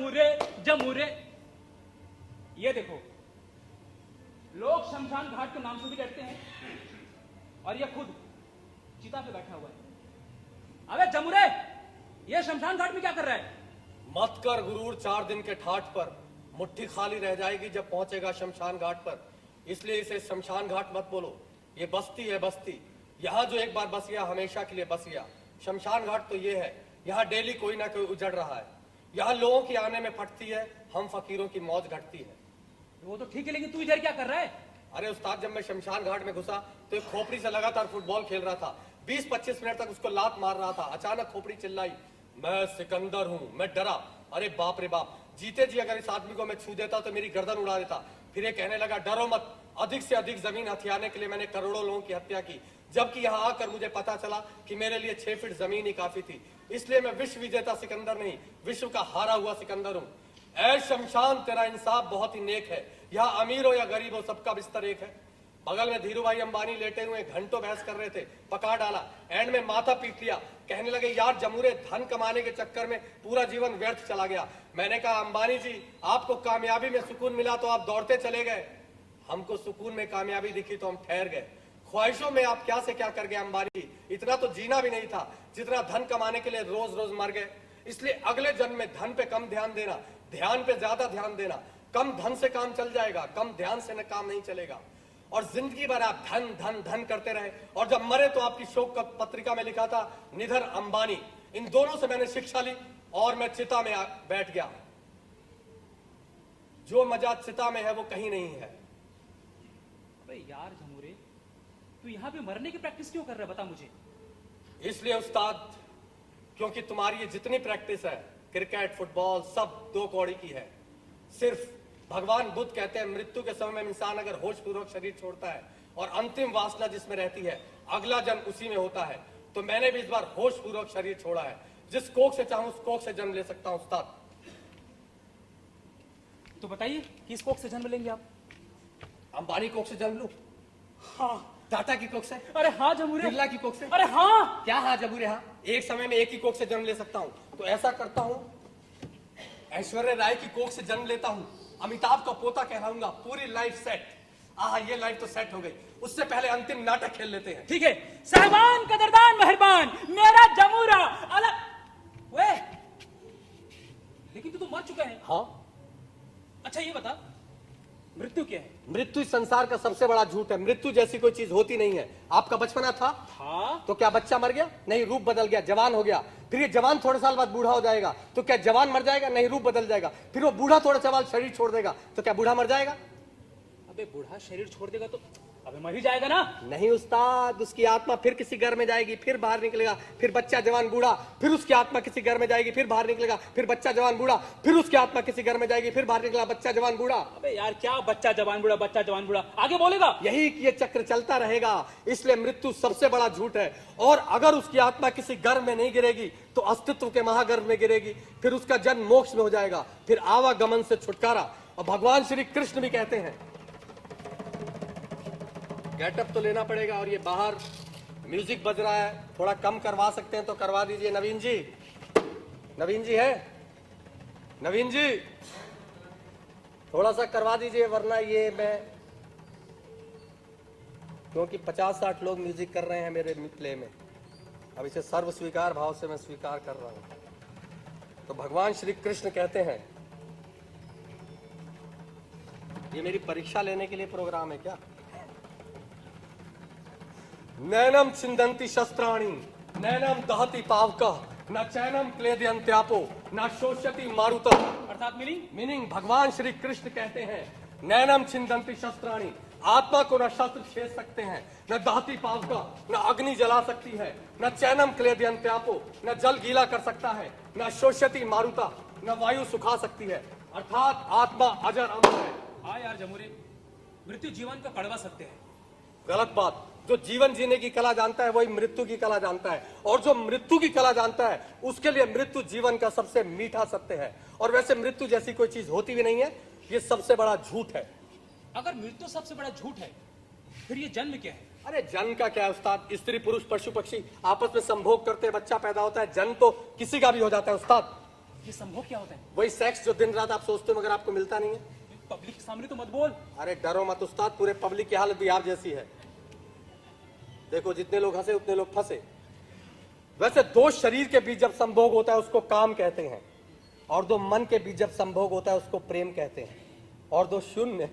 जमुरे जमुरे। ये देखो, लोग शमशान घाट के नाम से भी डरते हैं और ये खुद चिता पे बैठा हुआ है। अबे जमुरे, ये शमशान घाट में क्या कर रहा है? मत कर गुरूर 4 दिन के ठाठ पर, मुट्ठी खाली रह जाएगी जब पहुंचेगा शमशान घाट पर। इसलिए इसे शमशान घाट मत बोलो, ये बस्ती है बस्ती। यहाँ जो एक बार बस गया हमेशा के लिए बस गया। शमशान घाट तो ये है, यहाँ डेली कोई ना कोई उजड़ रहा है। यहाँ लोगों की आने में फटती है, हम फकीरों की मौज घटती है। वो तो ठीक है, लेकिन तू इधर क्या कर रहा है? अरे उस्ताद, जब मैं शमशान घाट में घुसा तो एक खोपड़ी से लगातार फुटबॉल खेल रहा था। 20-25 मिनट तक उसको लात मार रहा था। अचानक खोपड़ी चिल्लाई, मैं सिकंदर हूँ। मैं डरा, अरे बाप रे बाप, जीते जी अगर इस आदमी को मैं छू देता तो मेरी गर्दन उड़ा देता। फिर ये कहने लगा, डरो मत, अधिक से अधिक जमीन हथियाने के लिए मैंने करोड़ों लोगों की हत्या की। जबकि यहाँ आकर मुझे पता चला कि मेरे लिए 6 फीट जमीन ही काफी थी। इसलिए मैं विश्व विजेता सिकंदर नहीं, विश्व का हारा हुआ सिकंदर हूँ। ऐ शमशान, तेरा इंसाफ बहुत ही नेक है। यहाँ अमीर हो या गरीब हो, सबका बिस्तर एक है। बगल में धीरू भाई अंबानी लेटे हुए घंटों बहस कर रहे थे, पका डाला। एंड में माथा पीट लिया, कहने लगे, यार जमूरे, धन कमाने के चक्कर में पूरा जीवन व्यर्थ चला गया। मैंने कहा, अंबानी जी, आपको कामयाबी में सुकून मिला तो आप दौड़ते चले गए, हमको सुकून में कामयाबी दिखी तो हम ठहर गए। ख्वाहिशों में आप क्या से क्या कर गए अंबानी, इतना तो जीना भी नहीं था जितना धन कमाने के लिए रोज रोज मर गए। इसलिए अगले जन्म में धन पे कम ध्यान देना, ध्यान पे ज्यादा ध्यान देना। कम धन से काम चल जाएगा, कम ध्यान से न काम नहीं चलेगा। और जिंदगी भर आप धन धन धन करते रहे, और जब मरे तो आपकी शोक पत्रिका में लिखा था, निधर अंबानी। इन दोनों से मैंने शिक्षा ली और मैं चिता में बैठ गया। जो मजा चिता में है वो कहीं नहीं है। अबे यार जमुरे, तू यहाँ पे मरने की प्रैक्टिस क्यों कर रहा है, बता मुझे। इसलिए उस्ताद, क्योंकि तुम्हारी ये जितनी प्रैक्टिस है, क्रिकेट फुटबॉल, सब 2 कौड़ी की है। सिर्फ भगवान बुद्ध कहते हैं, मृत्यु के समय में इंसान अगर होश पूर्वक शरीर छोड़ता है और अंतिम वासना जिसमें रहती है, अगला जन्म उसी में होता है। तो मैंने भी इस बार होश पूर्वक शरीर छोड़ा है। जिस कोख से चाहूं उस कोख से जन्म ले सकता हूं उस्ताद। तो बताइए, किस कोख से जन्म लेंगे आप? अंबानी कोख से जन्म लूं? हाँ। टाटा की कोख से? अरे हाँ जमुरे। बिरला की कोख से? अरे हाँ। क्या हाँ जबूरे हाँ? एक समय में एक ही कोख से जन्म ले सकता हूँ, तो ऐसा करता हूँ, ऐश्वर्या राय की कोख से जन्म लेता हूँ, अमिताभ का पोता कहलाऊंगा, पूरी लाइफ सेट। ये लाइफ तो सेट हो गई। उससे पहले अंतिम नाटक खेल लेते हैं। ठीक है, साहबान, कदरदान, मेहरबान, मेरा जमूरा अलग। वे, लेकिन तू तो मर चुका है। हाँ। अच्छा ये बता, मृत्यु क्या है? मृत्यु इस संसार का सबसे बड़ा झूठ है। मृत्यु जैसी कोई चीज होती नहीं है। आपका बचपना था? हाँ। तो क्या बच्चा मर गया? नहीं, रूप बदल गया, जवान हो गया। फिर ये जवान थोड़े साल बाद बूढ़ा हो जाएगा, तो क्या जवान मर जाएगा? नहीं, रूप बदल जाएगा। फिर वो बूढ़ा थोड़े साल बाद शरीर छोड़ देगा, तो क्या बूढ़ा मर जाएगा? अबे बूढ़ा शरीर छोड़ देगा तो अबे मर ही जाएगा ना। नहीं उस्ताद, उसकी आत्मा फिर किसी घर में जाएगी, फिर बाहर निकलेगा, फिर बच्चा जवान बूढ़ा, फिर उसकी आत्मा किसी घर में जाएगी, फिर बाहर निकलेगा, फिर बच्चा जवान बूढ़ा, फिर उसकी आत्मा किसी घर में जाएगी, फिर बाहर निकलेगा, बच्चा जवान बूढ़ा। अबे यार, क्या बच्चा जवान बूढ़ा, बच्चा जवान बूढ़ा, आगे बोलेगा। यही ये चक्र चलता रहेगा। इसलिए मृत्यु सबसे बड़ा झूठ है। और अगर उसकी आत्मा किसी गर्भ में नहीं गिरेगी तो अस्तित्व के महागर्भ में गिरेगी, फिर उसका जन्म मोक्ष में हो जाएगा, फिर आवागमन से छुटकारा। और भगवान श्री कृष्ण भी कहते हैं, गेटअप तो लेना पड़ेगा, और ये बाहर म्यूजिक बज रहा है, थोड़ा कम करवा सकते हैं तो करवा दीजिए। नवीन जी, नवीन जी है? नवीन जी, थोड़ा सा करवा दीजिए, वरना ये मैं, क्योंकि 50-60 लोग म्यूजिक कर रहे हैं मेरे प्ले में, अब इसे सर्व स्वीकार भाव से मैं स्वीकार कर रहा हूं। तो भगवान श्री कृष्ण कहते हैं, ये मेरी परीक्षा लेने के लिए प्रोग्राम है क्या? नैनम छिंदंती शस्त्राणि, नैनम दहति पावकः, न चैनम क्लेदयन्त्यापो, न शोष्यति मारुतः। अर्थात मीनिंग भगवान श्री कृष्ण कहते हैं, नैनम छिंदंती शस्त्राणि, आत्मा को न शस्त्र छेद सकते हैं, न दहति पावकः, न अग्नि जला सकती है, न चैनम क्लेदयन्त्यापो, न जल गीला कर सकता है, न शोष्यति मारुतः, न वायु सुखा सकती है। अर्थात आत्मा अजर अमर है। हाँ यार जमुरे, मृत्यु जीवन का कड़वा सत्य है। गलत बात। जो जीवन जीने की कला जानता है वही मृत्यु की कला जानता है, और जो मृत्यु की कला जानता है उसके लिए मृत्यु जीवन का सबसे मीठा सत्य है। और वैसे मृत्यु जैसी कोई चीज होती भी नहीं है, ये सबसे बड़ा झूठ है। अगर मृत्यु सबसे बड़ा झूठ है, फिर ये जन्म क्या है? अरे जन्म का क्या है उस्ताद, स्त्री पुरुष पशु पक्षी आपस में संभोग करते हैं, बच्चा पैदा होता है, जन्म तो किसी का भी हो जाता है उस्ताद। ये संभोग क्या होता है? वही सेक्स जो दिन रात आप सोचते हो मगर आपको मिलता नहीं है। पब्लिक के सामने तो मत बोल। अरे डरो मत उस्ताद, पूरे पब्लिक की हालत भी आप जैसी है। देखो जितने लोग हंसे उतने लोग फंसे। वैसे दो शरीर के बीच जब संभोग होता है उसको काम कहते हैं, और दो मन के बीच जब संभोग होता है उसको प्रेम कहते हैं, और दो शून्य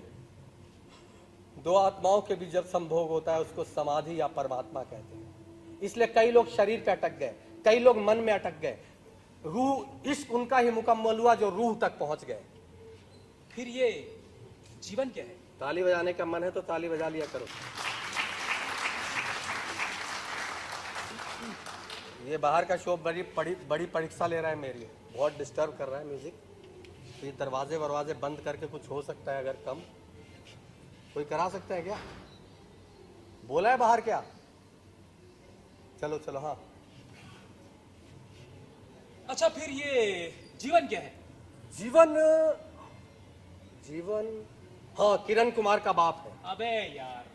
दो आत्माओं के बीच जब संभोग होता है उसको समाधि या परमात्मा कहते हैं। इसलिए कई लोग शरीर पे अटक गए, कई लोग मन में अटक गए, रूह इश्क उनका ही मुकम्मल हुआ जो रूह तक पहुंच गए। फिर ये जीवन क्या है? ताली बजाने का मन है तो ताली बजा लिया करो। ये बाहर का शो बड़ी परीक्षा ले रहा है मेरी, बहुत डिस्टर्ब कर रहा है म्यूजिक। तो ये दरवाजे वरवाजे बंद करके कुछ हो सकता है, अगर कम कोई करा सकता है क्या? बोला है बाहर क्या? चलो चलो। हाँ अच्छा फिर ये जीवन क्या है? जीवन, जीवन हाँ किरण कुमार का बाप है। अबे यार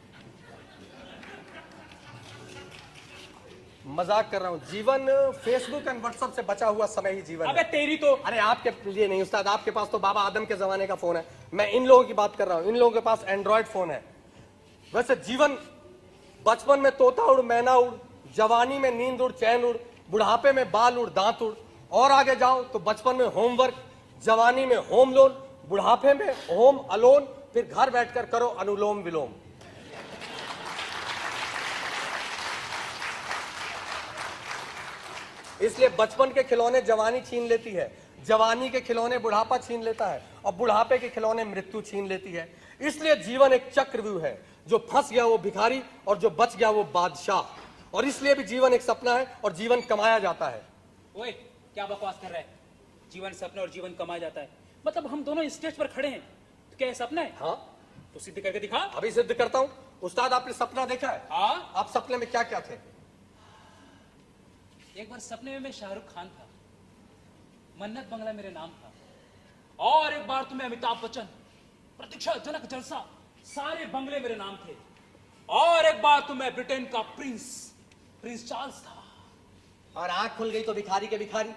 मजाक कर रहा हूँ। जीवन फेसबुक एंड व्हाट्सएप से बचा हुआ समय ही जीवन अबे है। तेरी तो अरे आपके लिए नहीं उस्ताद, आपके पास तो बाबा आदम के जमाने का फोन है। मैं इन लोगों की बात कर रहा हूँ, इन लोगों के पास एंड्रॉयड फोन है। वैसे जीवन बचपन में तोता उड़ मैना उड़, जवानी में नींद उड़ चैन उड़, बुढ़ापे में बाल उड़ दांत उड़, और आगे जाओ तो बचपन में होमवर्क, जवानी में होम लोन, बुढ़ापे में होम अलोन, फिर घर बैठकर करो अनुलोम विलोम। इसलिए बचपन के खिलौने जवानी छीन लेती है, जवानी के खिलौने बुढ़ापा छीन लेता है, और बुढ़ापे के खिलौने मृत्यु छीन लेती है। इसलिए जीवन एक चक्रव्यूह है, जो फंस गया वो भिखारी और जो बच गया वो बादशाह। और इसलिए भी जीवन एक सपना है और जीवन कमाया जाता है। ओए क्या बकवास कर रहा है? जीवन सपना और जीवन कमाया जाता है मतलब हम दोनों स्टेज पर खड़े हैं तो क्या ये सपना है? हाँ तो सिद्ध करके दिखा। अभी सिद्ध करता हूँ। उस्ताद आपने सपना देखा है? हाँ आप सपने में क्या क्या थे? एक बार सपने में मैं शाहरुख खान था, मन्नत बंगला मेरे नाम था, और एक बार तो मैं अमिताभ बच्चन, प्रतीक्षा जनक जलसा, सारे बंगले मेरे नाम थे, और एक बार तो मैं ब्रिटेन का प्रिंस चार्ल्स था। और आंख खुल गई तो भिखारी के भिखारी,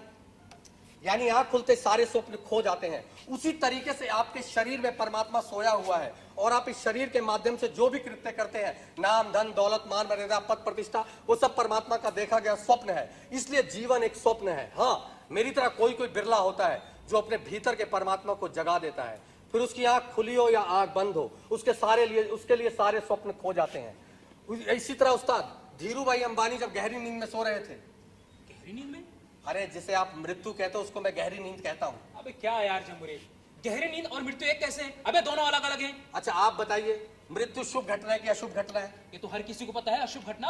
यानी आंख खुलते सारे स्वप्न खो जाते हैं। उसी तरीके से आपके शरीर में परमात्मा सोया हुआ है, और आप इस शरीर के माध्यम से जो भी कृत्य करते हैं, नाम धन दौलत मान मर्यादा पद प्रतिष्ठा, वो सब परमात्मा का देखा गया स्वप्न है। इसलिए जीवन एक स्वप्न है। हाँ मेरी तरह कोई कोई बिरला होता है जो अपने भीतर के परमात्मा को जगा देता है, फिर उसकी आंख खुली हो या आंख बंद हो, उसके लिए सारे स्वप्न खो जाते हैं। इसी तरह उस्ताद धीरू भाई अंबानी जब गहरी नींद में सो रहे थे। गहरी नींद में? अरे जिसे आप मृत्यु कहते हो उसको मैं गहरी नींद कहता हूँ। अबे क्या यार जमुरे, गहरी नींद और मृत्यु एक कैसे हैं? अबे दोनों अलग अलग हैं। अच्छा आप बताइए, मृत्यु शुभ घटना है कि अशुभ घटना है? ये तो हर किसी को पता है, अशुभ घटना।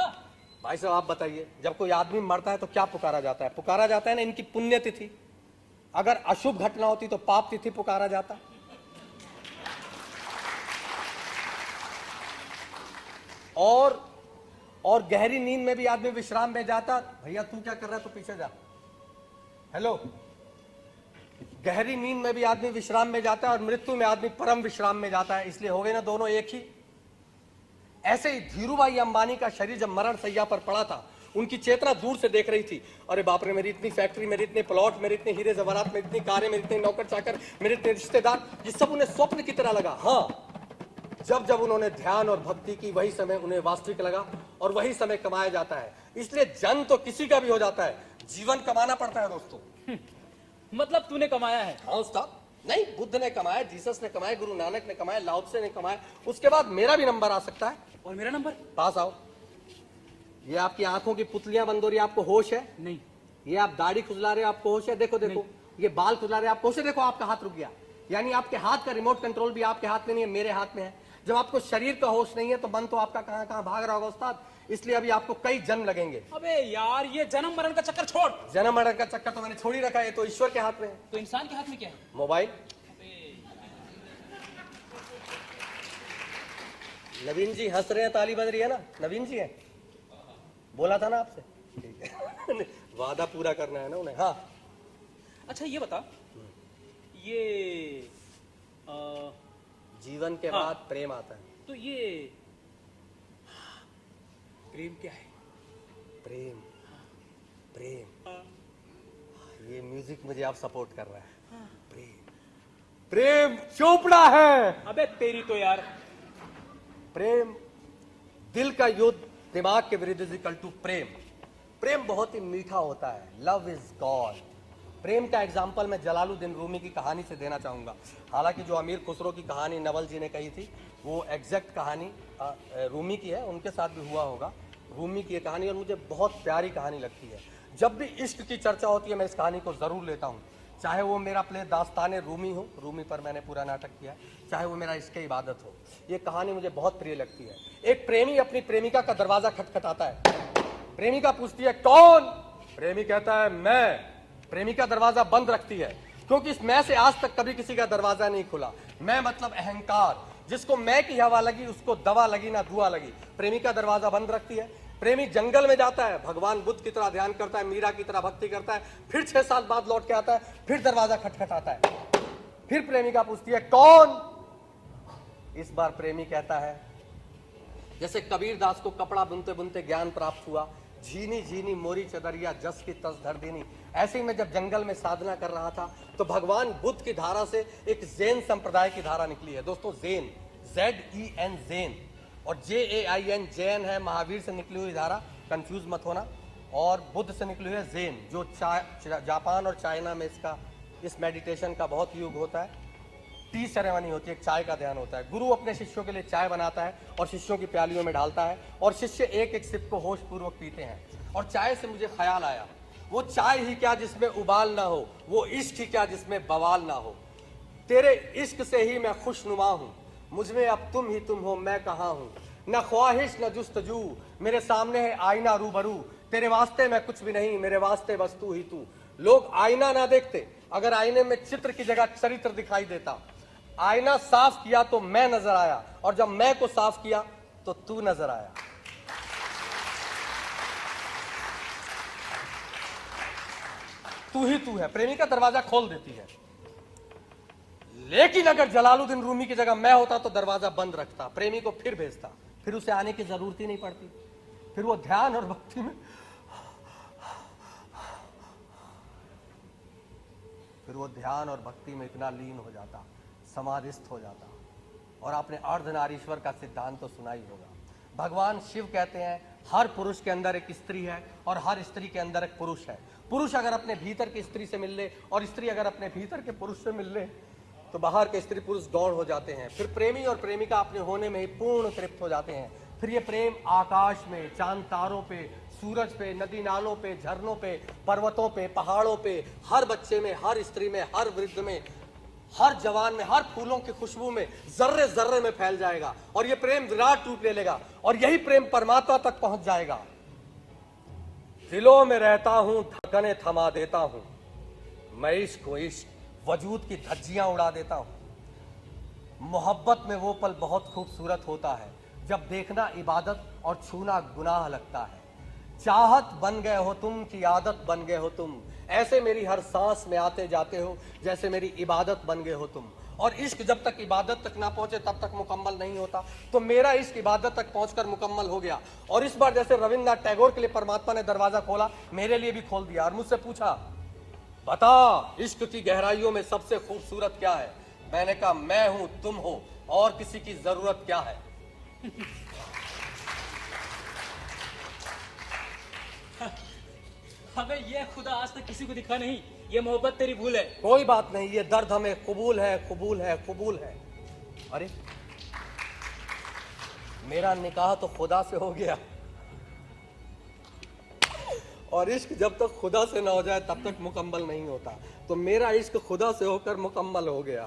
भाई साहब आप बताइए, जब कोई आदमी मरता है तो क्या पुकारा जाता है? पुकारा जाता है ना इनकी पुण्यतिथि। अगर अशुभ घटना होती तो पाप तिथि पुकारा जाता। और गहरी नींद में भी आदमी विश्राम में जाता। भैया तू क्या कर रहा है, तू पीछे जा। हेलो। गहरी नींद में भी आदमी विश्राम में जाता है और मृत्यु में आदमी परम विश्राम में जाता है, इसलिए हो गए ना दोनों एक ही। ऐसे ही धीरू भाई अंबानी का शरीर जब मरण सैया पर पड़ा था, उनकी चेतना दूर से देख रही थी। अरे बाप रे, मेरी इतनी फैक्ट्री, मेरे इतने प्लॉट, मेरे इतने हीरे जवाहरात, मेरी इतनी कारें, मेरे इतने नौकर चाकर, मेरे इतने रिश्तेदार, ये सब उन्हें स्वप्न की तरह लगा। हाँ, जब जब उन्होंने ध्यान और भक्ति की, वही समय उन्हें वास्तविक लगा, और वही समय कमाया जाता है। इसलिए जन्म तो किसी का भी हो जाता है, जीवन कमाना पड़ता है दोस्तों। मतलब तूने कमाया है? हाँ उस्ताद। नहीं, बुद्ध ने कमाया, जीसस ने कमाया, गुरु नानक ने कमाया, लाओ त्से ने कमाया। उसके बाद मेरा भी नंबर आ सकता है। और मेरा नंबर? पास आओ। ये आपकी आंखों की पुतलियां बंद हो रही है, आपको होश है? नहीं। ये आप दाढ़ी खुजला रहे हो, आपको होश है? देखो देखो, ये बाल खुजला रहे, आपको होश है? देखो आपका हाथ रुक गया, यानी आपके हाथ का रिमोट कंट्रोल भी आपके हाथ में नहीं है, मेरे हाथ में है। जब आपको शरीर का होश नहीं है तो मन तो आपका कहां कहां भाग रहा होगा उस्ताद। इसलिए अभी आपको कई जन्म लगेंगे। अबे यार, ये जन्म मरण का चक्कर छोड़। जन्म मरण का चक्कर तो मैंने छोड़ ही रखा है, तो ईश्वर के हाथ में है। तो इंसान के हाथ में क्या है? मोबाइल। नवीन जी हंस रहे हैं, ताली बज रही है ना? नवीन जी है, बोला था ना आपसे। ठीक है। वादा पूरा करना है ना उन्हें। हाँ अच्छा ये बता, ये जीवन के हाँ। बाद प्रेम आता है। तो ये प्रेम क्या है? प्रेम, प्रेम, ये म्यूजिक मुझे अब सपोर्ट कर रहा है। प्रेम, प्रेम चोपड़ा है। अबे तेरी तो यार। प्रेम दिल का युद्ध दिमाग के विरुद्ध इज इक्वल टू प्रेम। प्रेम बहुत ही मीठा होता है। Love is God. प्रेम का एग्जाम्पल मैं जलालुद्दीन रूमी की कहानी से देना चाहूंगा। हालांकि जो अमीर खुसरो की कहानी नवल जी ने कही थी वो एग्जैक्ट कहानी रूमी की है, उनके साथ भी हुआ होगा। रूमी की ये कहानी और मुझे बहुत प्यारी कहानी लगती है। जब भी इश्क की चर्चा होती है मैं इस कहानी को जरूर लेता हूँ, चाहे वो मेरा प्ले दास्ताने रूमी हो, रूमी पर मैंने पूरा नाटक किया है, चाहे वो मेरा इश्क इबादत हो। ये कहानी मुझे बहुत प्रिय लगती है। एक प्रेमी अपनी प्रेमिका का दरवाजा खटखटाता है। प्रेमिका पूछती है कौन? प्रेमी कहता है मैं। प्रेमिका दरवाजा बंद रखती है क्योंकि इस मैं से आज तक कभी किसी का दरवाजा नहीं खुला। मैं मतलब अहंकार। जिसको मैं की हवा लगी उसको दवा लगी ना दुआ लगी। प्रेमिका दरवाजा बंद रखती है। प्रेमी जंगल में जाता है, भगवान बुद्ध की तरह ध्यान करता है, मीरा की तरह भक्ति करता है, फिर 6 साल बाद लौट के आता है, फिर दरवाजा खटखटाता है। फिर प्रेमिका पूछती है कौन? इस बार प्रेमी कहता है जैसे कबीर दास को कपड़ा बुनते बुनते ज्ञान प्राप्त हुआ, झीनी झीनी मोरी चदरिया जस की तस धर देनी। ऐसे ही मैं जब जंगल में साधना कर रहा था तो भगवान बुद्ध की धारा से एक जैन संप्रदाय की धारा निकली है। दोस्तों जैन, ZEN जैन और JAIN जैन है, महावीर से निकली हुई धारा, कंफ्यूज मत होना। और बुद्ध से निकली हुई है जैन, जो जापान और चाइना में इस मेडिटेशन का बहुत यूज होता है। टी सेरेमनी होती है, एक चाय का ध्यान होता है। गुरु अपने शिष्यों के लिए चाय बनाता है और शिष्यों की प्यालियों में डालता है और शिष्य एक एक सिप को होश पूर्वक पीते हैं। और चाय से मुझे ख्याल आया, वो चाय ही क्या जिसमें उबाल ना हो, वो इश्क ही क्या जिसमें बवाल ना हो। तेरे इश्क से ही मैं खुशनुमा हूँ, मुझमें अब तुम ही तुम हो, मैं कहाँ हूँ। न ख्वाहिश न जुस्तजू, मेरे सामने है आईना रूबरू। तेरे वास्ते मैं कुछ भी नहीं, मेरे वास्ते बस तू ही तू। लोग आईना ना देखते, अगर आईने में चित्र की जगह चरित्र दिखाई देता। आईना साफ किया तो मैं नजर आया और जब मैं को साफ किया तो तू नजर आया। तू ही तू है। प्रेमिका दरवाजा खोल देती है, लेकिन अगर जलालुद्दीन रूमी की जगह मैं होता तो दरवाजा बंद रखता, प्रेमी को फिर भेजता, फिर उसे आने की जरूरत ही नहीं पड़ती। फिर वो ध्यान और भक्ति में इतना लीन हो जाता, समाधिस्थ हो जाता। और आपने अर्धनारीश्वर का सिद्धांत तो सुना ही होगा। भगवान शिव कहते हैं हर पुरुष के अंदर एक स्त्री है और हर स्त्री के अंदर एक पुरुष है। पुरुष अगर अपने भीतर की स्त्री से मिल ले और स्त्री अगर अपने भीतर के पुरुष से मिल ले तो बाहर के स्त्री पुरुष गौण हो जाते हैं। फिर प्रेमी और प्रेमिका अपने होने में ही पूर्ण तृप्त हो जाते हैं। फिर ये प्रेम आकाश में, चांद तारों पे, सूरज पे, नदी नालों पे, झरनों पे, पर्वतों पे, पहाड़ों पे, हर बच्चे में, हर स्त्री में, हर वृद्ध में, हर जवान में, हर फूलों की खुशबू में, जर्रे जर्रे में फैल जाएगा और ये प्रेम विराट रूप ले लेगा और यही प्रेम परमात्मा तक पहुंच जाएगा। दिलों में रहता हूं, धड़कने थमा देता हूं, मैं इश्क इश्क वजूद की धज्जियां उड़ा देता हूं। मोहब्बत में वो पल बहुत खूबसूरत होता है जब देखना इबादत और छूना गुनाह लगता है। चाहत बन गए हो तुम की आदत बन गए हो तुम, ऐसे मेरी हर सांस में आते जाते हो जैसे मेरी इबादत बन गए हो तुम। और इश्क जब तक इबादत तक ना पहुंचे तब तक मुकम्मल नहीं होता। तो मेरा इश्क इबादत तक पहुंचकर मुकम्मल हो गया। और इस बार जैसे रविन्द्रनाथ टैगोर के लिए परमात्मा ने दरवाजा खोला, मेरे लिए भी खोल दिया और मुझसे पूछा बता इश्क की गहराइयों में सबसे खूबसूरत क्या है। मैंने कहा मैं हूं, तुम हो, और किसी की जरूरत क्या है। अबे ये खुदा आज तक किसी को दिखा नहीं, ये मोहब्बत तेरी भूल है। कोई बात नहीं, ये दर्द हमें कबूल है, कबूल है, कबूल है। अरे मेरा निकाह तो खुदा से हो गया और इश्क जब तक खुदा से ना हो जाए तब तक मुकम्मल नहीं होता। तो मेरा इश्क खुदा से होकर मुकम्मल हो गया।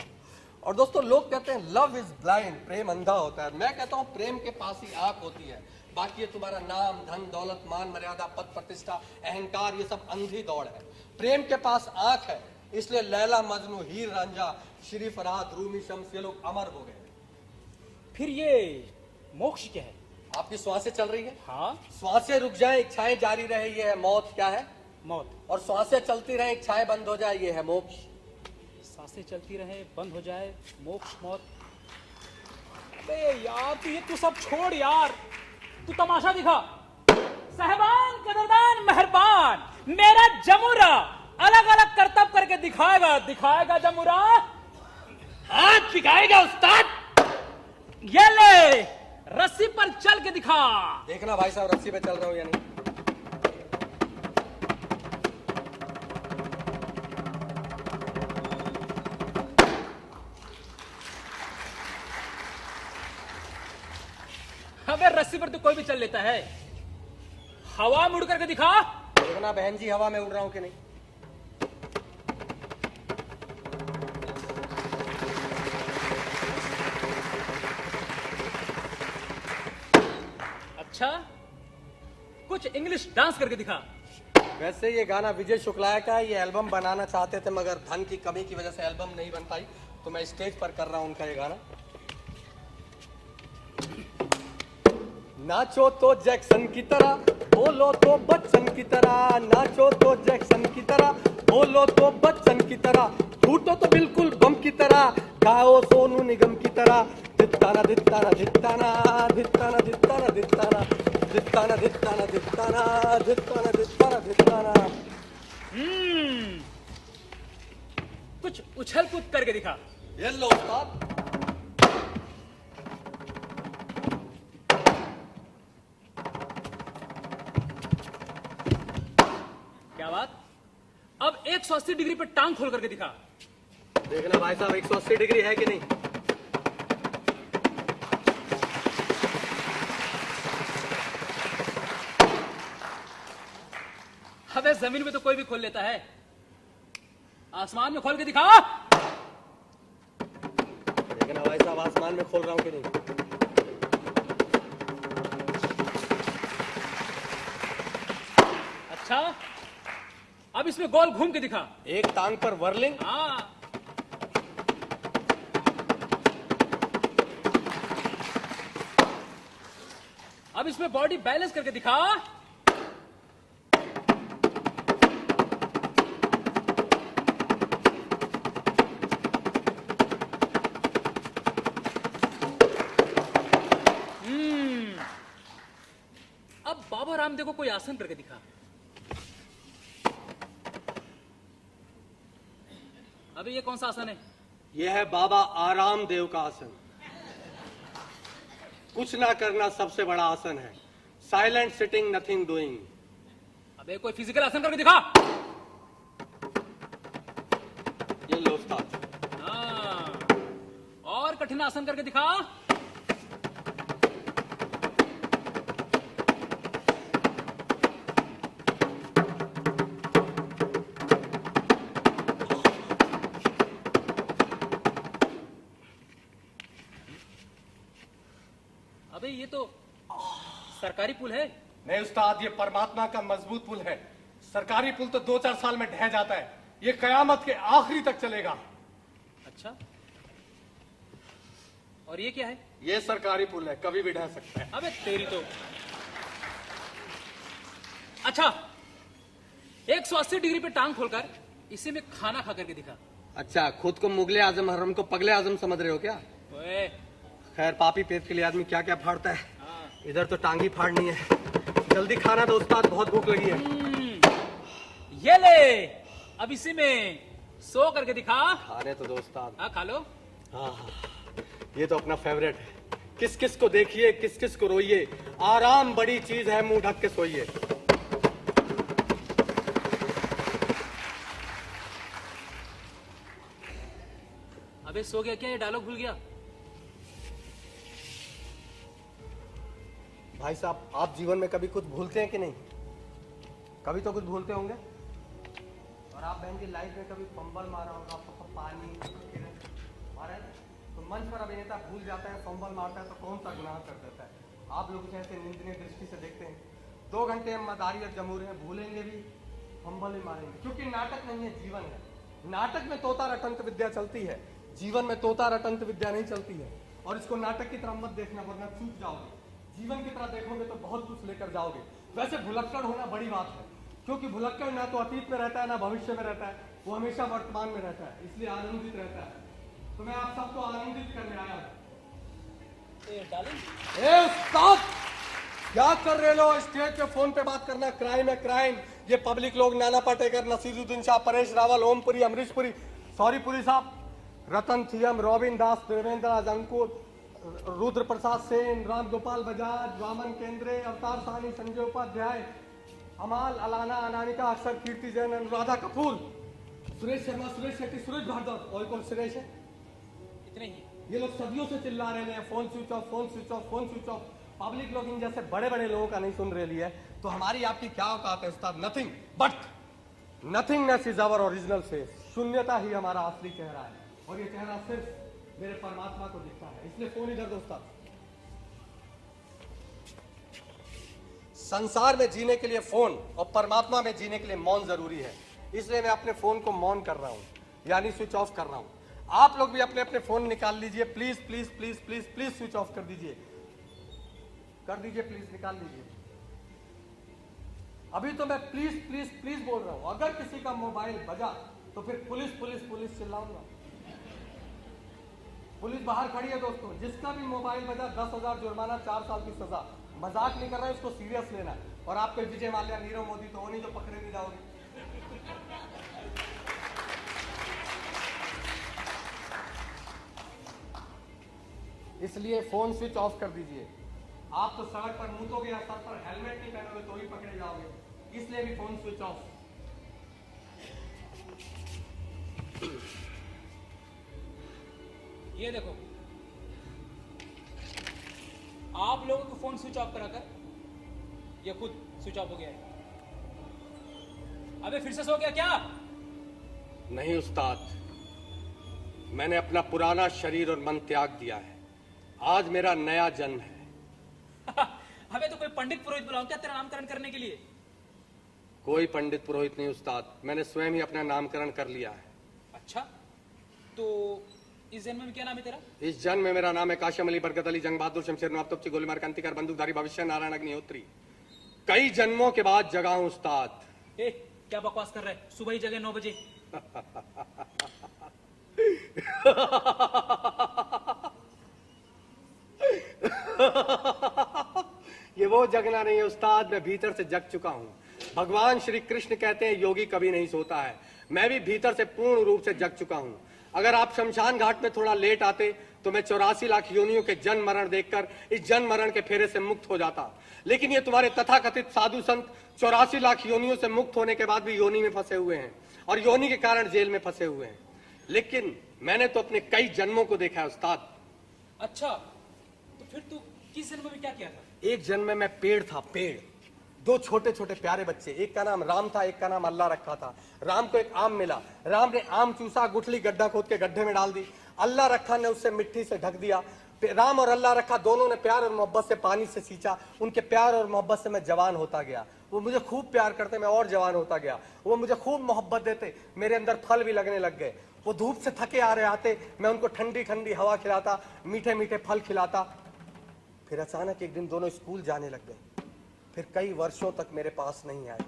और दोस्तों लोग कहते हैं लव इज ब्लाइंड, प्रेम अंधा होता है। मैं कहता हूं प्रेम के पास ही आंख होती है, बाकी ये तुम्हारा नाम, धन, दौलत, मान, मर्यादा, पद, प्रतिष्ठा, अहंकार, ये सब अंधी दौड़ है। प्रेम के पास आंख है, इसलिए लैला, मजनू, हीर रांझा, श्री फरहाद, रूमी, शम्स, ये लोग अमर हो गए। फिर ये मोक्ष क्या है? आपकी श्वासें चल रही है, हाँ, श्वासें रुक जाए, इच्छाएं जारी रहे, ये है मौत। क्या है? मौत। और श्वासें चलती रहे, इच्छाएं बंद हो जाए, ये है मोक्ष। सांसें चलती रहे, बंद हो जाए, मोक्ष, मौत। अबे यार तू सब छोड़ यार, तू तमाशा दिखा। साहबान, कदरदान, मेहरबान, मेरा जमुरा अलग अलग करतब करके दिखाएगा, दिखाएगा जमुरा। हाथ दिखाएगा उस्ताद। ये ले, रस्सी पर चल के दिखा। देखना भाई साहब रस्सी पे चल रहा हूं या नहीं। अबे रस्सी पर तो कोई भी चल लेता है, हवा मुड़ करके दिखा। देखना बहन जी हवा में उड़ रहा हूं कि नहीं। अच्छा, कुछ इंग्लिश डांस करके दिखा। वैसे ये गाना विजय शुक्ला का है, ये एल्बम बनाना चाहते थे मगर धन की कमी की वजह से एल्बम नहीं बन पाई, तो मैं स्टेज पर कर रहा हूं उनका ये गाना। नाचो तो जैक्सन की तरह, बोलो तो बच्चन की तरह। नाचो तो जैक्सन की तरह, बोलो तो बच्चन की तरह। फूटो तो बिल्कुल बम की तरह, गाओ सोनू निगम की तरह। धित्ताना धित्ताना धित्ताना धित्ताना धित्ताना धित्ताना धित्ताना धित्ताना धित्ताना धित्ताना धित्ताना धित्ताना। कुछ उछल कूद करके दिखा। ये लो उस्ताद। क्या बात, अब 180 डिग्री पे टांग खोल करके दिखा। देखना भाई साहब 180 डिग्री है कि नहीं। अबे जमीन में तो कोई भी खोल लेता है, आसमान में खोल के दिखा। देखना भाई साहब आसमान में खोल रहा हूं कि नहीं। अच्छा, अब इसमें गोल घूम के दिखा। एक टांग पर वर्लिंग। हाँ, अब इसमें बॉडी बैलेंस करके दिखा। अब बाबा रामदेव को कोई आसन करके दिखा। अभी ये कौन सा आसन है? यह है बाबा आराम देव का आसन। कुछ ना करना सबसे बड़ा आसन है। Silent sitting nothing doing. अबे कोई फिजिकल आसन करके दिखा। ये लो उस्ताद। हाँ, और कठिन आसन करके दिखा। अबे ये तो सरकारी पुल है। नहीं उस्ताद, ये परमात्मा का मजबूत पुल है। सरकारी पुल तो 2-4 साल में ढह जाता है, ये कयामत के आखिरी तक चलेगा। अच्छा, और ये क्या है? ये सरकारी पुल है, कभी भी ढह सकता है। अबे तेरी तो। अच्छा, 180 डिग्री पे टांग खोलकर इसी में खाना खा करके दिखा। अच्छा, खुद को मुगले आजम हरम को पगले आजम समझ रहे हो क्या? ओए, खैर पापी पेट के लिए आदमी क्या क्या फाड़ता है। इधर तो टांग ही फाड़नी है। जल्दी खाना दो उस्ताद, बहुत भूख लगी है। ये ले, अब इसी में सो करके दिखा। खाने तो दो उस्ताद। हाँ, खा लो। हाँ, ये तो अपना फेवरेट है। किस किस को देखिए, किस किस को रोइए, आराम बड़ी चीज है, मुंह ढक के सोइए। अबे सो गया क्या? ये डायलॉग भूल गया? भाई साहब आप जीवन में कभी कुछ भूलते हैं कि नहीं? कभी तो कुछ भूलते होंगे। और आप बहन की लाइफ में कभी फंबल मारा होगा, आपको पानी मारा है, तो मंच पर अभिनेता भूल जाता है, फंबल मारता है तो कौन सा गुनाह कर देता है। आप लोग ऐसे निंदनीय दृष्टि से देखते हैं। 2 घंटे हम मदारियत जमूर हैं, भूलेंगे भी, फंबल भी मारेंगे, क्योंकि नाटक नहीं है, जीवन है। नाटक में तोता रटंत विद्या चलती है, जीवन में तोता रटंत विद्या नहीं चलती है। और इसको नाटक की तरह मत देखना वरना चूक जाओगे। जीवन की तरह देखोगे तो बहुत कुछ लेकर जाओगे। वैसे भुलक्कड़ होना बड़ी बात है, क्योंकि भुलक्कड़ ना तो अतीत में रहता है ना भविष्य में रहता है, वो हमेशा वर्तमान में रहता है, इसलिए आनंदित रहता है। तो मैं आप सबको आनंदित करने आया हूं। डालिंग, ए उस्ताद, क्या कर रहे लोग? स्टेज पे फोन पे बात करना क्राइम है, क्राइम। ये पब्लिक लोग नाना पाटेकर, नसीरुद्दीन शाह, परेश रावल, ओमपुरी, अमरीश पुरी, सॉरी पुरी साहब, रतन थियम, रॉबिन दास, देवेंद्र अंकुर, रुद्र प्रसाद सेन, राम गोपाल बजाज, वामन केंद्रे, अवतार साहनी, संजय उपाध्याय, अमाल, अलाना, अनामिका, अक्षर, कीर्ति जैन, अनुराधा कपूर, सुरेश शर्मा, सुरेश शेट्टी, सुरेश भारद्वाज, और कौन सुरेश है? इतने ही। ये लोग सदियों से चिल्ला रहे हैं phone switch off, phone switch off, phone switch off. Public लोग इन जैसे बड़े बड़े लोगों का नहीं सुन रही है, तो हमारी आपकी क्या औकात है उस्ताद? Nothing but nothingness is our original face. शून्यता ही हमारा असली चेहरा है, और ये चेहरा सिर्फ मेरे परमात्मा को दिखता है। इसलिए फोन इधर दोस्ता। संसार में जीने के लिए फोन और परमात्मा में जीने के लिए मौन जरूरी है। इसलिए मैं अपने फोन को मौन कर रहा हूं, यानी स्विच ऑफ कर रहा हूं। आप लोग भी अपने अपने फोन निकाल लीजिए, please please please please please switch off कर दीजिए, प्लीज निकाल लीजिए। अभी तो मैं प्लीज प्लीज प्लीज बोल रहा हूं। अगर किसी का मोबाइल बजा तो फिर पुलिस पुलिस पुलिस चिल्लाऊंगा। पुलिस बाहर खड़ी है दोस्तों। जिसका भी मोबाइल बजा 10,000 जुर्माना, 4 साल की सजा। मजाक नहीं कर रहा है, इसको सीरियस लेना है। और आप पे विजय माल्या, नीरव मोदी तो वो नहीं जो पकड़े नहीं जाओगे। इसलिए फोन स्विच ऑफ कर दीजिए। आप तो सड़क पर मूतोगे या सर पर हेलमेट नहीं पहनोगे तो ही पकड़े जाओगे। इसलिए भी फोन स्विच ऑफ। ये देखो, आप लोगों को फोन स्विच ऑफ कराकर ये खुद स्विच ऑफ हो गया है। अबे फिर से सो गया क्या? नहीं उस्ताद, मैंने अपना पुराना शरीर और मन त्याग दिया है। आज मेरा नया जन्म है। अबे तो कोई पंडित पुरोहित बुलाऊं क्या तेरा नामकरण करने के लिए? कोई पंडित पुरोहित नहीं उस्ताद, मैंने स्वयं ही अपना नामकरण कर लिया है। अच्छा, तो इस जन्म में क्या नाम है तेरा? इस जन्म में मेरा नाम है काशिम अली, बरकत अली, जंग बहादुर, शमशेर, नवाब तोपची, गोलीमार, क्रांतिकार, बंदूकधारी, भविष्य नारायण, अग्निहोत्री। कई जन्मों के बाद जगा हूं उस्ताद। ए, क्या बकवास कर रहा है? सुबह ही जगह 9 बजे। ये वो जगना नहीं है उस्ताद, मैं भीतर से जग चुका हूं। भगवान श्री कृष्ण कहते हैं योगी कभी नहीं सोता है। मैं भी भीतर से पूर्ण रूप से जग चुका हूं। अगर आप शमशान घाट में थोड़ा लेट आते तो मैं 84 लाख योनियों के जन्म मरण देखकर इस जन्म मरण के फेरे से मुक्त हो जाता। लेकिन ये तुम्हारे तथाकथित साधु संत 84 लाख योनियों से मुक्त होने के बाद भी योनि में फंसे हुए हैं और योनि के कारण जेल में फंसे हुए हैं। लेकिन मैंने तो अपने कई जन्मों को देखा है उस्ताद। अच्छा, तो फिर तू किस जन्म में क्या किया था? एक जन्म में मैं पेड़ था, पेड़। 2 छोटे छोटे प्यारे बच्चे, एक का नाम राम था, एक का नाम अल्लाह रखा था। राम को एक आम मिला, राम ने आम चूसा, गुठली गड्ढा खोद के गड्ढे में डाल दी। अल्लाह रखा ने उससे मिट्टी से ढक दिया। राम और अल्लाह रखा दोनों ने प्यार और मोहब्बत से पानी से सींचा। उनके प्यार और मोहब्बत से मैं जवान होता गया। वो मुझे खूब प्यार करते, मैं और जवान होता गया। वो मुझे खूब मोहब्बत देते, मेरे अंदर फल भी लगने लग गए। वो धूप से थके आ रहे आते, मैं उनको ठंडी ठंडी हवा खिलाता, मीठे मीठे फल खिलाता। फिर अचानक एक दिन दोनों स्कूल जाने लग गए। फिर कई वर्षों तक मेरे पास नहीं आए।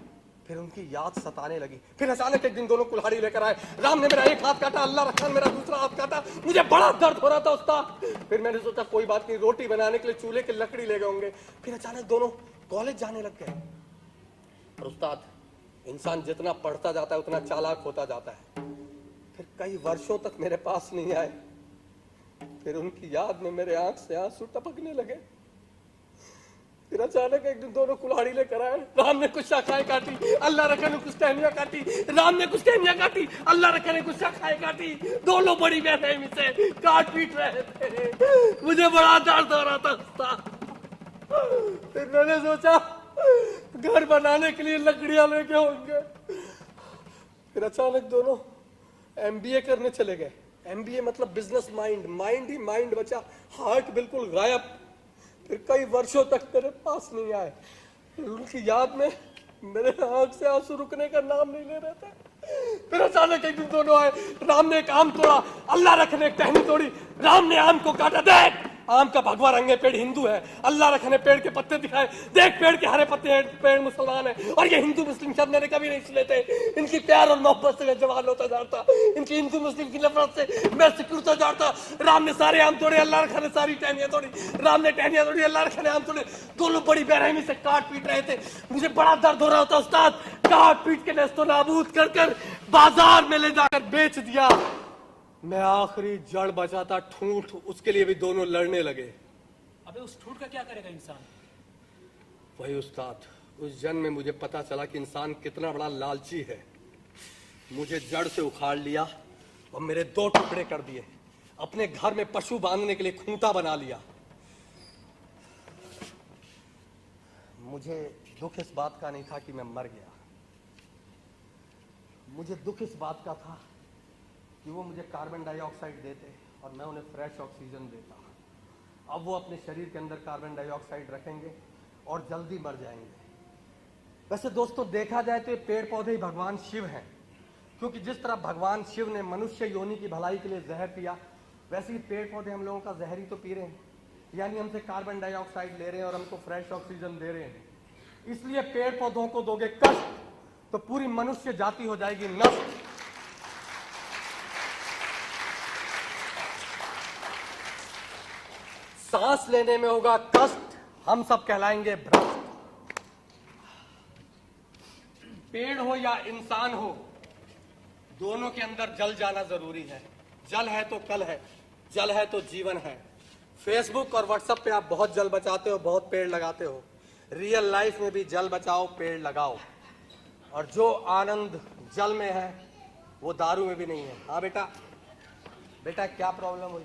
फिर उनकी याद सताने लगी। फिर अचानक एक दिन दोनों कुल्हाड़ी लेकर आए। राम ने मेरा एक हाथ काटा, अल्लाह रखा ने मेरा दूसरा हाथ काटा। मुझे बड़ा दर्द हो रहा था उस्ताद। फिर मैंने सोचा कोई बात नहीं, रोटी बनाने के लिए चूल्हे की लकड़ी ले गए होंगे। फिर अचानक दोनों कॉलेज जाने लग गए। और उस्ताद, इंसान जितना पढ़ता जाता है उतना चालाक होता जाता है। फिर कई वर्षों तक मेरे पास नहीं आए। फिर उनकी याद में मेरे आंख से आंसू टपकने लगे। फिर अचानक एक दिन दोनों कुल्हाड़ी लेकर आए। राम ने कुछ शाखाएं काटी, अल्लाह रखा ने कुछ टहनियां काटी। राम ने कुछ टहनियां काटी, अल्लाह रखा ने कुछ शाखाएं काटी। दोनों बड़ी बेरहमी से काट पीट रहे थे। मुझे बड़ा दर्द हो रहा था। फिर मैंने सोचा घर बनाने के लिए लकड़ियां लेके होंगे। फिर अचानक दोनों MBA करने चले गए। MBA मतलब बिजनेस माइंड, माइंड ही माइंड बचा, हार्ट बिल्कुल गायब। फिर कई वर्षों तक मेरे पास नहीं आए। फिर उनकी याद में मेरे आंख से आंसू रुकने का नाम नहीं ले रहे थे। फिर अचानक एक दिन दोनों आए। राम ने एक आम तोड़ा, अल्लाह रखने एक टहनी तोड़ी। राम ने आम को काटा, देख आम का भगवा रंगे पेड़ हिंदू है, अल्लाह रखने पेड़ के पत्ते दिखाए, देख पेड़ के हरे पत्ते हैं, पेड़ मुसलमान है। और ये हिंदू मुस्लिम शब्द मैंने कभी नहीं सुने थे। इनकी प्यार और मोहब्बत से मैं जवान होता जाता, इनकी हिंदू मुस्लिम की नफरत से मैं सिकुड़ता जाता। राम ने सारे आम तोड़े, अल्लाह रखा ने सारी टहनियां तोड़ी। राम ने टहनियां तोड़ी, अल्लाह रखा ने आम तोड़े। दोनों बड़ी बेरहमी से काट पीट रहे थे। मुझे बड़ा दर्द हो रहा होता उस्ताद, काट पीट के नेस्तो नाबूद कर कर बाजार में ले जाकर बेच दिया। मैं आखिरी जड़ बचाता ठूठ, उसके लिए भी दोनों लड़ने लगे। अबे उस ठूठ का क्या करेगा इंसान? वही उस्ताद, उस जन्म में मुझे पता चला कि इंसान कितना बड़ा लालची है। मुझे जड़ से उखाड़ लिया और मेरे 2 टुकड़े कर दिए। अपने घर में पशु बांधने के लिए खूंटा बना लिया। मुझे दुख इस बात का नहीं था कि मैं मर गया, मुझे दुख इस बात का था कि वो मुझे कार्बन डाइऑक्साइड देते और मैं उन्हें फ्रेश ऑक्सीजन देता। अब वो अपने शरीर के अंदर कार्बन डाइऑक्साइड रखेंगे और जल्दी मर जाएंगे। वैसे दोस्तों देखा जाए तो ये पेड़ पौधे ही भगवान शिव हैं, क्योंकि जिस तरह भगवान शिव ने मनुष्य योनि की भलाई के लिए जहर पिया, वैसे ही पेड़ पौधे हम लोगों का जहर ही तो पी रहे हैं। यानी हमसे कार्बन डाइऑक्साइड ले रहे हैं और हमको फ्रेश ऑक्सीजन दे रहे हैं। इसलिए पेड़ पौधों को दोगे कष्ट तो पूरी मनुष्य जाति हो जाएगी नष्ट। सांस लेने में होगा कष्ट, हम सब कहलाएंगे भ्रष्ट। पेड़ हो या इंसान हो, दोनों के अंदर जल जाना जरूरी है। जल है तो कल है, जल है तो जीवन है। फेसबुक और व्हाट्सएप पे आप बहुत जल बचाते हो, बहुत पेड़ लगाते हो। रियल लाइफ में भी जल बचाओ, पेड़ लगाओ। और जो आनंद जल में है वो दारू में भी नहीं है। हाँ बेटा, बेटा क्या प्रॉब्लम हुई?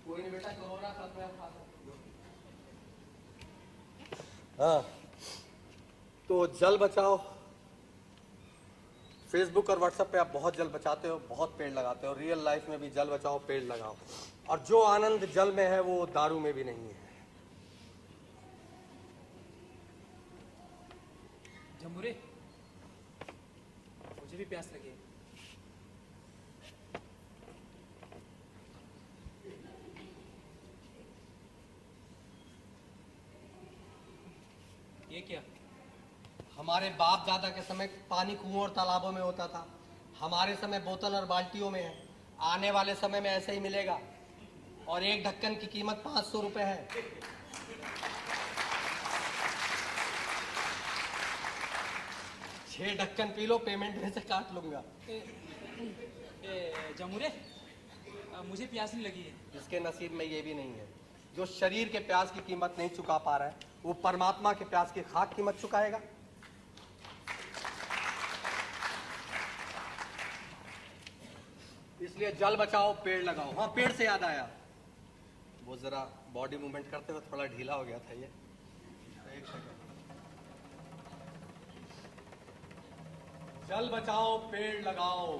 कोई नहीं बेटा, कोरोना खत्म है, खा सकते हो। हाँ, तो जल बचाओ। फेसबुक और व्हाट्सएप पे आप बहुत जल बचाते हो, बहुत पेड़ लगाते हो। रियल लाइफ में भी जल बचाओ, पेड़ लगाओ। और जो आनंद जल में है वो दारू में भी नहीं है। जमुरे, मुझे भी प्यास लगी है। ये क्या? हमारे बाप दादा के समय पानी कुओं और तालाबों में होता था। हमारे समय बोतल और बाल्टियों में है। आने वाले समय में ऐसे ही मिलेगा। और एक ढक्कन की कीमत 500 रुपए है। छह ढक्कन पी लो, पेमेंट में से काट लूंगा। जमुरे, मुझे प्यास नहीं लगी है। जिसके नसीब में ये भी नहीं है, जो शरीर के प्यास की कीमत नहीं चुका पा रहा है, वो परमात्मा के प्यास की खाक कीमत चुकाएगा। इसलिए जल बचाओ, पेड़ लगाओ। हाँ, पेड़ से याद आया, वो जरा बॉडी मूवमेंट करते हुए थोड़ा ढीला हो गया था ये। एक सेकंड। जल बचाओ, पेड़ लगाओ।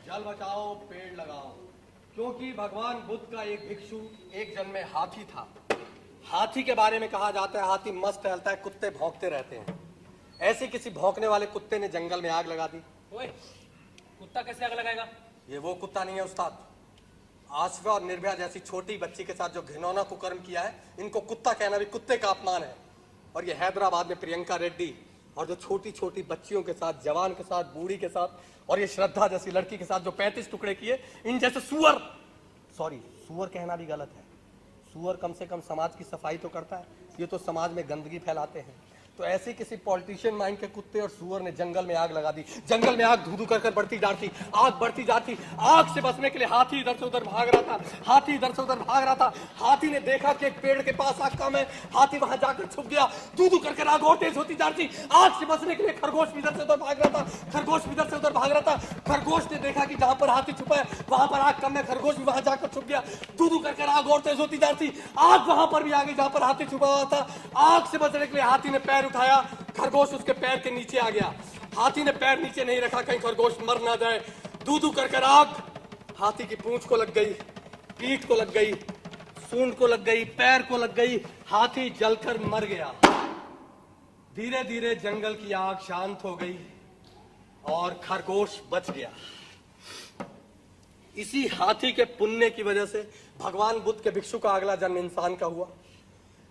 जल बचाओ, पेड़ लगाओ। क्योंकि भगवान बुद्ध का एक भिक्षु एक जन्म में हाथी था। हाथी के बारे में कहा जाता है हाथी मस्त टहलता है, कुत्ते भौंकते रहते हैं। ऐसे किसी भौंकने वाले कुत्ते ने जंगल में आग लगा दी। ओए, कुत्ता कैसे आग लगाएगा? ये वो कुत्ता नहीं है उस्ताद। आशफा और निर्भया जैसी छोटी बच्ची के साथ जो घिनौना कुकर्म किया है, इनको कुत्ता कहना भी कुत्ते का अपमान है। और ये हैदराबाद में प्रियंका रेड्डी और जो छोटी छोटी बच्चियों के साथ, जवान के साथ, बूढ़ी के साथ, और ये श्रद्धा जैसी लड़की के साथ जो 35 टुकड़े किए, इन जैसे सुअर, सॉरी सुअर कहना भी गलत है। सुअर कम से कम समाज की सफाई तो करता है, ये तो समाज में गंदगी फैलाते हैं। तो ऐसे किसी पॉलिटिशियन माइंड के कुत्ते और सुअर ने जंगल में आग लगा दी। जंगल में आग धू धू कर बढ़ती जाती, आग बढ़ती जाती। आग से बचने के लिए हाथी इधर से उधर भाग रहा था, हाथी इधर से उधर भाग रहा था। हाथी ने देखा कि एक पेड़ के पास आग कम है, हाथी वहां जाकर छुप गया। धू धू कर आग और तेज होती जाती। आग से बचने के लिए खरगोश भी इधर से उधर भाग रहा था, खरगोश भी इधर से उधर भाग रहा था। खरगोश ने देखा कि जहां पर हाथी छुपा है वहां पर आग कम है, खरगोश भी वहां जाकर छुप गया। धू धू कर आग और तेज होती जाती। आग वहां पर भी आ गई जहां पर हाथी छुपा हुआ था। आग से बचने के लिए हाथी ने पैर उठाया, खरगोश उसके पैर के नीचे आ गया। हाथी ने पैर नीचे नहीं रखा कहीं खरगोश मर ना जाए। धू धू कर आग हाथी की पूंछ को लग गई, पीठ को लग गई, सूंड को लग गई, पैर को लग गई। हाथी जलकर मर गया। धीरे धीरे जंगल की आग शांत हो गई और खरगोश बच गया। इसी हाथी के पुण्य की वजह से भगवान बुद्ध के भिक्षु का अगला जन्म इंसान का हुआ।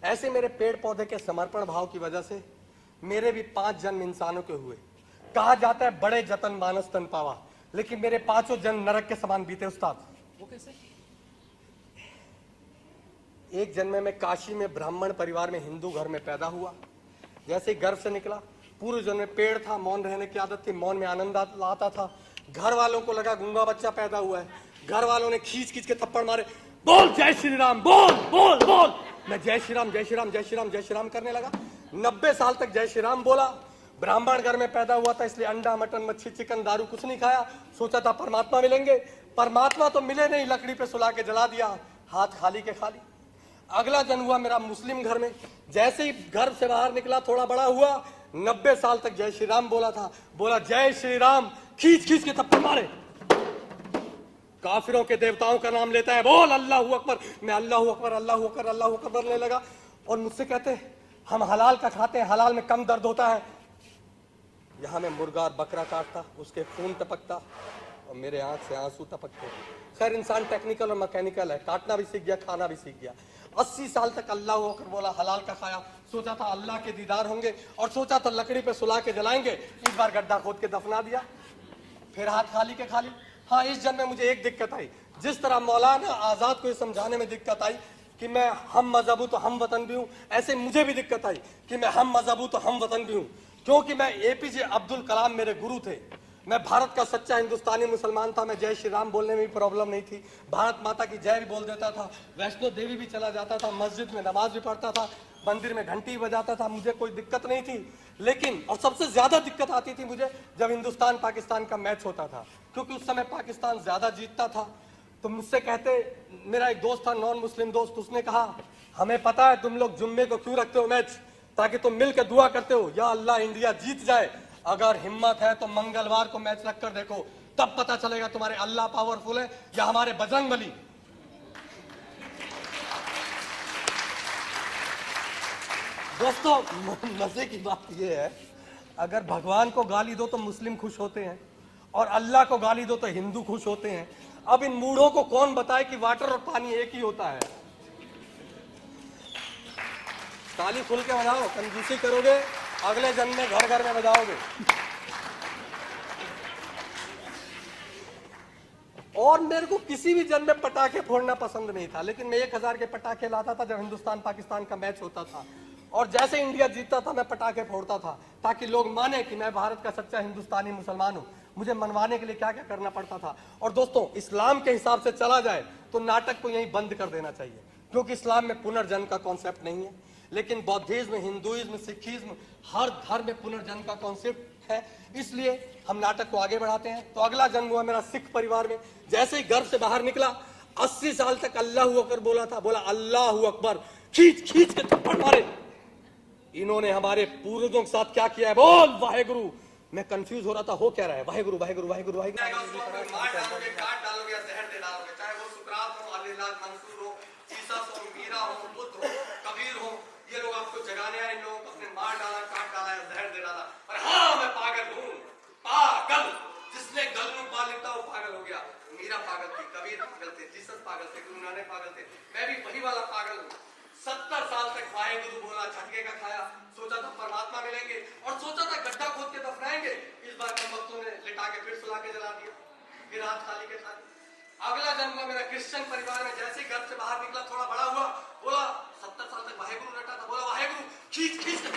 ऐसे मेरे पेड़ पौधे के समर्पण भाव की वजह से मेरे भी 5 जन्म इंसानों के हुए। कहा जाता है बड़े जतन मानस तन पावा, लेकिन मेरे 5 जन्म नरक के समान बीते उस्ताद। वो कैसे? एक जन्म में काशी में ब्राह्मण परिवार में हिंदू घर में पैदा हुआ। जैसे ही गर्भ से निकला, पूर्व जन्म में पेड़ था, मौन रहने की आदत थी, मौन में आनंद आता था। घर वालों को लगा गूंगा बच्चा पैदा हुआ है। घर वालों ने खींच खींच के थप्पड़ मारे, बोल जय श्री राम, बोल बोल बोल। मैं जय श्री राम जय श्री राम जय श्री राम जय श्री राम करने लगा। 90 साल तक जय श्री राम बोला। ब्राह्मण घर में पैदा हुआ था, इसलिए अंडा मटन मच्छी चिकन दारू कुछ नहीं खाया। सोचा था परमात्मा मिलेंगे, परमात्मा तो मिले नहीं, लकड़ी पे सुला के जला दिया, हाथ खाली के खाली। अगला जन्म हुआ मेरा मुस्लिम घर में। जैसे ही घर से बाहर निकला, थोड़ा बड़ा हुआ, 90 साल तक जय श्री राम बोला था। बोला जय श्री राम, खींच खींच के थप्पड़ मारे। काफिरों के देवताओं का नाम लेता है, बोल अल्लाहू अकबर। मैं अल्लाहू अकबर अल्लाहू अकबर अल्लाहू अकबर बोलने लगा। और मुझसे कहते हम हलाल का खाते हैं, हलाल में कम दर्द होता है। यहां मैं मुर्गा और बकरा काटता, उसके खून टपकता और मेरे आंख से आंसू टपकते। खैर इंसान टेक्निकल और मैकेनिकल है, काटना भी सीख गया, खाना भी सीख गया। 80 साल तक अल्लाह होकर बोला, हलाल का खाया। सोचा था अल्लाह के दीदार होंगे और सोचा था लकड़ी पे सुला के जलाएंगे। इस बार गड्ढा खोद के दफना दिया, फिर हाथ खाली के खाली। हाँ, इस जन्म में मुझे एक दिक्कत आई। जिस तरह मौलाना आजाद को ये समझाने में दिक्कत आई कि मैं हम मजहब हूं तो हम वतन भी हूं, ऐसे मुझे भी दिक्कत आई कि मैं हम मजहब हूं तो हम वतन भी हूं। क्योंकि मैं एपीजे अब्दुल कलाम मेरे गुरु थे। मैं भारत का सच्चा हिंदुस्तानी मुसलमान था। मैं जय श्री राम बोलने में भी प्रॉब्लम नहीं थी, भारत माता की जय भी बोल देता था, वैष्णो देवी भी चला जाता था, मस्जिद में नमाज भी पढ़ता था, मंदिर में घंटी बजाता था, मुझे कोई दिक्कत नहीं थी। लेकिन और सबसे ज्यादा दिक्कत आती थी मुझे जब हिंदुस्तान पाकिस्तान का मैच होता था, क्योंकि उस समय पाकिस्तान ज्यादा जीतता था। तो मुझसे कहते, मेरा एक दोस्त था नॉन मुस्लिम दोस्त, उसने कहा हमें पता है तुम लोग जुम्मे को क्यों रखते हो मैच, ताकि तुम मिलकर दुआ करते हो या अल्लाह इंडिया जीत जाए। अगर हिम्मत है तो मंगलवार को मैच रख कर देखो, तब पता चलेगा तुम्हारे अल्लाह पावरफुल है या हमारे बजरंगबली। दोस्तों मजे की बात यह है, अगर भगवान को गाली दो तो मुस्लिम खुश होते हैं और अल्लाह को गाली दो तो हिंदू खुश होते हैं। अब इन मूढ़ों को कौन बताए कि वाटर और पानी एक ही होता है। ताली खुल के बजाओ, कंजूसी करोगे अगले जन्म में घर घर में बजाओगे। और मेरे को किसी भी जन्म में पटाखे फोड़ना पसंद नहीं था, लेकिन मैं 1000 के पटाखे लाता था जब हिंदुस्तान पाकिस्तान का मैच होता था, और जैसे इंडिया जीतता था मैं पटाखे फोड़ता था, ताकि लोग माने कि मैं भारत का सच्चा हिंदुस्तानी मुसलमान हूं। मुझे मनवाने के लिए क्या क्या करना पड़ता था। और दोस्तों, इस्लाम के हिसाब से चला जाए तो नाटक को यहीं बंद कर देना चाहिए, क्योंकि इस्लाम में पुनर्जन्म का कॉन्सेप्ट नहीं है। लेकिन बौद्धिज्म, हिंदुइज्म, सिखिज्म, हर धर्म में पुनर्जन्म का कॉन्सेप्ट है, इसलिए हम नाटक को आगे बढ़ाते हैं। तो अगला जन्म हुआ मेरा सिख परिवार में। जैसे ही घर से बाहर निकला, 80 साल तक अल्लाह अकबर बोला था, बोला अल्लाह अकबर, खींच खींच के थप्पड़ मारे। इन्होंने हमारे पूर्वजों के साथ क्या किया है, बोल वाहेगुरु। मैं कंफ्यूज हो रहा था, हो क्या रहा है, वाहेगुरु वाहेगुरु वाहेगुरु वाहेगुरु। मार डालोगे, काट डालोगे, जहर दे डालोगे, चाहे वो सुकरात हो, अलीलाह मंसूर हो, जीसस हो, मीरा हो, बुद्ध हो, कबीर हो, ये लोग आपको जगाने आए, इन लोगों को अपने मार डाला, काट डाला, जहर दे डाला। और हाँ, मैं पागल हूँ, पागल। जिसने गल में पा लेता वो पागल हो गया। मीरा पागल थी, कबीर पागल थे, जीसस पागल थे, गुरु नानक पागल थे, मैं भी वही वाला पागल हूँ। 70 साल तक वाहेगुरु बोला, झटके का खाया, सोचा था परमात्मा मिलेंगे और सोचा था गड्ढा खोद के दफनाएंगे। इस बार कम वक्तों ने लिटा के फिर सुला के जला दिया, फिर हाथ खाली के खाली। अगला जन्म मेरा क्रिश्चियन परिवार में। जैसे ही घर से बाहर निकला, थोड़ा बड़ा हुआ, बोला 70 साल तक वाहेगुरु रटा था, बोला वाहेगुरु, खींच खींच के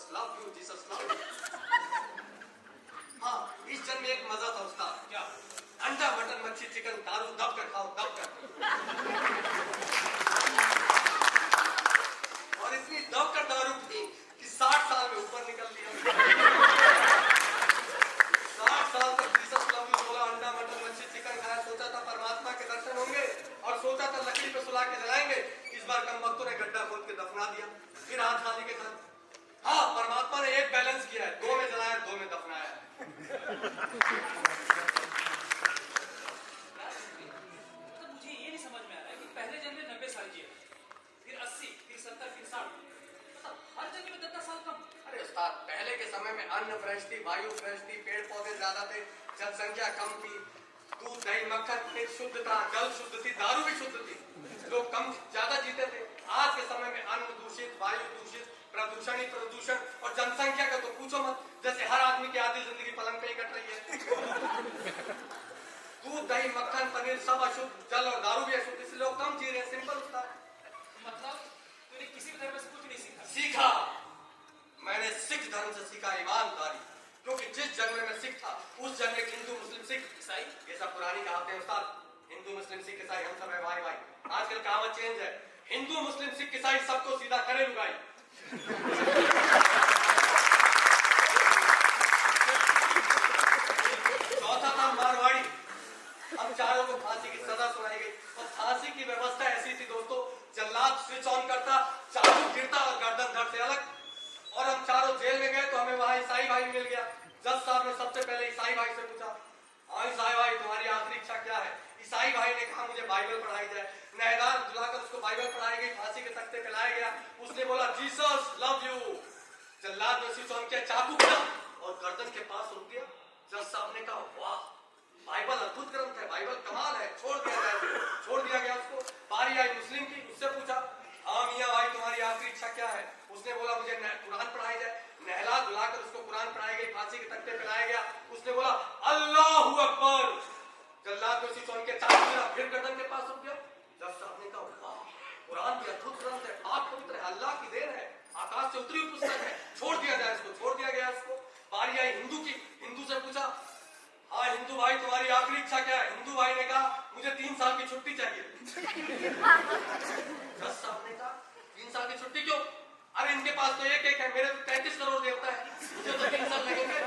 Jesus love you, Jesus love you. हाँ, इस जन्म में एक मजा था उस्ताद। क्या? अंडा, मटन, मच्छी, चिकन, दारू दब कर खाओ, दब कर। और इतनी दब कर दारू पी कि 60 साल में ऊपर निकल लिया। 60 साल तक जीसस लव यू बोला, अंडा, मटन, मच्छी, चिकन खाया, सोचा था परमात्मा के दर्शन होंगे और सोचा था लकड़ी पे सुला के जलाएंगे। इस बार कम वक्तों ने गड्ढा खोद के दफना दिया, फिर हाथ खाली के साथ। हाँ, परमात्मा ने एक बैलेंस किया है, 2 में जलाया, 2 में दफनाया। तो मुझे ये नहीं समझ में आ रहा है कि पहले जन्म में 90 साल जिए, फिर 80, फिर 70, फिर 60, मतलब हर जन्म में 10 साल कम। अरे उस्ताद, पहले के समय में अन्न फ्रेश थी, वायु फ्रेश थी, पेड़ पौधे ज्यादा थे, जनसंख्या कम थी, दूध दही मक्खन पनीर शुद्ध था, जल शुद्ध थी, दारू भी शुद्ध थी, लोग कम ज्यादा जीते थे। आज के समय में अन्न दूषित, वायु दूषित, प्रदूषण ही प्रदूषण, और जनसंख्या का तो पूछो मत, जैसे हर आदमी की आधी जिंदगी पलंग पे ही कट रही है। दूध दही मक्खन पनीर सब अशुद्ध, जल और दारू भी अशुद्ध, इसलिए लोग कम जी रहे हैं। सिंपल उस्ताद। मतलब तूने किसी भी धर्म से कुछ नहीं सीखा? सीखा, मैंने सिख धर्म से सीखा ईमानदारी, क्योंकि जिस जन्म में मैं सिख था उस जन्म में हिंदू मुस्लिम सिख ईसाई, ये सब पुरानी कहावतें उस्ताद। हिंदू मुस्लिम सिख ईसाई हम सब है भाई भाई। आजकल कहावत चेंज है, हिंदू मुस्लिम सिख ईसाई सबको सीधा करे लुगाई। चौथा था मारवाड़ी। हम चारों को फांसी की सजा सुनाई गई, और फांसी की व्यवस्था ऐसी थी दोस्तों, जल्लाद स्विच ऑन करता, चाकू गिरता और गर्दन धड़ से अलग। और हम चारों जेल में गए तो हमें वहां ईसाई भाई मिल गया। जज साहब ने सबसे पहले ईसाई भाई से पूछा, हाँ ईसाई भाई तुम्हारी आखिरी इच्छा क्या है? ईसाई भाई ने कहा मुझे बाइबल पढ़ाई जाए। नहदार बुलाकर उसको बाइबल पढ़ाई गई, फांसी के तख्ते पे लाया गया। उसने बोला जीसस लव यू। जल्लाद ने स्विच ऑन किया, चाकू गिरा और गर्दन के पास रुक गया। जज साहब ने कहा वाह, बाइबल अद्भुत ग्रंथ है, बाइबल कमाल है, छोड़ दिया जाए। छोड़ दिया गया उसको। बारी आई मुस्लिम की, उससे पूछा, हाँ मियाँ भाई तुम्हारी आखिरी इच्छा क्या है? उसने बोला मुझे कुरान पढ़ाई जाए। नहला धुलाकर उसको कुरान पढ़ाई गई, फांसी के तख्ते पे लाया गया। उसने बोला अल्लाहू अकबर। जल्लाद ने उसी चौन के चाकू गिरा, फिर गर्दन के पास रुक गया। जज साहब ने कहा वाह, कुरान भी अद्भुत ग्रंथ है, पाक पवित्र है, अल्लाह की देन है, आकाश से उतरी हुई पुस्तक है, छोड़ दिया जाए इसको। छोड़ दिया गया इसको। बारी आई हिंदू की, हिंदू से पूछा, हाँ हिंदू भाई तुम्हारी आखिरी इच्छा क्या है? हिंदू भाई ने कहा मुझे 3 साल की छुट्टी चाहिए। जज साहब ने कहा 3 साल की छुट्टी क्यों? अरे इनके पास तो एक है, मेरे तो 33 करोड़ देवता है, मुझे तो 3 साल लगेंगे।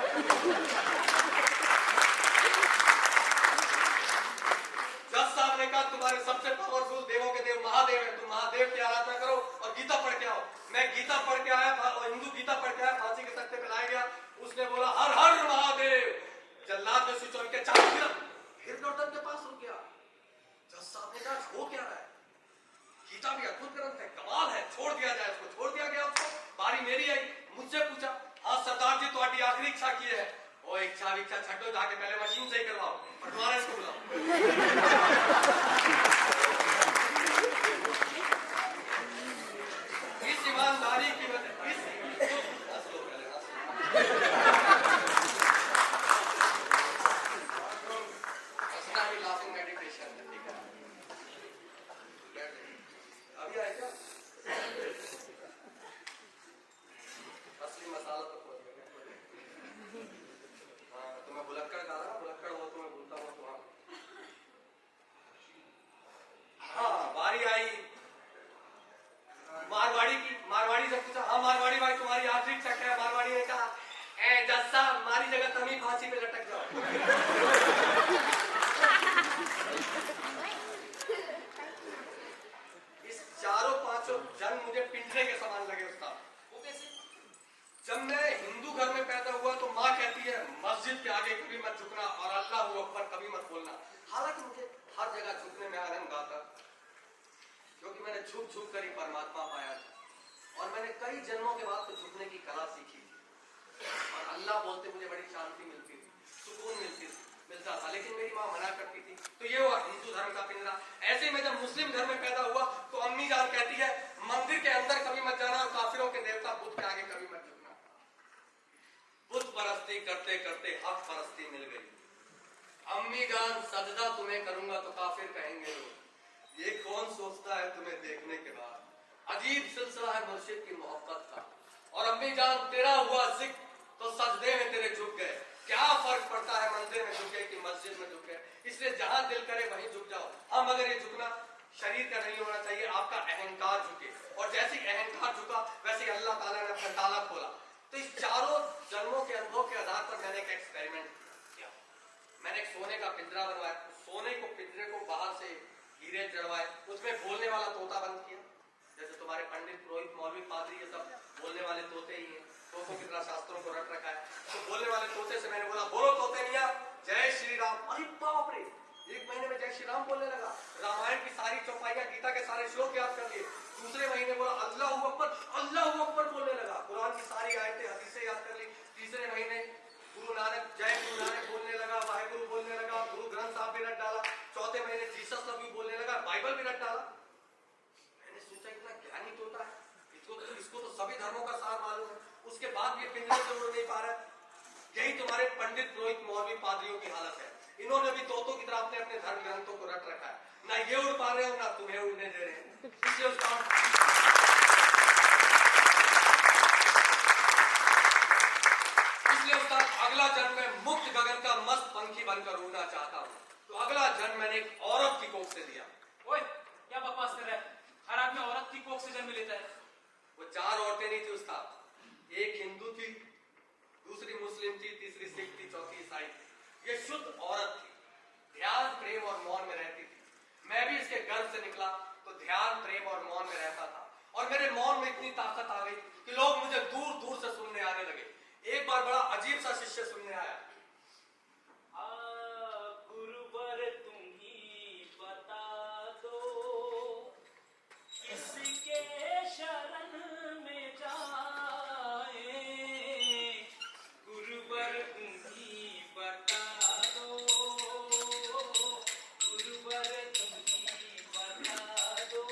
जज साहब ने कहा तुम्हारे सबसे पावरफुल देवों के देव महादेव है, तुम महादेव की आराधना करो और गीता पढ़ के आओ। मैं गीता पढ़ के आया, और हिंदू गीता पढ़ के आया, फांसी के तख्ते पे लाया गया। उसने बोला हर हर महादेव। जल्लाद ने स्विच ऑन किया, चाकू गिरा, फिर गर्दन के पास रुक गया। जज साहब ने कहा हो क्या रहा है? गीता भी अद्भुत ग्रंथ है, कमाल है, छोड़ दिया जाए उसको। छोड़ दिया गया उसको। बारी मेरी आई, मुझसे पूछा, हाँ सरदार जी तुम्हारी आखिरी इच्छा की है? ओ इच्छा छटो, जाके पहले मशीन सही करवाओ, पटवारी इसको बुलाओ। इस ईमानदारी की वजह अभी आए क्या? असली मसाला तो खोज गया। हाँ तुम्हें बुलक्कड़ डाला ना, बुलक्कड़ वो तुम्हें भूलता हुआ तुम्हारा। हाँ बारी आई मारवाड़ी की। मारवाड़ी से पूछा, हाँ मारवाड़ी भाई तुम्हारी आखिरी इच्छा क्या है? मारवाड़ी ने कहा ए जज साहब हमारी जगह तुम ही फांसी पे लटक जाओ। चारों पांचों जन मुझे पिंजरे के समान लगे उस्ताद। वो कैसे? जब मैं हिंदू घर में पैदा हुआ तो माँ कहती है मस्जिद के आगे कभी मत झुकना और अल्लाहू अकबर कभी मत बोलना। हालांकि मुझे हर जगह झुकने में आनंद आता, क्योंकि मैंने झुक झुक कर ही परमात्मा पाया था। और मैंने कई जन्मों के बाद तो झुकने की कला सीखी थी। और अल्लाह बोलते मुझे बड़ी शांति मिलती थी, सुकून मिलता था। लेकिन मेरी माँ मना करती थी, तो ये हुआ हिंदू धर्म का पिंजरा। ऐसे में जब मुस्लिम धर्म में पैदा हुआ तो अम्मी जान कहती है मंदिर के अंदर कभी मत जाना और काफिरों के देवता बुद्ध के आगे कभी मत झुकना। बुद्ध परस्ती करते करते हक परस्ती मिल गई। अम्मी जान सजदा तुम्हें करूंगा तो काफिर कहेंगे लोग, ये कौन सोचता है तुम्हें देखने के बाद। अजीब सिलसिला है मुर्शिद की मोहब्बत का। और अम्मी जान तेरा हुआ जिक्र तो सजदे में तेरे झुक गए। क्या फर्क पड़ता है मंदिर में झुके कि मस्जिद में झुके, इसलिए जहां दिल करे वहीं झुक जाओ। अब मगर ये झुकना शरीर का नहीं होना चाहिए, आपका अहंकार झुके। और जैसे ही अहंकार झुका वैसे ही अल्लाह ताला ने अपना ताला खोला। तो इस चारों जन्मों के अनुभव के आधार पर मैंने एक एक्सपेरिमेंट किया। मैंने एक सोने का पिंजरा बनवाया, सोने को पिंजरे को बाहर से हीरे जड़वाए, उसमें बोलने वाला तोता बंद किया। जैसे तुम्हारे पंडित पुरोहित मौलवी पादरी ये सब बोलने वाले तोते ही हैं, तोतों की तरह शास्त्रों को रट रखा है। तो बोलने वाले तोते से मैंने बोला बोलो तोते मियां जय श्री राम। अरे बाप रे, 1 महीने में जय श्री राम बोलने लगा। रामायण की सारी चौपाइयां, गीता के सारे श्लोक याद कर लिए। दूसरे महीने बोला अल्लाहू अकबर बोलने लगा। कुरान की सारी आयतें हदीसें याद कर ली। तीसरे महीने गुरु नानक जय गुरु नानक बोलने लगा, वाहेगुरु बोलने लगा, गुरु ग्रंथ साहब भी रट डाला। चौथे महीने जीसस लव यू बोलने लगा, बाइबल भी रट डाला। मैंने सोचा इतना ज्ञानी तोता है, इसको तो सभी धर्मों का सार मालूम है, उसके बाद ये पिंजरे से उड़ नहीं पा रहा है। यही तुम्हारे पंडित पुरोहित मौलवी पादरियों की हालत है। इन्होंने भी तोतों की तरह अपने अपने धर्म ग्रंथों को रट रखा है, ना ये उड़ पा रहे हो ना तुम्हें उड़ने दे रहे हैं। इसलिए उस्ताद अगला जन्म में मुक्त गगन का मस्त पंखी बनकर उड़ना चाहता हूँ। तो अगला जन्म मैंने एक औरत की कोख से दिया। ओए क्या बकवास कर रहा है, हर आदमी औरत की कोख से जन्म लेता है। वो 4 औरतें नहीं थी उस्ताद, एक हिंदू थी, दूसरी मुस्लिम थी, तीसरी सिख थी, चौथी ईसाई थी। ये शुद्ध औरत थी, ध्यान प्रेम और मौन में रहती थी। मैं भी इसके गर्भ से निकला तो ध्यान प्रेम और मौन में रहता था, और मेरे मौन में इतनी ताकत आ गई कि लोग मुझे दूर दूर से सुनने आने लगे। एक बार बड़ा अजीब सा शिष्य सुनने आया। गुरुवर तुम ही बता दो किसके शरण में जाए, गुरुवर तुम ही बता दो, गुरुवर तुम ही बता दो।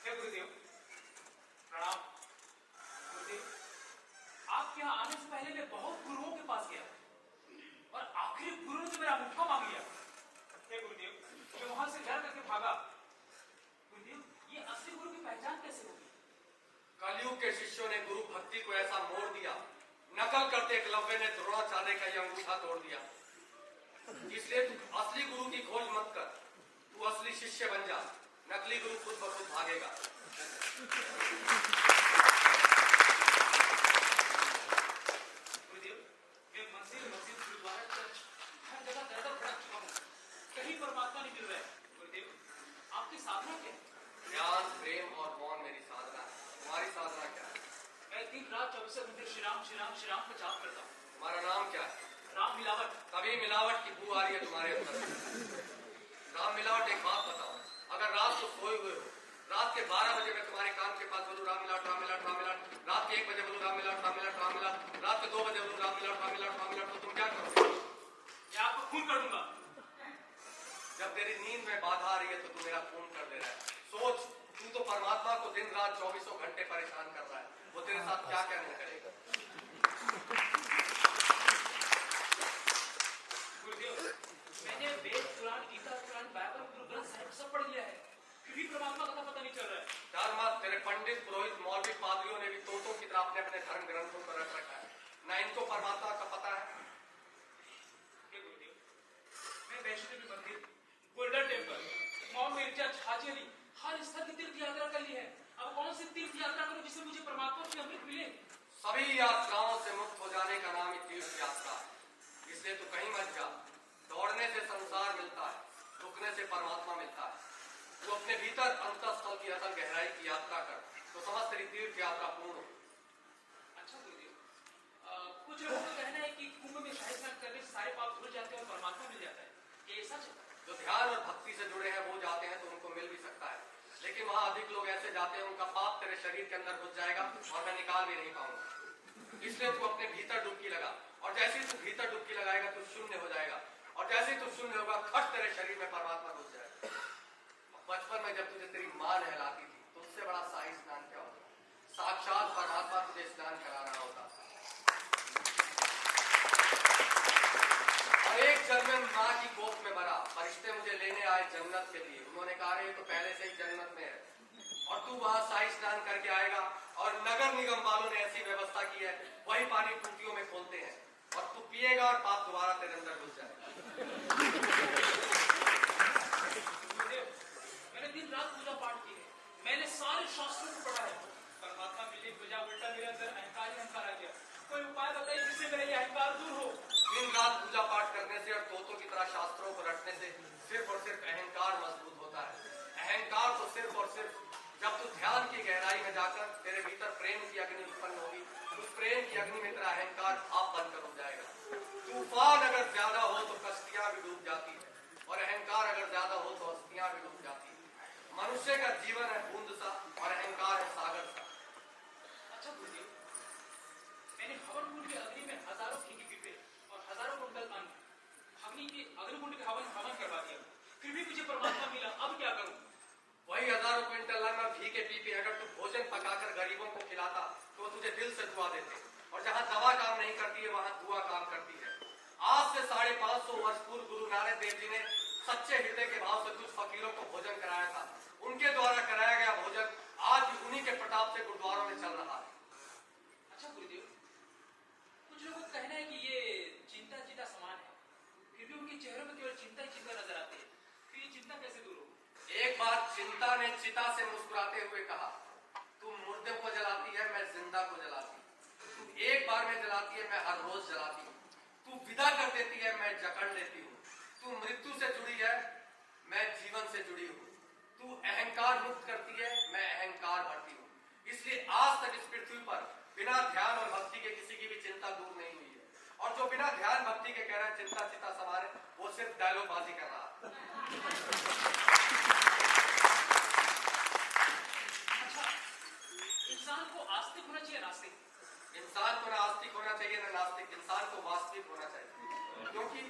हे गुरुदेव प्रणाम। गुरुदेव आपके यहाँ आने से पहले मैं बहुत गुरुओं के पास गया और आखिरी गुरु ने मेरा मुक्का मांग लिया। हे गुरुदेव मैं वहां से डर करके भागा। गुरुदेव ये असली गुरु की पहचान कैसे होगी? कलयुग के शिष्यों ने गुरु भक्ति को ऐसा मोड़ दिया, नकल करते एकलव्य ने द्रोणाचार्य का यह अंगूठा तोड़ दिया। इसलिए तू असली गुरु की खोज मत कर, तू असली शिष्य बन जा, नकली गुरु खुद ब खुद भागेगा। गुरुदेव मैं मंदिर मस्जिद गुरुद्वारा चर्च हर जगह दर दर भटक चुका हूँ, कहीं परमात्मा नहीं मिल रहा है। गुरुदेव आपकी साधना क्या है? ध्यान प्रेम और मौन मेरी साधना है। तुम्हारी साधना क्या है? मैं दिन रात 24 घंटे श्री राम श्री राम श्री राम का जाप करता हूँ। तुम्हारा नाम क्या है? राम मिलावट। तभी मिलावट की बू आ रही है तुम्हारे अंदर। राम मिलावट, एक बात बताओ, अगर रात को सोए हुए हो, रात के 12 बजे मैं तुम्हारे कान के पास बोलूं राम मिलावट राम मिलावट राम मिलावट, रात के 1 बजे बोलूं राम मिलावट राम मिलावट राम मिलावट, रात के 2 बजे बोलूं राम मिलावट राम मिलावट राम मिलावट, तो तुम क्या करोगे? मैं आपको खून कर दूंगा। जब तेरी नींद में बाधा आ रही है तो तू मेरा खून कर दे रहा है। सोच, तू तो परमात्मा को दिन रात 24 घंटे परेशान कर रहा है, वो तेरे साथ क्या क्या नहीं करेगा। गुरुदेव मैंने वेद पुराण गीता पुराण बाइबल गुरु ग्रंथ साहिब सब पढ़ लिया है, फिर भी परमात्मा का पता नहीं चल रहा है। डर मत, तेरे पंडित पुरोहित मौलवी पादरियों ने भी तोतों की तरह अपने अपने धर्म ग्रंथों पर रख रखा है, ना इनको परमात्मा का पता है। हे गुरुदेव मैं वैष्णो देवी मंदिर, golden temple, mount मेरीचर्च, Haji Ali हर स्थल की तीर्थ यात्रा कर ली है। अब कौन सी तीर्थ यात्रा करूं जिससे मुझे परमात्मा की अमृत मिले? सभी यात्राओं से मुक्त हो जाने का नाम ही तीर्थ यात्रा है। इसलिए तू कहीं मत जा। दौड़ने से संसार मिलता है, रुकने से परमात्मा मिलता है। तू अपने भीतर अंतःस्थल की अतल गहराई की यात्रा कर, तो समझ तेरी तीर्थ यात्रा पूर्ण हो। अच्छा गुरुदेव कुछ लोगों का कहना है कि कुंभ में शाही स्नान करने से सारे पाप धुल जाते हैं और परमात्मा मिल जाता है, ये सच है? जो ध्यान और भक्ति से जुड़े हैं वो जाते हैं तो उनको मिल भी सकता है, लेकिन वहां अधिक लोग ऐसे जाते हैं उनका पाप तेरे शरीर के अंदर घुस जाएगा और मैं निकाल भी नहीं पाऊंगा। इसलिए तू अपने भीतर डुबकी लगा, और जैसे ही तू भीतर डुबकी लगाएगा तू शून्य हो जाएगा, और जैसे ही तू शून्य होगा खट तेरे शरीर में परमात्मा घुस जाएगा। बचपन में जब तुझे तेरी माँ नहलाती थी तो उससे बड़ा शाही स्नान क्या होता? साक्षात परमात्मा तुझे स्नान करा रहा होता। और एक जन्म में माँ की गोद में मरा, फरिश्ते मुझे लेने आए जन्नत के लिए। उन्होंने कहा ये तो पहले से ही जन्नत में है, और तू तू वहां शाही स्नान करके आएगा और नगर निगम वालों ने ऐसी व्यवस्था की है, वही पानी टूटियों में खोलते हैं और तू पिएगा और पाप दोबारा तेरे अंदर घुस जाएगा। मैंने दिन रात पूजा पाठ की है, मैंने सारे शास्त्रों को पढ़ा है, परमात्मा मिली पूजा उल्टा मेरे अंदर अहंकार ही अहंकार आ गया। कोई उपाय बताइए जिससे मेरा ये अहंकार दूर हो। दिन रात पूजा पाठ करने से और तोतों की तरह शास्त्रों को रटने से सिर्फ और सिर्फ अहंकार मजबूत होता है। अहंकार तो सिर्फ और सिर्फ जब तू ध्यान की गहराई में जाकर तेरे भीतर प्रेम की अग्नि उत्पन्न होगी, उस प्रेम की अग्नि में तेरा अहंकार आप बनकर उठ जाएगा। तूफान अगर ज्यादा हो तो कश्तियां भी डूब जाती है और अहंकार अगर ज्यादा हो तो हस्तियां भी डूब जाती है। मनुष्य का जीवन है बूंद सा और अहंकार है सागर सा। अच्छा गुरुदेव, मैंने हवन कुंड की अग्नि में हजारों फीकी पीपे और हजारों कुंडल अन्न अग्नि के अग्निकुंड के हवन करवा दिया, फिर भी मुझे परमात्मा मिला, अब क्या करूं? वही हजारों क्विंटल अन्न और घी के पीपे अगर तू भोजन पकाकर गरीबों को खिलाता तो तुझे दिल से दुआ देते, और जहां दवा काम नहीं करती है वहां दुआ काम करती है। आज से 550 वर्ष पूर्व गुरु नानक देव जी ने सच्चे हृदय के भाव से कुछ फकीरों को भोजन कराया था। उनके द्वारा कराया गया भोजन आज भी उन्हीं के प्रताप से गुरुद्वारों में चल रहा है। अच्छा गुरुदेव, कुछ लोगों का कहना है कि ये चिंता चिता समान है, फिर भी उनके चेहरों में केवल चिंता ही चिंता नजर आती है, फिर ये चिंता कैसे दूर हो? एक बार चिंता ने चिता से मुस्कुराते हुए कहा, तू मुर्दे को जलाती है, मैं जिंदा को जलाती हूँ। तू एक बार में जलाती है, मैं हर रोज जलाती हूँ। तू विदा कर देती है, मैं जकड़ लेती हूँ। तू मृत्यु से जुड़ी है, मैं जीवन से जुड़ी हूँ। तू अहंकार मुक्त करती है, मैं अहंकार भरती हूँ। इसलिए आज तक इस पृथ्वी पर बिना ध्यान और भक्ति के किसी की भी चिंता दूर नहीं हुई है। और जो बिना ध्यान भक्ति के कह रहा है चिंता चिता सवार है, वो सिर्फ डायलॉगबाजी कर रहा है। अच्छा, इंसान को आस्तिक होना चाहिए नास्तिक? इंसान को ना आस्तिक होना चाहिए ना नास्तिक, इंसान को वास्तविक होना चाहिए, क्योंकि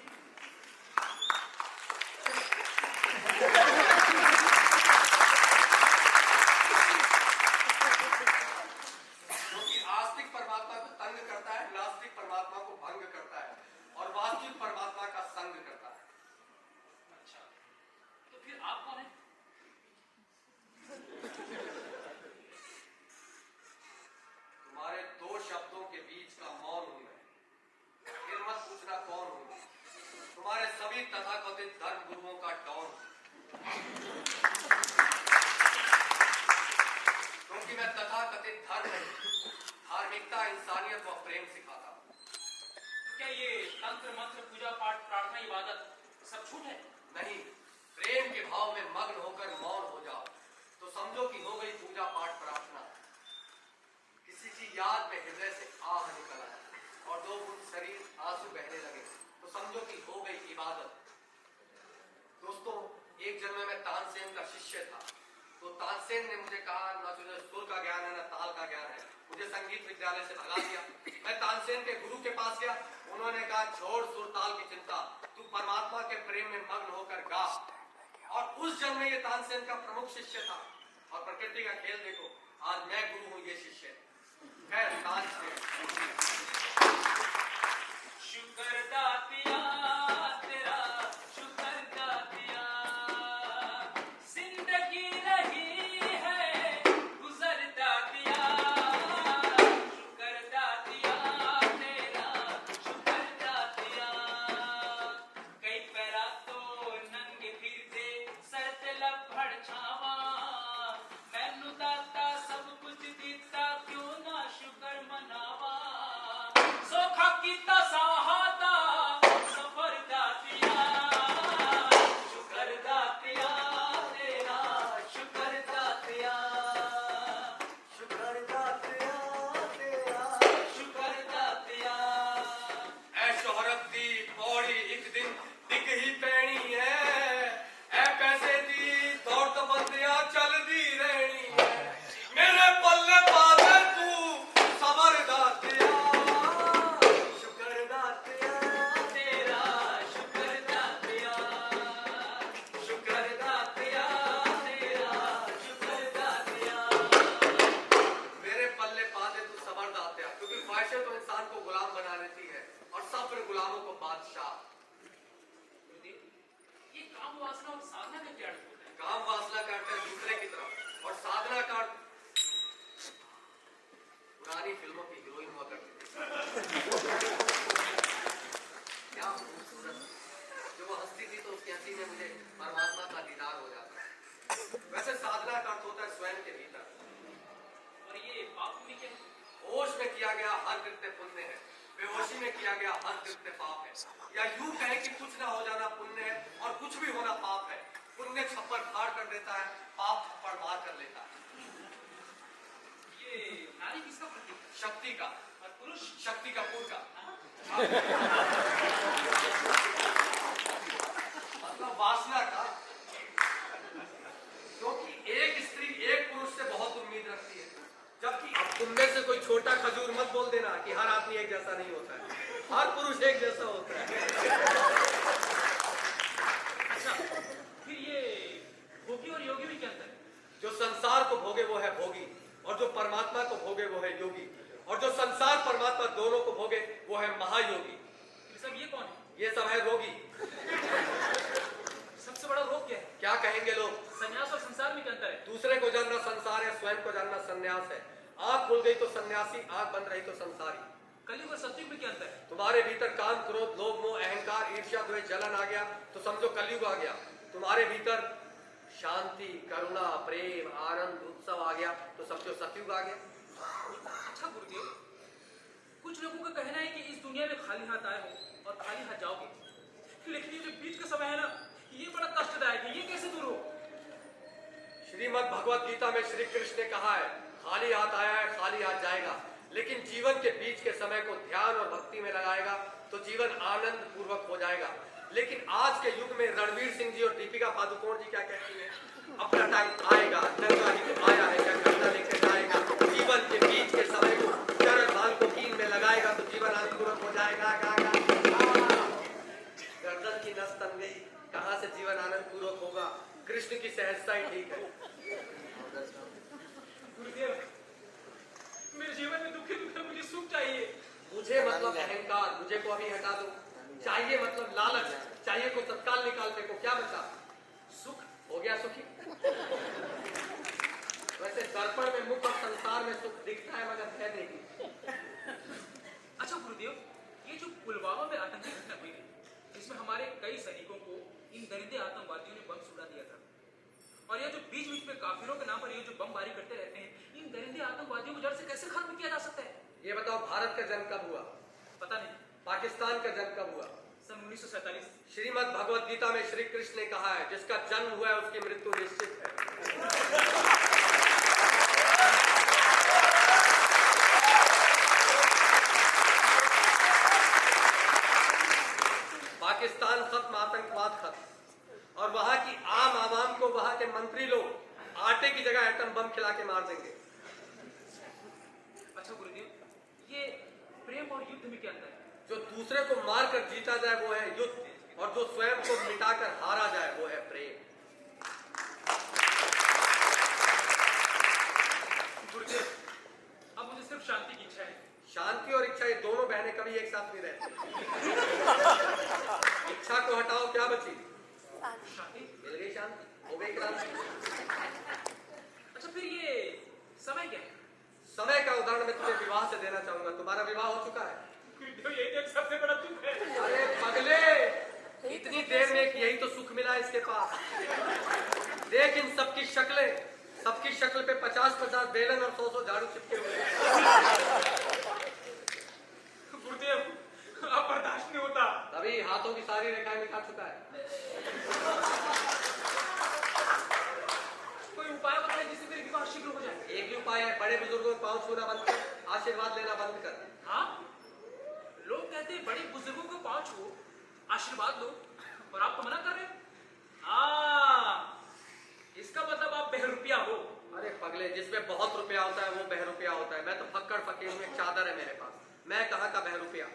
आस्तिक परमात्मा को तंग करता है, नास्तिक परमात्मा को भंग करता है और वास्तविक परमात्मा का संग करता है। अच्छा, तो फिर आप कौन है? तुम्हारे दो शब्दों के बीच का मौन हूं मैं, फिर मत पूछना कौन हूं। तुम्हारे सभी तथाकथित धर्म गुरुओं का डॉन, क्योंकि मैं तथाकथित धर्म नहीं, धार्मिकता, इंसानियत व प्रेम सिखाता हूं। तो क्या ये तंत्र मंत्र पूजा पाठ प्रार्थना इबादत सब झूठ है? नहीं, प्रेम के भाव में मग्न होकर मौन हो जाओ तो समझो कि हो गई पूजा पाठ प्रार्थना। किसी की याद में हृदय से आह निकल आया और 2 बूंद शरीर आंसू बहने लगे तो समझो कि हो गई इबादत। दोस्तों, एक जन्म में तानसेन का शिष्य था, तो तानसेन ने मुझे कहा, ना तुझे सुर का ज्ञान है ना ताल का ज्ञान है, मुझे संगीत विद्यालय से भगा दिया। मैं तानसेन के गुरु के पास गया, उन्होंने कहा छोड़ सुर ताल की चिंता, तू परमात्मा के प्रेम में मग्न होकर गा। और उस जन्म में ये तानसेन का प्रमुख शिष्य था। और प्रकृति का खेल देखो, आज मैं गुरु हूं, ये शिष्य। खैर, तानसेन शुक्र दातिया तेरा, शुक्र दातिया, जिंदगी रही है गुजर दातिया, शुक्र दातिया तेरा, शुक्र दातिया। कई पैरा तो नंगे फिरते सर ते लभड़ छावा, मैनू दाता सब कुछ दिता, क्यों ना शुक्र मनावा। सोखा कीता साहाता सफर दातिया, शुक्र दातिया तेरा, शुक्र दातिया, शुक्र दातिया तेरा, शुक्र दातिया। ऐ शोहरत दी पौड़ी एक दिन दिख ही पैनी है, ऐ पैसे दी दौड़ तो बंदिया चल दी रहनी है। मेरे पल्ले पाले तू सबर दातिया, शुक्र दातिया तेरा, शुक्र दातिया, शुक्र दातिया तेरा, शुक्र दातिया। मेरे पल्ले पाले तू सबर दातिया, क्योंकि ख्वाहिशें तो इंसान को गुलाम बना लेती है और सब्र गुलामों को बादशाह। ये काम वासना और साधना का क्या अर्थ होता है? काम वासना करते हैं दूसरे की तरफ और साधना का पुरानी फिल्मों की हीरोइन हुआ करती थी। क्या खूबसूरत, जब वो हंसती थी तो उसकी हंसी में मुझे परमात्मा का दीदार हो जाता। वैसे साधना का अर्थ होता है स्वयं के भीतर। और ये पाप भी क्या है? होश में किया गया हर कृत्य पुण्य है, बेहोशी में किया गया हर कृत्य पाप है। या यूं कहे कि कुछ ना हो जाना पुण्य है और कुछ भी होना पाप है। पुण्य छप्पर फाड़ कर देता है, पाप थप्पड़ मार कर लेता है। ये नारी किसका प्रतीक है? शक्ति का। और पुरुष? शक्ति कपूर का। मतलब वासना का। क्योंकि एक स्त्री एक पुरुष से बहुत उम्मीद रखती है, जबकि अब तुम में से कोई छोटा खजूर मत बोल देना कि हर आदमी एक जैसा नहीं होता है, हर पुरुष एक जैसा होता है। अच्छा, फिर ये भोगी और योगी में क्या अंतर है? जो संसार को भोगे वो है भोगी, और जो परमात्मा को भोगे वो है योगी, और जो संसार परमात्मा दोनों को भोगे वो है महायोगी। फिर सब ये कौन है? ये सब है रोगी। सबसे बड़ा रोग क्या है? क्या कहेंगे लोग? संन्यास और संसार में क्या अंतर है? दूसरे को जानना संसार है, स्वयं को जानना संन्यास है। आंख खुल गई तो सन्यासी, आंख बंद रही तो संसारी। कलयुग और सतयुग में क्या अंतर है? तुम्हारे भीतर काम, क्रोध, लोभ, मोह, अहंकार, ईर्ष्या, द्वेष, जलन आ गया तो समझो कलयुग आ गया। तुम्हारे भीतर शांति, करुणा, प्रेम, आनंद, उत्सव आ गया तो समझो सतयुग आ गया। अच्छा गुरुदेव, कुछ लोगों का कहना है कि इस दुनिया में खाली हाथ आए हो और खाली हाथ जाओगे, लेकिन ये जो बीच का समय है ना, ये बड़ा कष्टदायक है। ये कैसे दूर हो? श्रीमद् भगवत गीता में श्री कृष्ण ने कहा है, खाली हाथ आया है, खाली हाथ जाएगा। लेकिन जीवन के बीच के समय को ध्यान और भक्ति में लगाएगा तो जीवन आनंद पूर्वक हो जाएगा। लेकिन आज के युग में रणवीर सिंह जी और दीपिका पादुकोण जी क्या कहती हैं? अपना टाइम आएगा, गंगा ही तो आया है, क्या गंगा लेकर जाएगा। जीवन के बीच के समय को चरण भाल को कीन में लगाएगा तो जीवन आनंद पूर्वक हो जाएगा। गर्दन की नस तन गई, कहाँ से जीवन आनंद पूर्वक होगा? कृष्ण की सहजता ही ठीक है। गुरुदेव, मेरे जीवन में दुखी दुखी मुझे सुख चाहिए। मुझे मतलब अहंकार, मुझे को अभी हटा दो। चाहिए मतलब लालच, चाहिए को तत्काल निकालने को, क्या बचा? सुख हो गया सुखी। वैसे दर्पण में मुख और संसार में सुख दिखता है मगर है नहीं। अच्छा गुरुदेव, ये जो पुलवामा में आतंकी घटना हुई थी, इसमें हमारे कई सैनिकों को इन दरिंदे आतंकवादियों ने बम सुला दिया था। और ये जो बीच बीच में काफिरों के नाम पर ये जो बमबारी करते रहते हैं, इन दरिंदे आतंकवादियों को जड़ से कैसे खत्म किया जा सकता है? ये बताओ, भारत का जन्म कब हुआ? पता नहीं। पाकिस्तान का जन्म कब हुआ? सन 1947। श्रीमद् भगवत गीता में श्री कृष्ण ने कहा है, जिसका जन्म हुआ है उसकी मृत्यु निश्चित है। पाकिस्तान खत्म, आतंकवाद खत्म। और वहां की आम आवाम को वहां के मंत्री लोग आटे की जगह एटम बम खिला के मार देंगे। अच्छा गुरुदेव, ये प्रेम और युद्ध में क्या अंतर है? जो दूसरे को मार कर जीता जाए वो है युद्ध, और जो स्वयं को मिटाकर हारा जाए वो है प्रेम। गुरुदेव, अब मुझे सिर्फ शांति की इच्छा है। शांति और इच्छा, ये दोनों बहनें कभी एक साथ नहीं रहती। इच्छा को हटाओ, क्या बची? शांति। मिल गई शांति, हो गई क्रांति। अच्छा फिर ये समय क्या है? समय का उदाहरण मैं तुझे विवाह से देना चाहूंगा। तुम्हारा विवाह हो चुका है? गुरुदेव, यही तो एक सबसे बड़ा दुख है। अरे पगले, इतनी देर में यही तो सुख मिला इसके पास। देख इन सबकी शक्लें, सबकी शक्ल पे 50-50 बेलन और 100-100 झाड़ू चिपके हुए। गुरुदेव, अब बर्दाश्त नहीं होता। तभी हाथों की सारी रेखाएं मिटा चुका है। कोई उपाय बताएं जिससे मेरी विवाह शीघ्र हो जाए। एक ही उपाय है, बड़े बुजुर्गों को पांव छूना बंद कर, आशीर्वाद लेना बंद कर। हाँ, लोग कहते हैं बड़े बुजुर्गों को पांव छुओ, आशीर्वाद लो, और आप तो मना कर रहे हो। हाँ, इसका मतलब आप बहरूपिया हो। अरे पगले, जिसमें बहुत रुपया होता है वो बहरूपिया होता है। मैं तो फक्कड़ फकीर हूँ, एक चादर है मेरे पास, मैं कहाँ का बहरूपिया?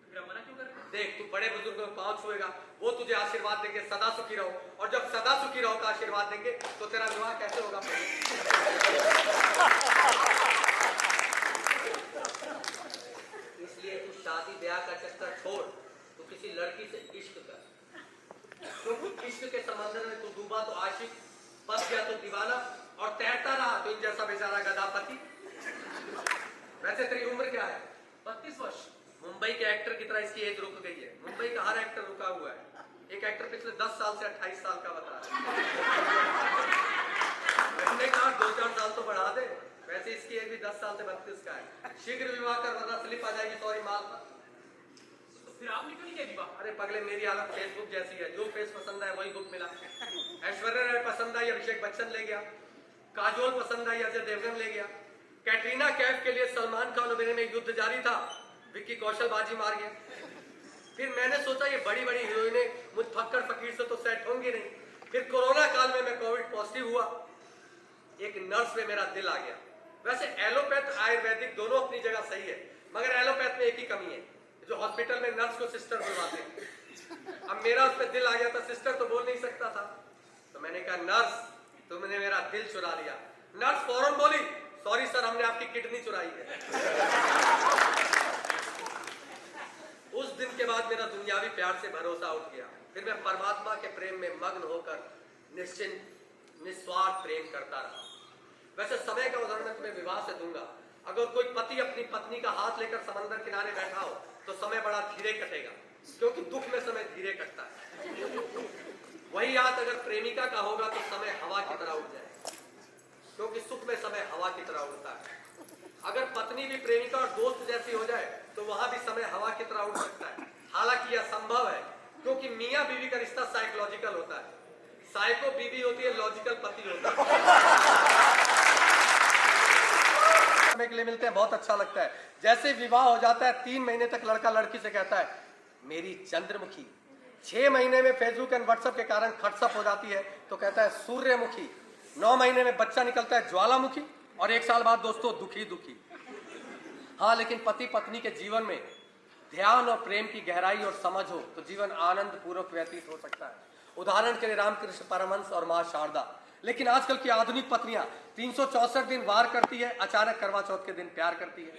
फिर आप मना क्यों कर रहे हो? देख, तू बड़े बुजुर्गों को पांव छुएगा, वो तुझे आशीर्वाद देंगे सदा सुखी रहो, और जब सदा सुखी रहो का आशीर्वाद देंगे तो तेरा विवाह कैसे होगा? इसलिए तू शादी ब्याह का चक्कर छोड़, तू किसी लड़की से इश्क कर। क्योंकि इश्क के समंदर में तू डूबा तो आशिक, बच गया तो दीवाना, और तैरता रहा तो इन जैसा बेचारा गधापति। वैसे तेरी उम्र क्या है? 32 वर्ष। मुंबई के एक्टर की तरह इसकी एज रुक गई है। मुंबई का हर एक्टर रुका हुआ है। एक एक्टर पिछले 10 साल से 28 साल का बता रहा है। मैंने कहा 2-4 साल तो बढ़ा दे। वैसे इसकी एज भी 10 साल से 32 का है। शीघ्र विवाह कर वरना स्लिप आ जाएगी सॉरी माल पर। तो फिर आपने क्यों नहीं किया विवाह? अरे पगले मेरी हालत फेसबुक जैसी है, जो फेस पसंद है वही बुक मिला। ऐश्वर्या राय पसंद आई, अभिषेक बच्चन ले गया। काजोल पसंद आई, अजय देवगन ले गया। कैटरीना कैफ के लिए सलमान खान और मेरे में युद्ध जारी था, विक्की कौशल बाजी मार गया। फिर मैंने सोचा ये बड़ी बड़ी हीरोइनें मुझ फक्कर फकीर से तो सेट होंगी नहीं। फिर कोरोना काल में मैं कोविड पॉजिटिव हुआ, एक नर्स में मेरा दिल आ गया। वैसे एलोपैथ आयुर्वेदिक दोनों अपनी जगह सही है, मगर एलोपैथ में एक ही कमी है, जो हॉस्पिटल में नर्स को सिस्टर बुलवाते हैं। अब मेरा उस पर दिल आ गया था, सिस्टर तो बोल नहीं सकता था, तो मैंने कहा नर्स तुमने मेरा दिल चुरा लिया। नर्स फौरन बोली सॉरी सर हमने आपकी किडनी चुराई है। उस दिन के बाद मेरा दुनियावी प्यार से भरोसा उठ गया। फिर मैं परमात्मा के प्रेम में मग्न होकर निश्चिंत निस्वार्थ प्रेम करता रहा। वैसे समय का उदाहरण मैं तुम्हें विवाह से दूंगा। अगर कोई पति अपनी पत्नी का हाथ लेकर समंदर किनारे बैठा हो तो समय बड़ा धीरे कटेगा, क्योंकि दुख में समय धीरे कटता है। वही हाथ अगर प्रेमिका का होगा तो समय हवा की तरह उड़ जाएगा, क्योंकि सुख में समय हवा की तरह उड़ता है। अगर पत्नी भी प्रेमिका और दोस्त जैसी हो जाए तो वहां भी समय हवा की तरह उड़ सकता है। हालांकि यह संभव है, क्योंकि मियां बीवी का रिश्ता साइकोलॉजिकल होता है। साइको बीवी होती है, लॉजिकल पति होता है। के लिए मिलते हैं, बहुत अच्छा लगता है। जैसे विवाह हो जाता है 3 महीने तक लड़का लड़की से कहता है मेरी चंद्रमुखी। 6 महीने में फेसबुक एंड व्हाट्सएप के कारण खटसप हो जाती है तो कहता है सूर्यमुखी। 9 महीने में बच्चा निकलता है ज्वालामुखी, और 1 साल बाद दोस्तों दुखी दुखी। हाँ, लेकिन पति पत्नी के जीवन में ध्यान और प्रेम की गहराई और समझ हो तो जीवन आनंद पूर्वक व्यतीत हो सकता है। उदाहरण के लिए रामकृष्ण परमहंस और मां शारदा। लेकिन आजकल की आधुनिक पत्नियां 364 दिन वार करती है, अचानक करवा चौथ के दिन प्यार करती है।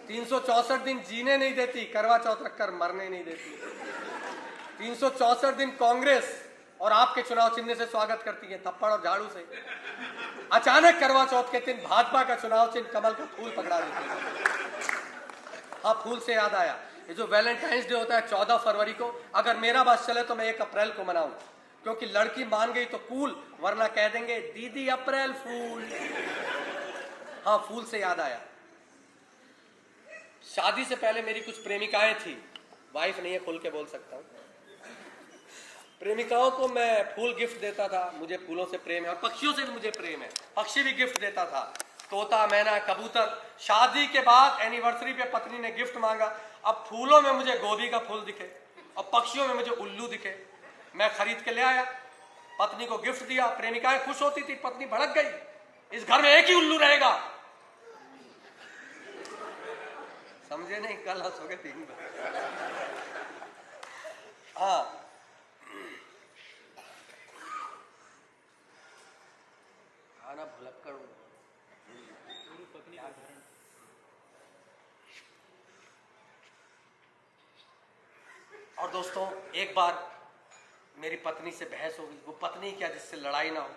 364 दिन जीने नहीं देती, करवा चौथ रखकर मरने नहीं देती। 364 दिन कांग्रेस और आपके चुनाव चिन्ह से स्वागत करती है, थप्पड़ और झाड़ू से। अचानक करवा चौथ के दिन भाजपा का चुनाव चिन्ह कमल का फूल पकड़ा देती है। हाँ, फूल से याद आया, ये जो वैलेंटाइंस डे होता है 14 फरवरी को, अगर मेरा बस चले तो मैं 1 अप्रैल को मनाऊं, क्योंकि लड़की मान गई तो कूल, वरना कह देंगे दीदी अप्रैल फूल। हाँ, फूल से याद आया, शादी से पहले मेरी कुछ प्रेमिकाएं थी, वाइफ नहीं है खुल के बोल सकता हूं। प्रेमिकाओं को मैं फूल गिफ्ट देता था, मुझे फूलों से प्रेम है और पक्षियों से भी मुझे प्रेम है। पक्षी भी गिफ्ट देता था, तोता, मैना, कबूतर। शादी के बाद एनिवर्सरी पे पत्नी ने गिफ्ट मांगा, अब फूलों में मुझे गोभी का फूल दिखे और पक्षियों में मुझे उल्लू दिखे। मैं खरीद के ले आया, पत्नी को गिफ्ट दिया, प्रेमिकाएं खुश होती थी, पत्नी भड़क गई, इस घर में एक ही उल्लू रहेगा। समझे नहीं, कल हंसोगे 3 बार। हाँ, खाना भुलक्कड़ और दोस्तों, एक बार मेरी पत्नी से बहस हो गई। वो पत्नी क्या जिससे लड़ाई ना हो,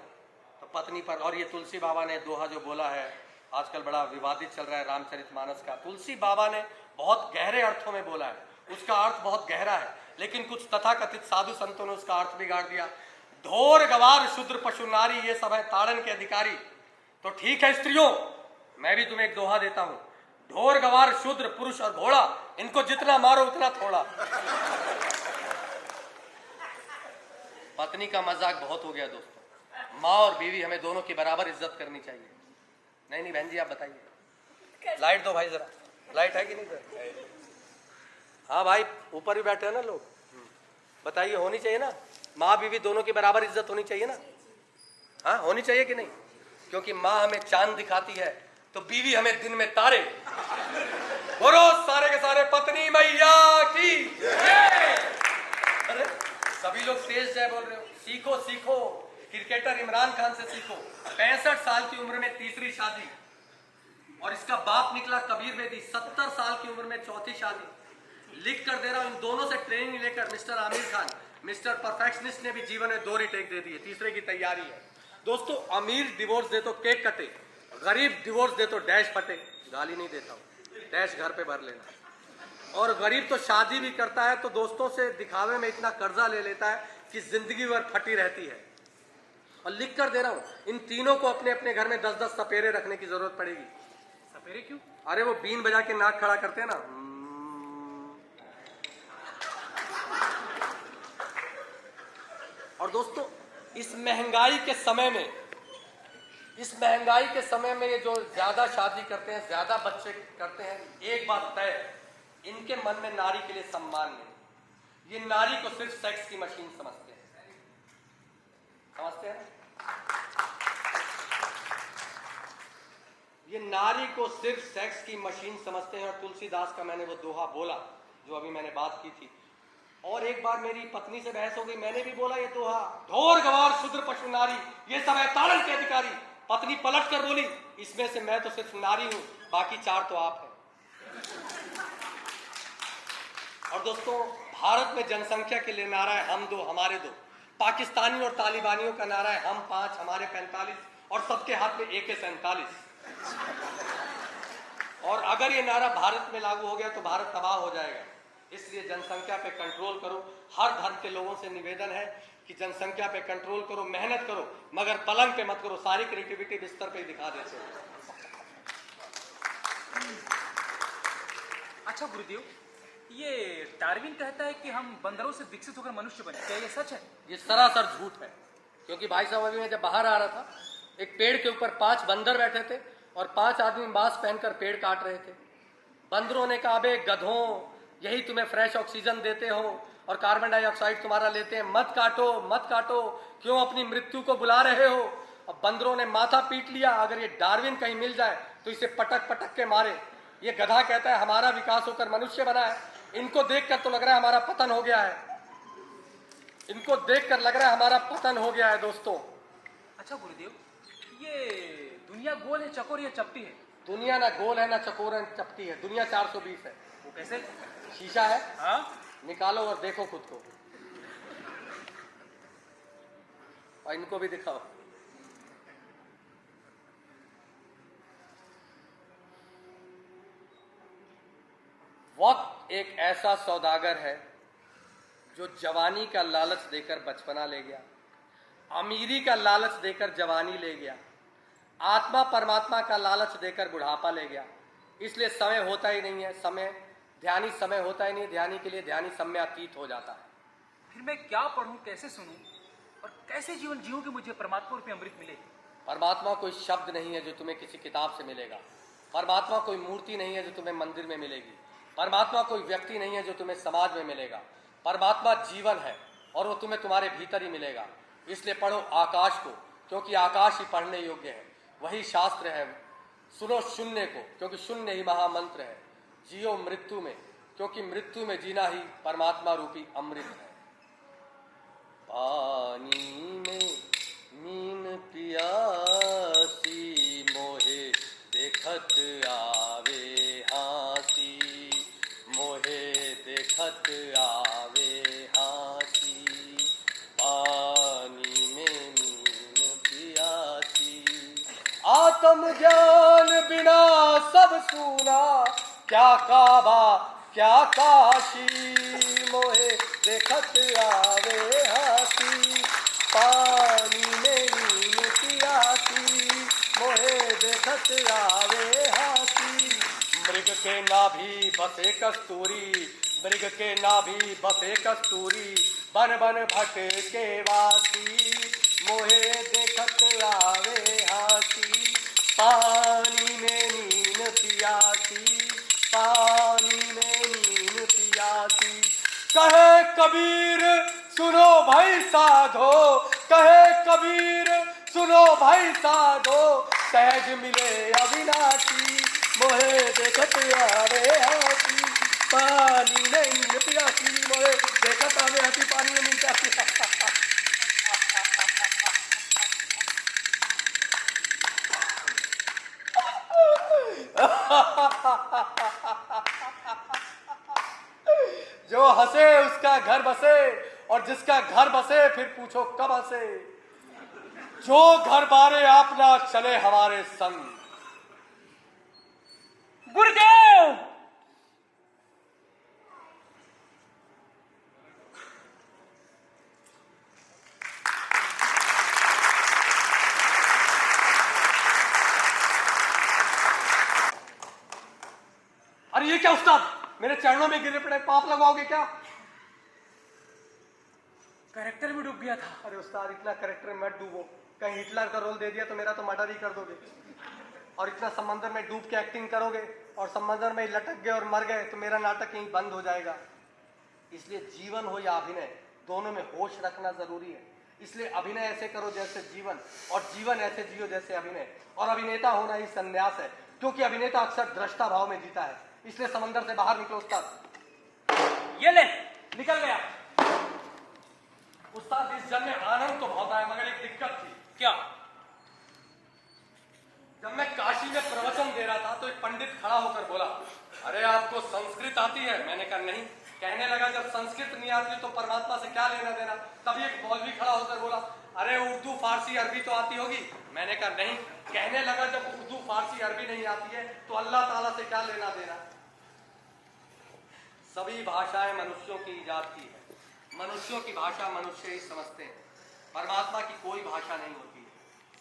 तो पत्नी पर, और ये तुलसी बाबा ने दोहा जो बोला है आजकल बड़ा विवादित चल रहा है रामचरितमानस का, तुलसी बाबा ने बहुत गहरे अर्थों में बोला है, उसका अर्थ बहुत गहरा है, लेकिन कुछ तथाकथित साधु संतों ने उसका अर्थ बिगाड़ दिया। ढोर गवार शूद्र पशु नारी ये सब है ताड़न के अधिकारी। तो ठीक है स्त्रियों, मैं भी तुम्हें एक दोहा देता हूं, ढोर गवार शूद्र पुरुष और घोड़ा, इनको जितना मारो उतना थोड़ा। पत्नी का मजाक बहुत हो गया दोस्तों। माँ और बीवी हमें दोनों की बराबर इज्जत करनी चाहिए। नहीं बहन जी, आप बताइए। लाइट दो भाई जरा, लाइट है कि नहीं सर? हाँ भाई, ऊपर भी बैठे हैं ना लोग, बताइए, होनी चाहिए ना? माँ बीवी दोनों की बराबर इज्जत होनी चाहिए ना? हाँ, होनी चाहिए कि नहीं? क्योंकि माँ हमें चांद दिखाती है तो बीवी हमें दिन में तारे। बोलो सारे के सारे पत्नी मैया की। अरे सभी लोग तेज जय बोल रहे हो। सीखो सीखो, क्रिकेटर इमरान खान से सीखो। 65 साल की उम्र में तीसरी शादी, और इसका बाप निकला कबीर बेदी। 70 साल की उम्र में चौथी शादी। लिख कर दे रहा हूं, इन दोनों से ट्रेनिंग लेकर mister Aamir Khan, mister perfectionist ने भी जीवन में 2 रिटेक दे दिए, तीसरे की तैयारी है। दोस्तों, अमीर डिवोर्स दे तो केक कटे, गरीब डिवोर्स दे तो डैश फटे। गाली नहीं देता हूं, डैश घर पे भर लेना। और गरीब तो शादी भी करता है तो दोस्तों से दिखावे में इतना कर्जा ले लेता है कि जिंदगी भर फटी रहती है। और लिख कर दे रहा हूं, इन तीनों को अपने अपने घर में 10-10 सपेरे रखने की जरूरत पड़ेगी। सपेरे क्यों? अरे वो बीन बजा के नाक खड़ा करते हैं ना। और दोस्तों, इस महंगाई के समय में ये जो ज्यादा शादी करते हैं, ज्यादा बच्चे करते हैं, एक बात तय है, इनके मन में नारी के लिए सम्मान नहीं। ये नारी को सिर्फ सेक्स की मशीन समझते हैं। ये नारी को सिर्फ सेक्स की मशीन समझते हैं। और तुलसीदास का मैंने वो दोहा बोला जो अभी मैंने बात की थी। और एक बार मेरी पत्नी से बहस हो गई, मैंने भी बोला ये दोहा, ढोर गवार शूद्र पशु नारी, ये सब है ताड़न के अधिकारी। पत्नी पलट कर बोली, इसमें से मैं तो सिर्फ नारी हूं, बाकी 4 तो आप हैं। और दोस्तों, भारत में जनसंख्या के लिए नारा है हम 2 हमारे 2। पाकिस्तानी और तालिबानियों का नारा है हम 5 हमारे 45, और सबके हाथ में AK-47। और अगर ये नारा भारत में लागू हो गया तो भारत तबाह हो जाएगा। इसलिए जनसंख्या पे कंट्रोल करो। हर धर्म के लोगों से निवेदन है कि जनसंख्या पे कंट्रोल करो, मेहनत करो, मगर पलंग पे मत करो। सारी क्रिएटिविटी बिस्तर पे ही दिखा देते हो। अच्छा गुरुदेव, ये डार्विन कहता है कि हम बंदरों से विकसित होकर मनुष्य बने, क्या ये सच है? ये सरासर झूठ है। क्योंकि भाई साहब, अभी मैं जब बाहर आ रहा था, एक पेड़ के ऊपर 5 बंदर बैठे थे और 5 आदमी मास्क पहनकर पेड़ काट रहे थे। बंदरों ने कहा, बे गधों, यही तुम्हें फ्रेश ऑक्सीजन देते हो और कार्बन डाइऑक्साइड तुम्हारा लेते हैं, मत काटो मत काटो, क्यों अपनी मृत्यु को बुला रहे हो। अब बंदरों ने माथा पीट लिया, अगर ये डार्विन कहीं मिल जाए तो इसे पटक पटक के मारे। ये गधा कहता है हमारा विकास होकर मनुष्य बना है। इनको देखकर तो लग रहा है हमारा पतन हो गया है। इनको देखकर लग रहा है हमारा पतन हो गया है दोस्तों। अच्छा गुरुदेव, ये दुनिया गोल है, चकोर या चपटी है? दुनिया ना गोल है, ना चकोर है, चपटी है। दुनिया 420 है। वो कैसे? शीशा है, हाँ? निकालो और देखो खुद को, और इनको भी दिखाओ। वक्त एक ऐसा सौदागर है जो जवानी का लालच देकर बचपना ले गया, अमीरी का लालच देकर जवानी ले गया, आत्मा परमात्मा का लालच देकर बुढ़ापा ले गया। इसलिए समय होता ही नहीं है। ध्यानी समय होता ही नहीं। ध्यानी के लिए ध्यानी समय अतीत हो जाता है। फिर मैं क्या पढ़ूं, कैसे सुनूं और कैसे जीवन जीऊं कि मुझे परमात्मा रूपी अमृत मिले? परमात्मा कोई शब्द नहीं है जो तुम्हें किसी किताब से मिलेगा। परमात्मा कोई मूर्ति नहीं है जो तुम्हें मंदिर में मिलेगी। परमात्मा कोई व्यक्ति नहीं है जो तुम्हें समाज में मिलेगा। परमात्मा जीवन है और वो तुम्हें तुम्हारे भीतर ही मिलेगा। इसलिए पढ़ो आकाश को, क्योंकि आकाश ही पढ़ने योग्य है। वही शास्त्र है। सुनो शून्य को, क्योंकि शून्य ही महामंत्र है। जियो मृत्यु में, क्योंकि मृत्यु में जीना ही परमात्मा रूपी अमृत है। पानी में मीन पियासी, मोहे देखत आवे हासी, मोहे देखत आवे हासी। पानी में मीन पियासी, आत्म ज्ञान बिना सब सूना, क्या काबा क्या काशी, मोहे देखत आवे हासी। पानी में नीम पियासी, मोहे देखत आवे हासी। मृग के नाभि बसे कस्तूरी, मृग के नाभि बसे कस्तूरी, बन बन भटके वासी, मोहे देखत आवे हासी। पानी में नीन पियासी, पानी में नीन पियासी। कहे कबीर सुनो भाई साधो, कहे कबीर सुनो भाई साधो, सहज मिले अविनाशी, मोहे देखत आवे हासी। पानी में नीन पियासी, मोहे देखत आवे हासी। पानी में नीन पियासी। जो हंसे उसका घर बसे, और जिसका घर बसे फिर पूछो कब हंसे। जो घर बारे आपना चले हमारे संग। गुरुदेव! अरे ये क्या उस्ताद, मेरे चरणों में गिरे पड़े, पाप लगाओगे क्या? कैरेक्टर भी डूब गया था। अरे उस्ताद, इतना कैरेक्टर में मत डूबो, कहीं हिटलर का रोल दे दिया तो मेरा तो मर्डर ही कर दोगे। और इतना समंदर में डूब के एक्टिंग करोगे और समंदर में लटक गए और मर गए तो मेरा नाटक यहीं बंद हो जाएगा। इसलिए जीवन हो या अभिनय, दोनों में होश रखना जरूरी है। इसलिए अभिनय ऐसे करो जैसे जीवन, और जीवन ऐसे जियो जैसे अभिनय। और अभिनेता होना ही संन्यास है, क्योंकि अभिनेता अक्सर दृष्टा भाव में जीता है। इसलिए समंदर से बाहर निकलो उस्ताद। ये ले, निकल गया। उस्ताद, इस जन्म में आनंद तो बहुत आया, मगर एक दिक्कत थी। क्या? जब मैं काशी में प्रवचन दे रहा था तो एक पंडित खड़ा होकर बोला, अरे आपको संस्कृत आती है? मैंने कहा नहीं। कहने लगा, जब संस्कृत नहीं आती तो परमात्मा से क्या लेना देना? तभी एक मौलवी खड़ा होकर बोला, अरे उर्दू फारसी अरबी तो आती होगी? मैंने कहा नहीं। कहने लगा, जब उर्दू फारसी अरबी नहीं आती है तो अल्लाह ताला से क्या लेना देना? सभी भाषाएं मनुष्यों की ईजाद की है, मनुष्यों की भाषा मनुष्य ही समझते हैं। परमात्मा की कोई भाषा नहीं होती है।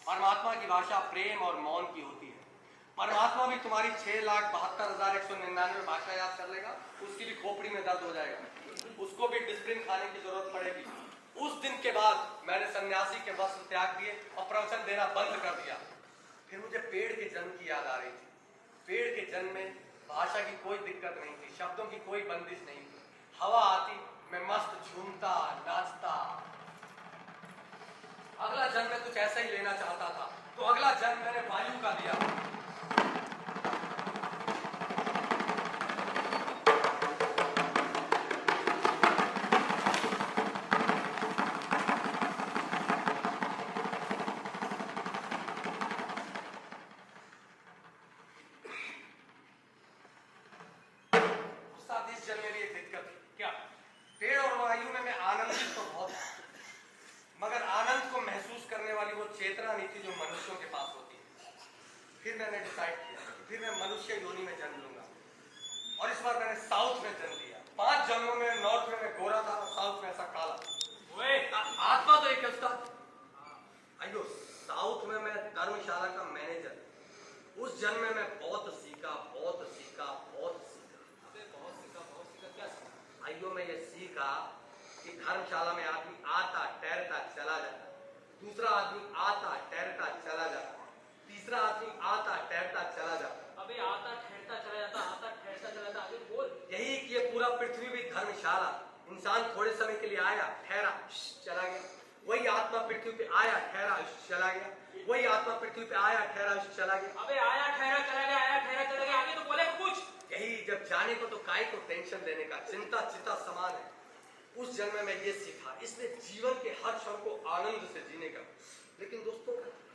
परमात्मा की भाषा प्रेम और मौन की होती है। परमात्मा भी तुम्हारी 6,72,199 भाषा याद कर लेगा, उसकी भी खोपड़ी में दर्द हो जाएगा, उसको भी डिस्प्लिन खाने की जरूरत पड़ेगी। उस दिन के बाद मैंने सन्यासी के वस्त्र त्याग दिए और प्रवचन देना बंद कर दिया। फिर मुझे पेड़ के जन्म की याद आ रही थी। पेड़ के जन्म में भाषा की कोई दिक्कत नहीं थी, शब्दों की कोई बंदिश नहीं थी। हवा आती, मैं मस्त झूमता नाचता। अगला जन्म में कुछ ऐसा ही लेना चाहता था, तो अगला जन्म मैंने वायु का लिया। उस्ताद, इस जन्म में भी एक दिक्कत थी। क्या? पेड़ और वायु में मैं आनंदित तो बहुत था, मगर आनंद को महसूस करने वाली वो चेतना नहीं थी जो मनुष्यों के पास होती है। फिर मैंने डिसाइड किया, फिर मैं मनुष्य योनि में जन्म लूंगा। और इस बार मैंने साउथ में जन्म लिया। 5 जन्मों में नॉर्थ में मैं गोरा था और साउथ में ऐसा काला। आत्मा तो एक है उस्ताद। अयो, साउथ में मैं धर्मशाला का मैनेजर। उस जन्म में मैं बहुत सीखा, बहुत सीखा, बहुत सीखा। क्या सीखा? अयो, मैं ये सीखा कि धर्मशाला में आदमी आता, ठहरता, चला जाता। दूसरा आदमी आता, ठहरता, चला जाता। तीसरा आदमी आता, ठहरता, चला जाता। अबे आता ठहरता चला जाता, आता ठहरता चला जाता, आगे बोल। यही कि ये पूरा पृथ्वी भी धर्मशाला। इंसान थोड़े समय के लिए आया, ठहरा, चला गया। वही आत्मा पृथ्वी पे आया, ठहरा, चला गया। वही आत्मा पृथ्वी पे आया, ठहरा, चला गया। अबे आया ठहरा चला गया, आया ठहरा चला गया, आगे तो बोले कुछ। यही, जब जाने को तो काय को टेंशन देने का, चिंता चिता समान है। उस जन्म में मैं ये सीखा। इसलिए जीवन के हर क्षण को आनंद से जीने का। लेकिन दोस्तों,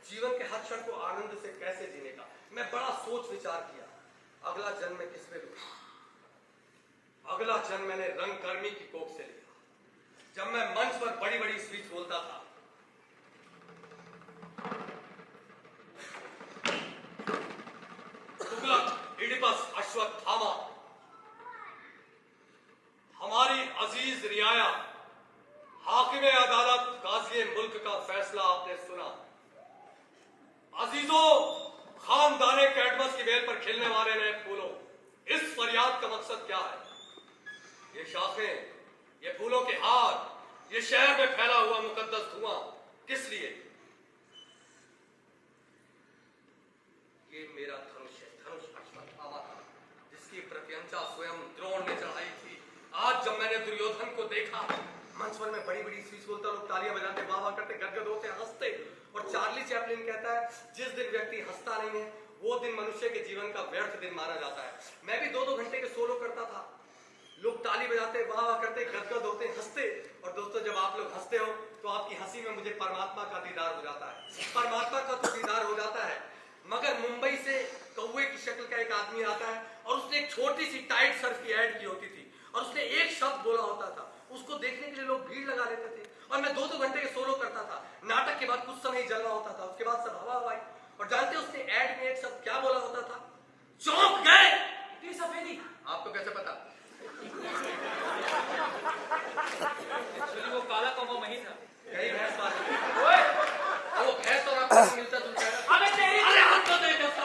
जीवन के हर क्षण को आनंद से कैसे जीने का, मैं बड़ा सोच विचार किया। अगला जन्म में किसमें लूं? अगला जन्म मैंने रंगकर्मी की कोख से लिया। जब मैं मंच पर बड़ी बड़ी स्पीच बोलता था, तुगलक, इडिपस, अश्वत्थामा, हमारी अजीज रियाया, हाकिम अदालत, काजी मुल्क का फैसला आपने सुना। अजीजों, खानदाने कैडमस की बेल पर खिलने वाले नए फूलों, इस फरियाद का मकसद क्या है? ये शाखें, ये फूलों के हार, ये शहर में फैला हुआ मुकद्दस धुआं, किस लिए? ये मेरा धनुष है, धनुष अश्वत्थामा था, जिसकी प्रत्यंचा स्वयं द्रोण ने चढ़ाई थी। आज जब मैंने दुर्योधन को देखा, मंच पर मैं बड़ी बड़ी स्पीच बोलता, लोग तालियां बजाते, वाह वाह करते, गदगद होते, हंसते। और चार्ली चैपलिन कहता है, जिस दिन व्यक्ति हंसता नहीं है वो दिन मनुष्य के जीवन का व्यर्थ दिन माना जाता है। मैं भी 2-2 घंटे के सोलो करता था, लोग ताली बजाते, वाह वाह करते, गदगद होते, हंसते। और दोस्तों, जब आप लोग हंसते हो तो आपकी हंसी में मुझे परमात्मा का दीदार हो जाता है। परमात्मा का तो दीदार हो जाता है, मगर मुंबई से कौवे की शक्ल का एक आदमी आता है और उसने एक छोटी सी टाइट सर्फ की एड की होती थी और उसने एक शब्द बोला होता था, उसको देखने के लिए लोग भीड़ लगा लेते थे और मैं 2-2 घंटे के सोलो करता था। नाटक के बाद कुछ समय ही जलवा होता था, उसके बाद सब हवा हवाई। और जानते हो उसने ऐड में एक सब क्या बोला होता था? चौंक गए। इतनी सफेदी आपको कैसे पता? एक्चुअली वो काला कौवा मैं ही था। यही भैंस बात है। ओए वो भैंस और आपको मिलता जुलता है। अबे तेरी अरे हाथ तो दे दोस्त।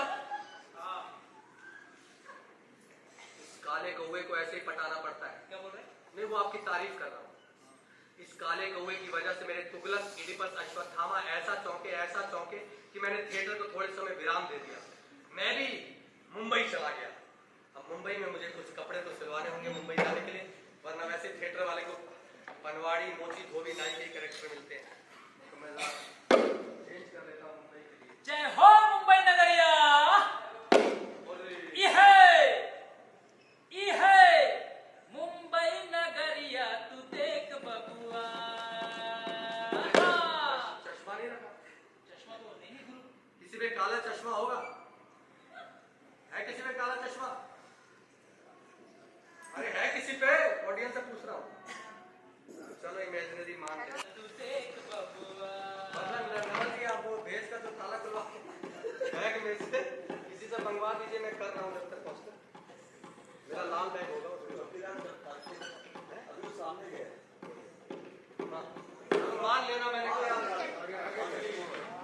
इस काले कौवे को ऐसे ही पटाना पड़ता है। क्या बोल रहे हैं? मैं वो आपकी तारीफ कर रहा हूँ। इस काले कौवे की वजह से मेरे तुगलक, इडिपस, अश्वत्थामा ऐसा चौंके कि मैंने थिएटर को थोड़े समय विराम दे दिया। मैं भी मुंबई चला गया। अब मुंबई में मुझे कुछ कपड़े तो सिलवाने होंगे मुंबई जाने के लिए, वरना वैसे थिएटर वाले को पनवाड़ी, मोची, धोबी, नाई के कैरेक्टर मिलते हैं। तो मैं चेंज कर लेता हूँ मुंबई के लिए। जय हो मुंबई नगरिया। ई है मुंबई नगरिया, तू देख बबुआ। चश्मा नहीं रखा? चश्मा तो नहीं गुरु। किसी पे काला चश्मा होगा? है किसी पे काला चश्मा? अरे है किसी पे? ऑडियंस से पूछ रहा हूँ। चलो इमेजिनरी मान ले। तू देख बबुआ। नमस्ते, आप वो भेज का जो ताला खुलवा बैग में से किसी से मंगवा दीजिए, मैं कर रहा हूँ जब तक पहुँचता। मेरा लाल बैग होगा अभी सामने गया। हाँ, चलो मान लेना मैंने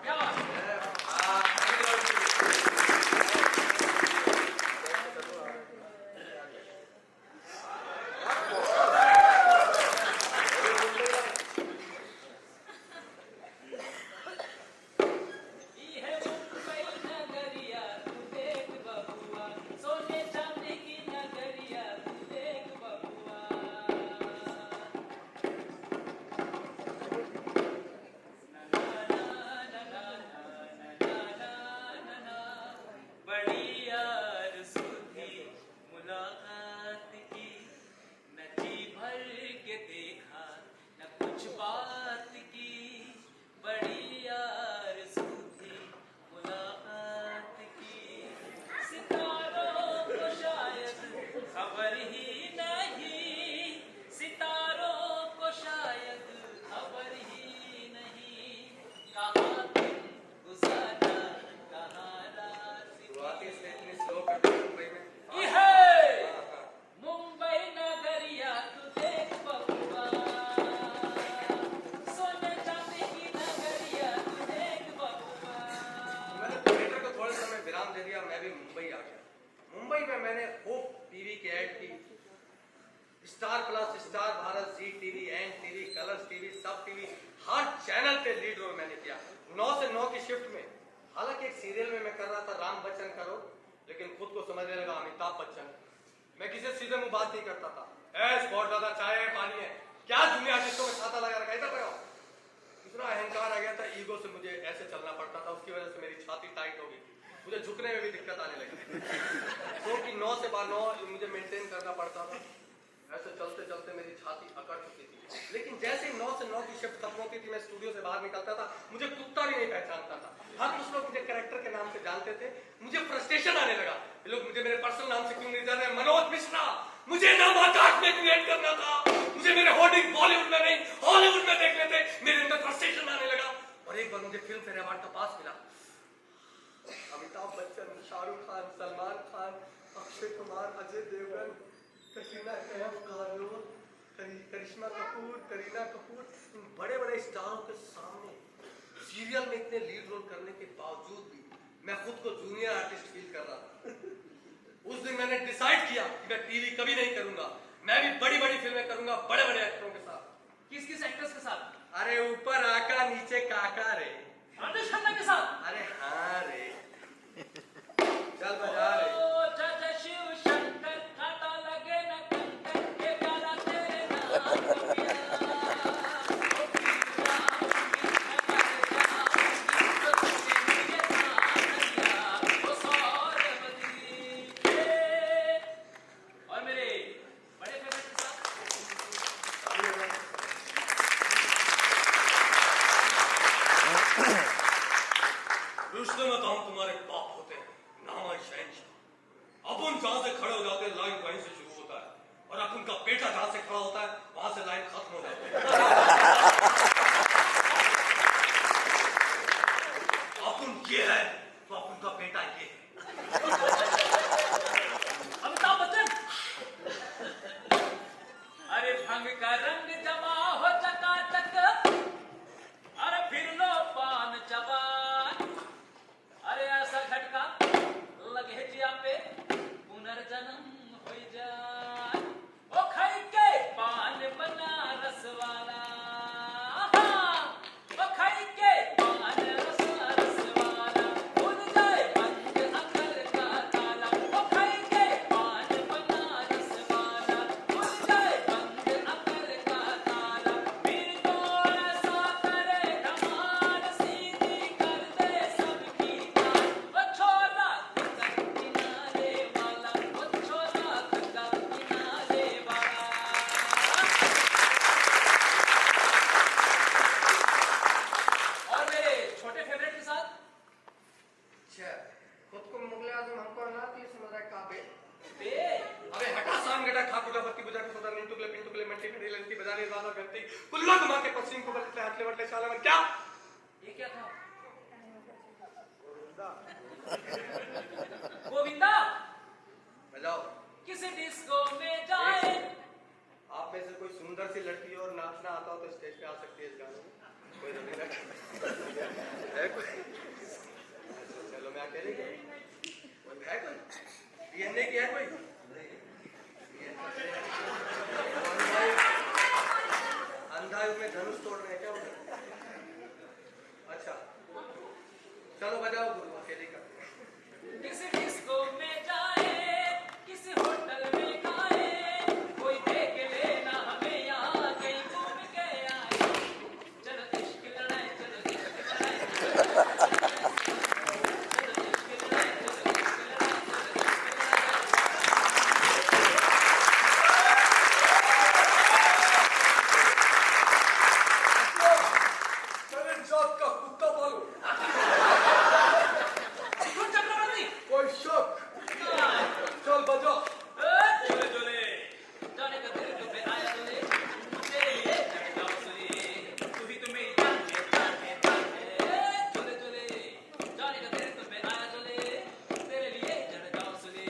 क्या बात है? Star Plus, Star Bharat, Zee TV, and TV, Colors TV, Sab TV, हर चैनल पे लीड रोल मैंने किया 9 से 9 की शिफ्ट में। हालांकि एक सीरियल में मैं कर रहा था राम बच्चन करो, लेकिन खुद को समझने लगा अमिताभ बच्चन। मैं किसी से सीधे मुंह बात नहीं करता था। बहुत ज्यादा चाय है, पानी है, क्या दुनिया आर्टिस्टों में छाता लगा रखा, इधर लगाओ। इतना अहंकार आ गया था, ईगो से मुझे ऐसे चलना पड़ता था। उसकी वजह से मेरी छाती टाइट हो गई, मुझे झुकने में भी दिक्कत आने लगी, क्योंकि 9 से 9 मुझे मेंटेन करना पड़ता था। ऐसे चलते चलते मेरी छाती अकड़ चुकी थी। लेकिन जैसे ही 9 से 9 की शिफ्ट खत्म होती थी, मैं स्टूडियो से बाहर निकलता था, मुझे कुत्ता भी नहीं पहचानता था। हर कुछ लोग मुझे कैरेक्टर के नाम से जानते थे। मुझे फ्रस्ट्रेशन आने लगा, ये लोग मुझे मेरे पर्सनल नाम से क्यों नहीं जान रहे। मनोज मिश्रा, मुझे नाम आकाश में क्रिएट करना था। मुझे मेरे होर्डिंग बॉलीवुड में नहीं हॉलीवुड में देख लेते। मेरे अंदर फ्रस्ट्रेशन आने लगा। और एक बार मुझे फिल्म फेयर अवार्ड का पास मिला। अमिताभ बच्चन, शाहरुख खान, सलमान खान, अक्षय कुमार, अजय देवगन, करीना कैफ, करिश्मा कपूर, करीना कपूर, बड़े बड़े स्टारों के सामने सीरियल में इतने लीड रोल करने के बावजूद भी मैं खुद को जूनियर आर्टिस्ट फील कर रहा था। उस दिन मैंने डिसाइड किया कि मैं टीवी कभी नहीं करूंगा, मैं भी बड़ी बड़ी फिल्में करूंगा बड़े बड़े एक्टरों के साथ। किस किस एक्टर्स के साथ? अरे ऊपर आका नीचे काका रे। राजेश खन्ना के साथ? अरे हाँ रे, चल बजा रे। जय शिव शंकर, काटा लगे न कंकर, के प्यारा तेरे नाम को पिया। और मेरे बड़े फेवरेट के साथ रुश्ते में तो हम तुम्हारे बाप होते हैं, नाम है शहंशाह। अपन जहां से खड़े हो जाते हैं लाइन वहीं से शुरू होता है, और अपन का बेटा जहां से खड़ा होता है वहां से लाइन खत्म हो जाती है। ओए जान ओ खाई के पान बनारस वाला ओ खाई के पान रस वाला खुल जाए बंद अकल का ताला ओ खाई के पान बनारस वाला खुल जाए बंद अकल का ताला फिर तो ऐसा करे धमाल सीधी कर दे सबकी ताल ओ छोला गंगा किनारे वाला ओ छोला गंगा किनारे वाला और मेरे छोटे फेवरेट के साथ छे खुद को मुगले आजम हमको ना ती समझ रहा है काबे बे अबे हटा शाम गटा खाकुटा बत्ती बुझा के सदा मिंटुकले पिंटुकले मंटी खड़ी लंटी बजाने वाला गंती कुल्ला घुमा के पश्चिम को बलते हाथ ले वटले साला में क्या ये क्या था गोविंदा बजाओ किसी डिस्को में जाए आप में से कोई सुंदर सी लड़की और नाचना आता हो तो स्टेज पे आ सकती है इस गाने में कोई रवि है कोई चलो मैं अकेले कोई है कोई डीएनए की है कोई अंधायुग में धनुष तोड़ रहे हैं क्या उधर अच्छा चलो बजाओ गुरु अकेले करते हैं किसी डिस्को में जाए किसी होटल में खाए कोई देख लेना हमें यहाँ कहीं घूम के आए चलो इश्क लड़ाए चलो इश्क लड़ाए चलो इश्क लड़ाए चलो इश्क चले जात का कुत्ता पालो कौन चक्रवर्ती कोई शक चल बजाओ चले चले जाने का तेरे तो पे आया चले तेरे लिए जाओ सुने तू भी तो मेरी जान है चले चले जाने का तेरे तो पे आया चले तेरे लिए जाओ सुने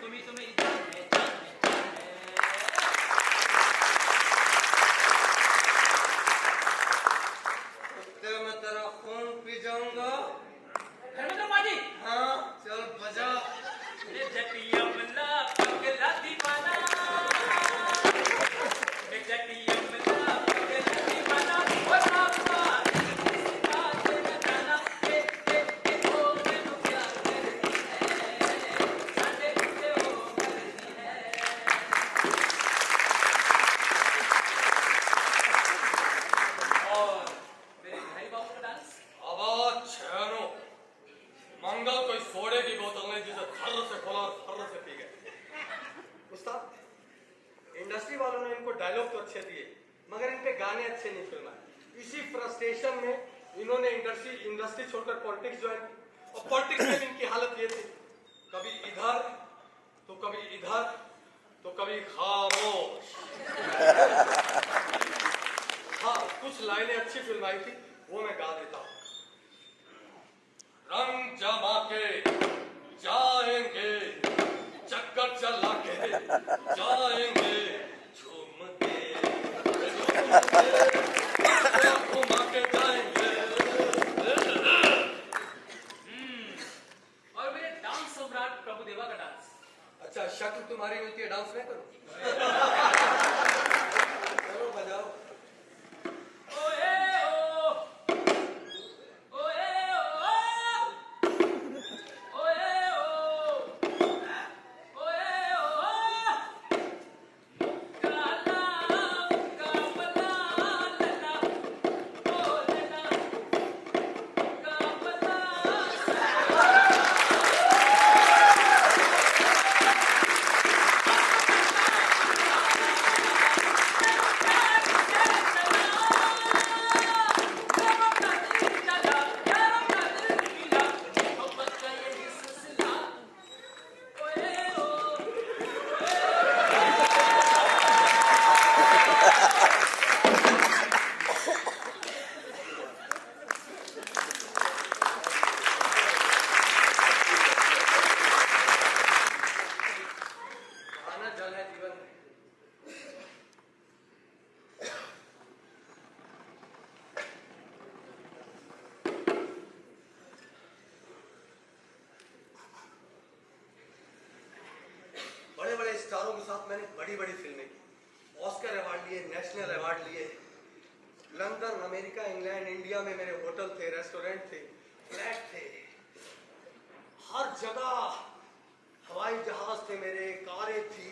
तू भी तो मेरी जान है कुत्ते में तेरा खून पी जाऊंगा धर्मेंद्र माजी हाँ चल बजा ये जटिया मल्ला पगला दीवाना ये जटिया मल्ला पगला दीवाना ओ बाबा इसका तेरा गाना ए ओ मैनू प्यार करती है साडे ते ओ करती है और मेरे भाई बाबू का डांस अब छेनो मंगल कोई सोडे की बोतल नहीं जिसे थर्र से खोला और थर्र से पी गए उस्ताद इंडस्ट्री वालों ने इनको डायलॉग तो अच्छे दिए मगर इन पे गाने अच्छे नहीं फिल्माए इसी फ्रस्ट्रेशन में इन्होंने इंडस्ट्री छोड़कर पॉलिटिक्स ज्वाइन की और पॉलिटिक्स में इनकी हालत ये थी कभी इधर तो कभी इधर तो कभी खामोश हाँ कुछ लाइनें अच्छी फिल्माई थी वो मैं गा देता हूँ रंग जमा के जाएंगे चक्कर चला के जाएंगे झूम के घुमा के जाएंगे और मेरे डांस सम्राट प्रभुदेवा का डांस अच्छा शक्ल तुम्हारी मिलती है डांस में करो चलो बजाओ ओए ओ ओए ओ ओए ओ ओए ओ काला कामला लला ओ लला कामला के साथ मैंने बड़ी बड़ी फिल्में की, ऑस्कर अवार्ड लिए, नेशनल अवार्ड लिए। लंदन, अमेरिका, इंग्लैंड, इंडिया में मेरे होटल थे, रेस्टोरेंट थे, फ्लैट थे, हर जगह हवाई जहाज थे मेरे, कारें थी,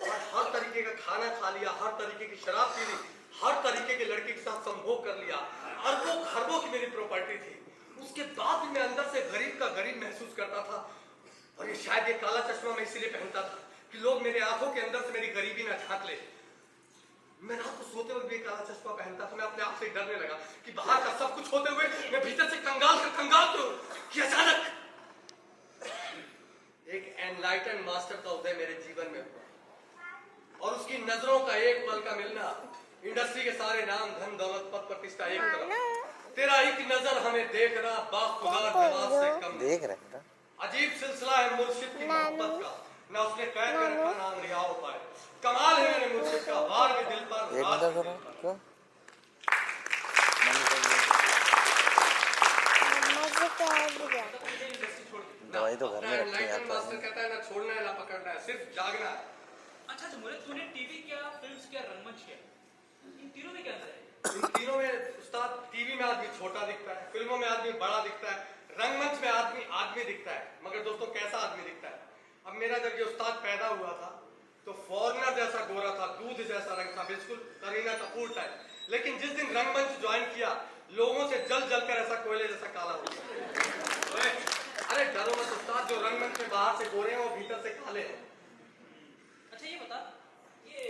और हर तरीके का खाना खा लिया, हर तरीके की शराब पी ली, हर तरीके के लड़के के साथ संभोग कर लिया। अरबों खरबों की मेरी प्रॉपर्टी थी। उसके बाद भी मैं अंदर से गरीब का गरीब महसूस करता था। और ये शायद ये काला चश्मा मैं इसीलिए पहनता था कि लोग मेरे आंखों के अंदर से मेरी गरीबी ना झांक ले। मैं रात को सोते वक्त भी काला चश्मा पहनता था। मैं अपने आप से डरने लगा कि बाहर का सब कुछ होते हुए मैं भीतर से कंगाल का कंगाल क्यों, कि अचानक एक एनलाइटन मास्टर का उदय मेरे जीवन में हुआ और उसकी नजरों का एक पल का मिलना। इंडस्ट्री के सारे नाम, धन, दौलत, पद, प्रतिष्ठा एक तरफ, तेरा एक नजर हमें देखना बाखुदा नवाज से कम देख रहे हैं। अजीब सिलसिला है मुर्शिद की मोहब्बत का, ना उसने कैद में रखा नाम रिहा हो पाए। कमाल है मेरे मुर्शिद का, वार भी दिल पर रात भी दिल पर। क्यों दवाई तो घर में रखी है एनलाइटन मास्टर कहता है ना छोड़ना है ना पकड़ना है, सिर्फ जागना है। अच्छा मुझे तूने टीवी क्या, फिल्म्स क्या, रंगमंच क्या, इन तीनों में क्या अंतर है? इन तीनों में उस्ताद, टीवी में आदमी छोटा दिखता है, फिल्मों में आदमी बड़ा दिखता है, रंगमंच में आदमी आदमी दिखता है। मगर दोस्तों कैसा आदमी दिखता है? अब मेरा जब ये उस्ताद पैदा हुआ था तो फॉरनर जैसा गोरा था, दूध जैसा रंग था, बिल्कुल करीना कपूर टाइप। लेकिन जिस दिन रंगमंच ज्वाइन किया, लोगों से जल जल कर ऐसा कोयले जैसा काला हो गया। अरे डरो मत उस्ताद, जो रंगमंच में बाहर से गोरे हैं वो भीतर से काले हैं। अच्छा ये बता, ये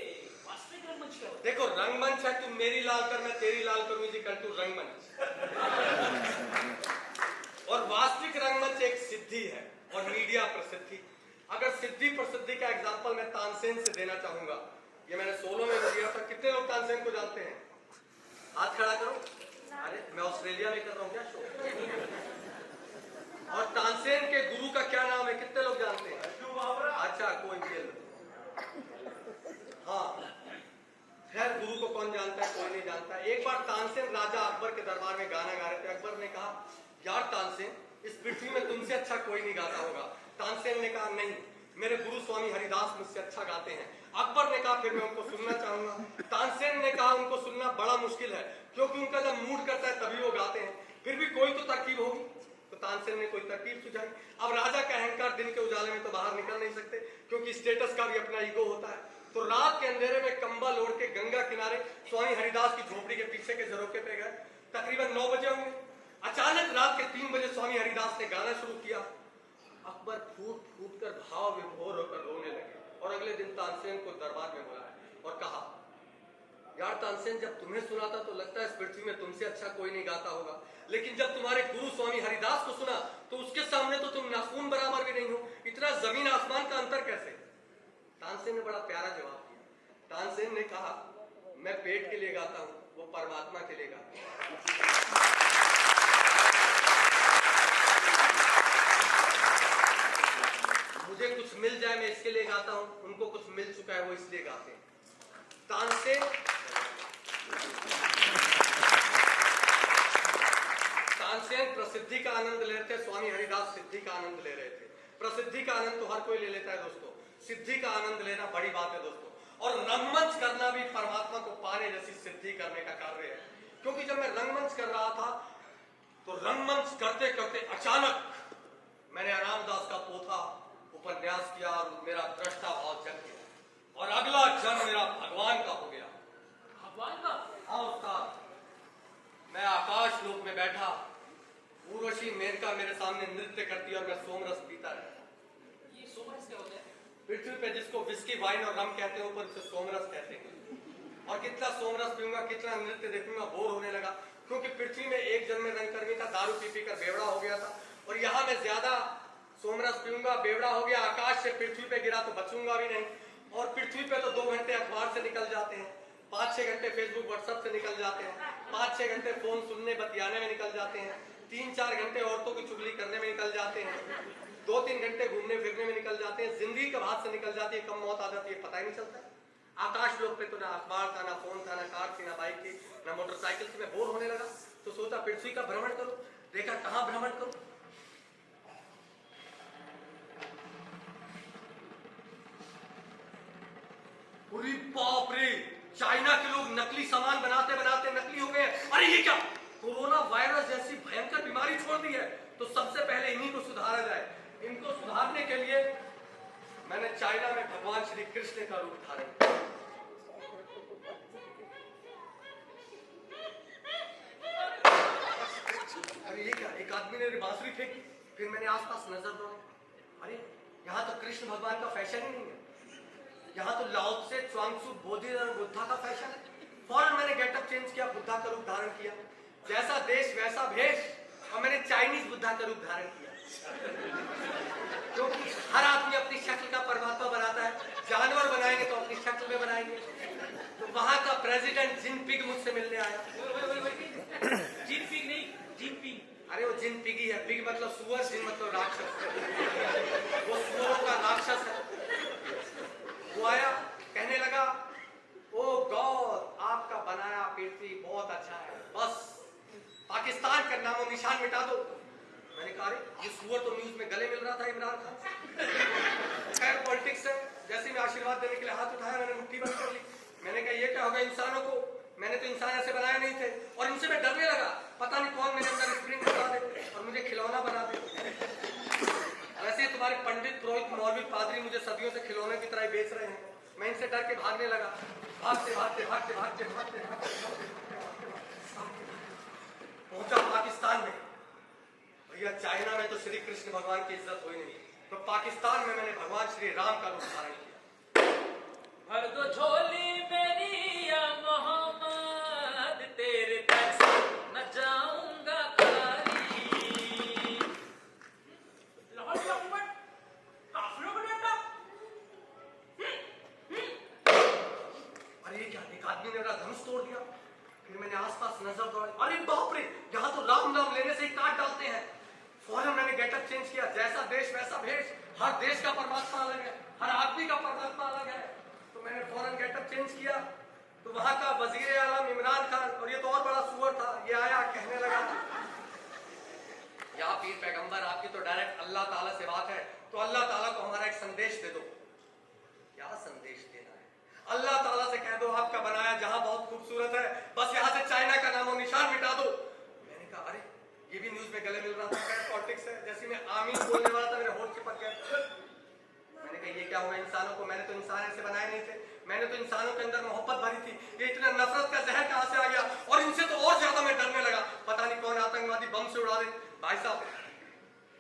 वास्तविक रंगमंच क्या होता है? देखो रंगमंच है, तुम मेरी लाल कर मैं तेरी लाल करूं, जी कल तू रंगमंच। और वास्तविक रंगमंच एक सिद्धि है और मीडिया प्रसिद्धि। अगर सिद्धि प्रसिद्धि का एग्जांपल मैं तानसेन से देना चाहूंगा, ये मैंने सोलो में दिया था। कितने लोग तानसेन को जानते हैं? हाथ खड़ा करो। अरे मैं ऑस्ट्रेलिया में कर रहा हूँ क्या शो? और तानसेन के गुरु का क्या नाम है, कितने लोग जानते हैं? अच्छा कोई भी। हाँ खैर गुरु को कौन जानता है, कोई नहीं जानता। एक बार तानसेन राजा अकबर के दरबार में गाना गा रहे थे। अकबर ने कहा यार तानसेन, इस पृथ्वी में तुमसे अच्छा कोई नहीं गाता होगा। तानसेन ने कहा नहीं, मेरे गुरु स्वामी हरिदास मुझसे अच्छा गाते हैं। अकबर ने कहा फिर मैं उनको सुनना चाहूंगा। तानसेन ने कहा उनको सुनना बड़ा मुश्किल है, क्योंकि उनका जब मूड करता है तभी वो गाते हैं, फिर भी कोई तो तरकीब होगी। तो तानसेन ने कोई तरकीब सुझाई। अब राजा का अहंकार दिन के उजाले में तो बाहर निकल नहीं सकते, क्योंकि स्टेटस का भी अपना ईगो होता है। तो रात के अंधेरे में कंबल ओढ़ के गंगा किनारे स्वामी हरिदास की झोपड़ी के पीछे के झरोके पे गए। तकरीबन 9 बजे होंगे। अचानक रात के 3 बजे स्वामी हरिदास ने गाना शुरू किया। अकबर फूट फूट कर भाव विभोर होकर रोने लगे और अगले दिन तानसेन को दरबार में बुलाया और कहा यार तानसेन, जब तुम्हें सुना था तो लगता है इस पृथ्वी में तुमसे अच्छा कोई नहीं गाता होगा, लेकिन जब तुम्हारे गुरु स्वामी हरिदास को सुना तो उसके सामने तो तुम नाखून बराबर भी नहीं हो। इतना जमीन आसमान का अंतर कैसे? तानसेन ने बड़ा प्यारा जवाब दिया। तानसेन ने कहा मैं पेट के लिए गाता हूं, वो परमात्मा के लिए गाता हूं। मुझे कुछ मिल जाए मैं इसके लिए गाता हूं, उनको कुछ मिल चुका है वो इसलिए गाते हैं। तानसेन प्रसिद्धि का आनंद ले रहे थे, स्वामी हरिदास सिद्धि का आनंद ले रहे थे। प्रसिद्धि का आनंद तो हर कोई ले लेता है दोस्तों, सिद्धि का आनंद लेना बड़ी बात है दोस्तों। और रंगमंच करना भी परमात्मा को पाने जैसी सिद्धि करने का कार्य है। क्योंकि जब मैं रंगमंच कर रहा था तो रंगमंच करते करते अचानक मैंने रामदास का पोथा उपन्यास किया और मेरा दृष्टा भाव जग गया और अगला जन्म मेरा भगवान का हो गया। भगवान का? हाँ उस्ताद, मैं आकाश लोक में बैठा, उर्वशी मेनका मेरे सामने नृत्य करती और मैं सोमरस पीता रहता। ये सोमरस क्या होता है? पृथ्वी पे जिसको विस्की, वाइन और रम कहते हैं, ऊपर उसे सोमरस कहते हैं। और कितना सोमरस पीऊंगा, कितना नृत्य देखूंगा, बोर होने लगा। क्योंकि पृथ्वी में एक जन्म में रंगकर्मी था, दारू पी पी कर बेवड़ा हो गया था। और यहाँ मैं ज्यादा सोमरस पीऊंगा, बेवड़ा हो गया, आकाश से पृथ्वी पे गिरा तो बचूंगा भी नहीं। और पृथ्वी पे तो 2 घंटे अखबार से निकल जाते हैं, 5-6 घंटे फेसबुक व्हाट्सएप से निकल जाते हैं, 5-6 घंटे फोन सुनने बतियाने में निकल जाते हैं, 3-4 घंटे औरतों की चुगली करने में निकल जाते हैं, 2-3 घंटे घूमने फिरने में निकल जाते हैं। जिंदगी कब हाथ से निकल जाती है, कब मौत आ जाती है, पता ही नहीं चलता। आकाश लोक पे तो ना अखबार था, ना फोन था, ना कार थी, ना बाइक थी, ना मोटरसाइकिल थी। मैं बोर होने लगा तो सोचा पृथ्वी का भ्रमण करूं। देखा कहां भ्रमण करूं। अरे बाप रे, चाइना के लोग नकली सामान बनाते बनाते नकली हो गए हैं। अरे ये क्या, कोरोना वायरस जैसी भयंकर बीमारी छोड़ दी है, तो सबसे पहले इन्हीं को सुधारा जाए। इनको सुधारने के लिए मैंने चाइना में भगवान श्री कृष्ण का रूप धारण किया। अरे ये क्या, एक आदमी ने बांसुरी फेंकी, फिर मैंने आसपास नजर दौड़ाई, अरे यहाँ तो कृष्ण भगवान का फैशन ही नहीं है, यहाँ तो लाओ से च्वांगसू बोधि और बुद्धा का फैशन है। फौरन मैंने गेटअप चेंज किया, बुद्धा का रूप धारण किया, जैसा देश वैसा भेष, और मैंने चाइनीज बुद्धा का रूप धारण किया। क्योंकि हर आदमी अपनी शक्ल का परमात्मा बनाता है, जानवर बनाएंगे तो अपनी शक्ल में बनाएंगे। तो वहां का प्रेसिडेंट जिनपिंग मुझसे मिलने आया। जिनपिंग नहीं, जिनपिंग। अरे वो जिनपिंग ही है, पिग मतलब सुअर, जिन मतलब राक्षस, वो सुअरों का राक्षस है। वो आया, कहने लगा, ओ गॉड, आपका बनाया पृथ्वी बहुत अच्छा है, बस पाकिस्तान का नामो निशान मिटा दो। मैंने कहा, अरे ये सुअर तो न्यूज में गले मिल रहा था इमरान खान से। खैर पॉलिटिक्स है, जैसे मैं आशीर्वाद देने के लिए हाथ उठाया, मैंने मुट्ठी बंद कर ली। मैंने कहा, ये क्या होगा इंसानों को, मैंने तो इंसान ऐसे बनाए नहीं थे, और इनसे मैं डरने लगा, पता नहीं कौन मेरे अंदर स्प्रिंग बना दे और मुझे खिलौना बना दे। वैसे तुम्हारे पंडित पुरोहित मौलवी पादरी मुझे सदियों से खिलौने की तरह बेच रहे हैं। मैं इनसे डर के भागने लगा, भागते भागते भागते भागते भागते पहुंचा पाकिस्तान में। भैया चाइना में तो श्री कृष्ण भगवान की इज्जत हुई नहीं, तो पाकिस्तान में मैंने भगवान श्री राम का रूप धारण किया। भर दो झोली मेरी या मोहम्मद, तेरे दर से न जाऊंगा खाली। लाहौर का हुकूमत काफिरों को देता। अरे क्या, एक आदमी ने मेरा धनुष तोड़ दिया। फिर मैंने आसपास नजर दौड़ाई, अरे बाप रे, यहाँ तो राम नाम लेने से ही काट डालते हैं। फौरन मैंने गेटअप चेंज किया, जैसा देश वैसा भेष। हर देश का परमात्मा अलग है, हर आदमी का परमात्मा अलग है। तो मैंने फौरन गेटअप चेंज किया, तो वहां का वजीर आलम इमरान खान, और ये तो और बड़ा सुअर था, ये आया, कहने लगा, या पीर पैगंबर, आपकी तो डायरेक्ट अल्लाह ताला से बात है, तो अल्लाह ताला को हमारा एक संदेश दे दो। क्या संदेश देना है? अल्लाह ताला से कह दो, आपका बनाया जहां बहुत खूबसूरत है, बस यहाँ से चाइना का नामो निशान मिटा दो। मैंने कहा, अरे ये भी न्यूज में गले मिल रहा था, पॉलिटिक्स है। जैसे मैं आमीन बोलने वाला था, मेरे होठ चिपक गया। मैंने कहा, ये क्या हुआ इंसानों को, मैंने तो इंसान ऐसे बनाए नहीं थे, मैंने तो इंसानों के अंदर मोहब्बत भरी थी, ये इतना नफरत का जहर कहां से आ गया? और इनसे तो और ज्यादा मैं डरने लगा, पता नहीं कौन आतंकवादी बम से उड़ा दे। भाई साहब,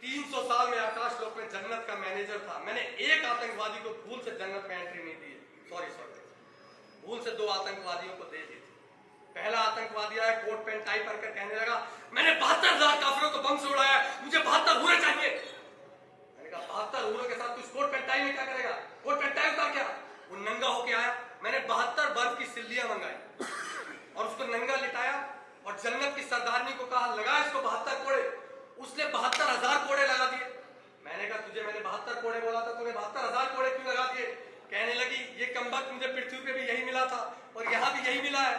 300 साल में आकाश लोक में जन्नत का मैनेजर था, मैंने एक आतंकवादी को भूल से जन्नत में एंट्री नहीं दी। सॉरी, भूल से 2 आतंकवादियों को दे दी थी। पहला आतंकवादी आया, कोट पैंट टाई पर कर, कहने लगा, मैंने 72,000 काफिरों को बम से उड़ाया, मुझे 72 हुए चाहिए। मैंने कहा, 72 हुए के साथ तू कोट पैंट टाई में क्या करेगा? कोट पैंट टाई उतार क्या? वो नंगा होके आया, मैंने 72 बर्फ की सिल्लियां मंगाई और उसको नंगा लिटाया, और जन्नत की सरदारनी को कहा, लगा इसको 72 कोड़े। उसने 72,000 कोड़े लगा दिए। मैंने कहा, तुझे मैंने 72 कोड़े बोला था, तूने 72,000 कोड़े क्यों लगा दिए? कहने लगी, ये कमबख्त, मुझे पृथ्वी पे भी यही मिला था और यहाँ भी यही मिला है।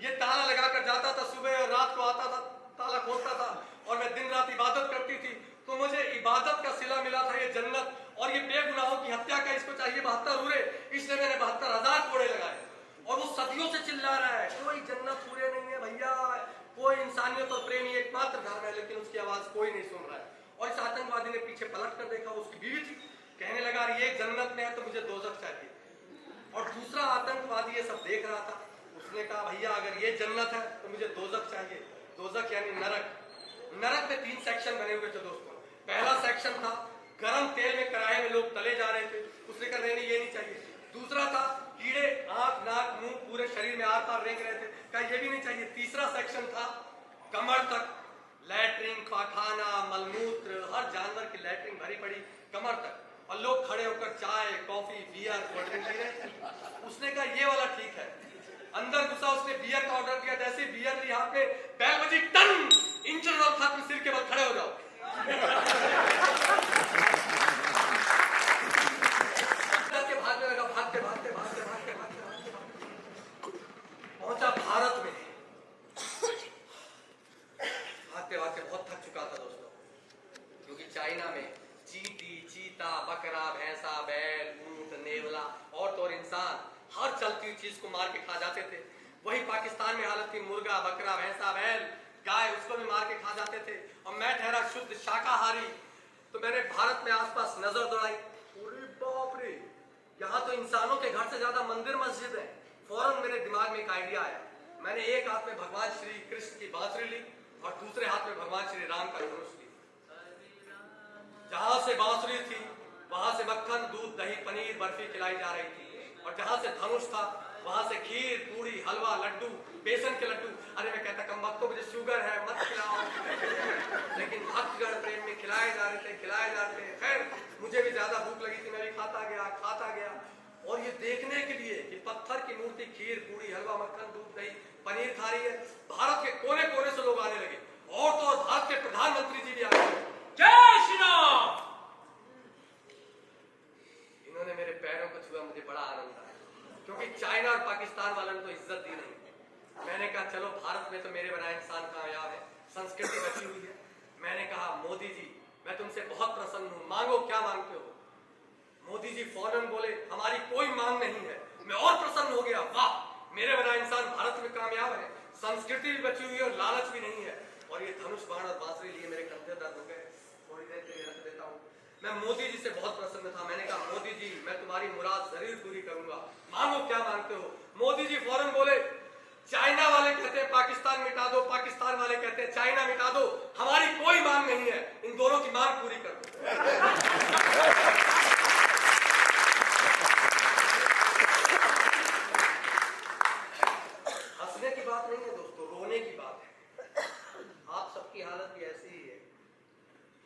ये ताला लगाकर जाता था, सुबह और रात को आता था, ताला खोलता था, और मैं दिन रात इबादत करती थी, तो मुझे इबादत का सिला मिला था ये जन्नत, और ये बेगुनाहों की हत्या का इसको चाहिए 72 हुए, इसलिए मैंने 72,000 कोड़े लगाए। और वो सदियों से चिल्ला रहा है, कोई जन्नत हुए नहीं है भैया, कोई इंसानियत और प्रेमी एकमात्र धर्म है, लेकिन उसकी आवाज कोई नहीं सुन रहा है। और इस आतंकवादी ने पीछे पलट कर देखा, उसकी बीवी थी, कहने लगा, ये जन्नत में है तो मुझे दोजख चाहिए। और दूसरा आतंकवादी ये सब देख रहा था, उसने कहा, भैया अगर ये जन्नत है तो मुझे दोजख चाहिए। दोजख यानी नरक। नरक में 3 सेक्शन बने हुए थे दोस्तों। पहला सेक्शन था, गरम तेल में कढ़ाई में लोग तले जा रहे थे, उसने कहा, नहीं ये नहीं चाहिए। दूसरा था, कीड़े आंख नाक मुंह पूरे शरीर में आर पार रेंग रहे थे, कहा ये भी नहीं चाहिए। तीसरा सेक्शन था, कमर तक लैट्रिन, पाखाना, मलमूत्र, हर जानवर की लैट्रिन भरी पड़ी कमर तक, और लोग खड़े होकर चाय, कॉफी, बियर, कोल्ड ड्रिंक पी रहे। उसने कहा, ये वाला ठीक है। अंदर घुसा, उसने बियर का ऑर्डर किया, जैसे बियर ली हाथ में, बैल बजी, टन, इंटरवल खत्म, सिर के बल खड़े हो जाओ। भागने लगा, भागते भागते भागते भागते भागते पहुंचा भारत में। भागते भागते बहुत थक चुका था दोस्तों, क्योंकि चाइना में चींटी, चीता, बकरा, भैंसा, बैल, ऊंट, नेवला और तो और इंसान हर चलती हुई चीज को मार के खा जाते थे। वही पाकिस्तान में हालत थी, मुर्गा, बकरा, भैंसा, बैल, गाय, उसको भी मार के खा जाते थे। और मैं ठहरा शुद्ध शाकाहारी, तो मैंने भारत में आसपास नजर दौड़ाई। अरे बाप रे, यहाँ तो इंसानों के घर से ज्यादा मंदिर मस्जिद है। फौरन मेरे दिमाग में एक आइडिया आया। मैंने एक हाथ में भगवान श्री कृष्ण की बांसुरी ली और दूसरे हाथ में भगवान श्री राम का धनुष ली। जहां से बांसुरी थी वहां से मक्खन, दूध, दही, पनीर, बर्फी खिलाई जा रही थी, और जहां से धनुष था वहां से खीर, पूरी, हलवा, लड्डू, बेसन के लड्डू। अरे मैं कहता कम वक्त मुझे शुगर है, मत खिलाओ। लेकिन भक्तगण प्रेम में खिलाए जा रहे थे। खैर मुझे भी ज्यादा भूख लगी थी, मैं भी खाता गया। और ये देखने के लिए कि पत्थर की मूर्ति खीर, पूरी, हलवा, मक्खन, दूध, दही, पनीर खा रही है, भारत के कोने कोने से लोग आने लगे। और तो और भारत के प्रधानमंत्री जी भी आ गए। जय श्री राम। इन्होंने मेरे पैरों को छुआ, मुझे बड़ा आनंद आया, क्योंकि चाइना और पाकिस्तान वालों ने तो इज्जत दी नहीं। मैंने कहा चलो भारत में तो मेरे बनाए इंसान कामयाब है, संस्कृति बची हुई है। मैंने कहा मोदी जी मैं तुमसे बहुत प्रसन्न हूँ, मांगो क्या मांगते हो। मोदी जी फौरन बोले हमारी कोई मांग नहीं है। मैं और प्रसन्न हो गया, वाह मेरे बनाए इंसान भारत में कामयाब है, संस्कृति भी बची हुई है और लालच भी नहीं है। और ये धनुष बाण और बांसुरी लिए मेरे कंधे दर्द हो गए, थोड़ी देर के लिए रख देता हूँ। मैं मोदी जी से बहुत प्रसन्न था। मैंने कहा मोदी जी मैं तुम्हारी मुराद जरूर पूरी करूंगा, मांगो क्या मांगते हो। मोदी जी फौरन बोले चाइना वाले कहते हैं पाकिस्तान मिटा दो, पाकिस्तान वाले कहते हैं चाइना मिटा दो, हमारी कोई मांग नहीं है, इन दोनों की मांग पूरी कर दो। हंसने की बात नहीं है दोस्तों, रोने की बात है। आप सबकी हालत भी ऐसी ही है,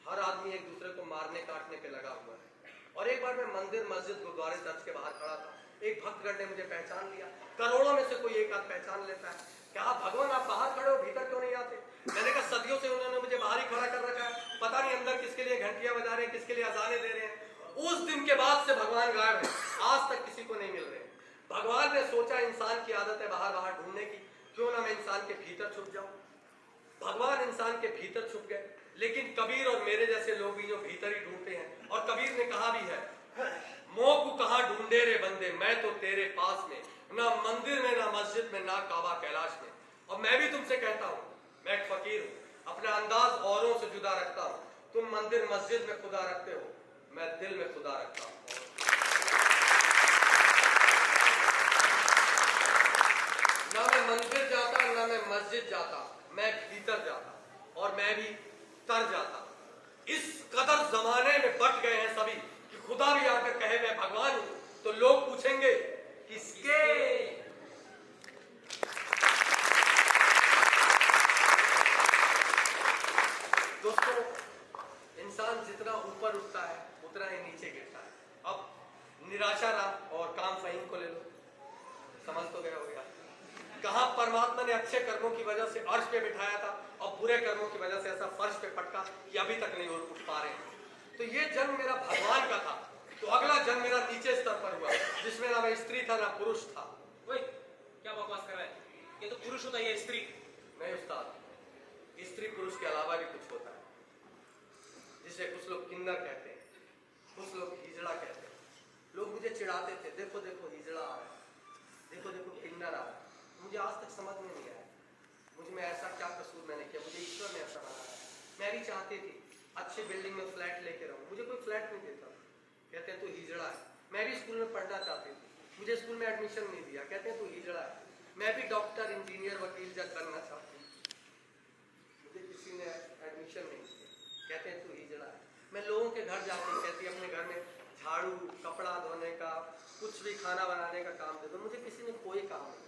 हर आदमी एक दूसरे को मारने काटने पे लगा हुआ है। और एक बार मैं मंदिर, मस्जिद, गुरुद्वारे, चर्च के बाहर खड़ा था। एक भक्तगण ने मुझे पहचान लिया। करोड़ों में से कोई एक आध पहचान लेता है। क्या भगवान आप बाहर खड़े हो, भीतर क्यों नहीं आते। मैंने कहा सदियों से उन्होंने मुझे बाहर ही खड़ा कर रखा है, पता नहीं अंदर किसके लिए घंटियां बजा रहे हैं, किसके लिए अजाने दे रहे हैं। उस दिन के बाद से भगवान गायब है, आज तक किसी को नहीं मिल रहे। भगवान ने सोचा इंसान की आदत है बाहर बाहर ढूंढने की, क्यों ना मैं इंसान के भीतर छुप जाऊं। भगवान इंसान के भीतर छुप गए, लेकिन कबीर और मेरे जैसे लोग भी जो भीतर ही ढूंढते हैं। और कबीर ने कहा भी है मोह को कहां ढूंढे रे बंदे, मैं तो तेरे पास में, ना मंदिर में, ना मस्जिद में, ना काबा कैलाश में। और मैं भी तुमसे कहता हूं, मैं एक फकीर हूं, अपना अंदाज औरों से जुदा रखता हूं। तुम मंदिर मस्जिद में खुदा रखते हो, मैं दिल में खुदा रखता हूं। ना मैं मंदिर जाता, ना मैं मस्जिद जाता, मैं भीतर जाता और मैं भी तर जाता। इस कदर जमाने में बट गए हैं सभी कि खुदा भी आकर कहे मैं भगवान हूं, तो लोग पूछेंगे किसके। दोस्तों इंसान जितना ऊपर उठता है उतना ही नीचे गिरता है। अब निराशा राम और काम फहीम को ले लो, समझ तो गया हो गया। कहां परमात्मा ने अच्छे कर्मों की वजह से अर्श पे बिठाया था और बुरे कर्मों की वजह से ऐसा फर्श पे पटका कि अभी तक नहीं उठ पा रहे हैं। तो ये जन्म मेरा भगवान का था, तो अगला जन्म मेरा नीचे स्तर पर हुआ, जिसमें ना मैं स्त्री था ना पुरुष था। ओए क्या बकवास कर रहा है, ये तो पुरुष होता है, ये स्त्री नहीं उस्ताद, स्त्री पुरुष के अलावा भी कुछ होता है, जिसे कुछ लोग किन्नर कहते हैं, कुछ लोग हिजड़ा कहते हैं। लोग मुझे चिढ़ाते थे, देखो देखो हिजड़ा आ रहा है, देखो देखो किन्नर आ रहा है। मुझे आज तक समझ में नहीं आया मुझ में ऐसा क्या कसूर मैंने किया, मुझे ईश्वर ने ऐसा बनाया। मैं भी चाहती थी अच्छी बिल्डिंग में फ्लैट लेके रहूं, मुझे कोई फ्लैट नहीं देता, कहते हैं तू हिजड़ा है। मैं भी स्कूल में पढ़ना चाहती थी, मुझे स्कूल में एडमिशन नहीं दिया, कहते हैं तू हिजड़ा है। मैं भी डॉक्टर, इंजीनियर, वकील, जज बनना चाहती हूँ, मुझे किसी ने एडमिशन नहीं दिया, कहते हैं तू हिजड़ा है। मैं लोगों के घर जाती, कहती अपने घर में झाड़ू, कपड़ा धोने का, कुछ भी खाना बनाने का काम दे दो, मुझे किसी ने कोई काम नहीं।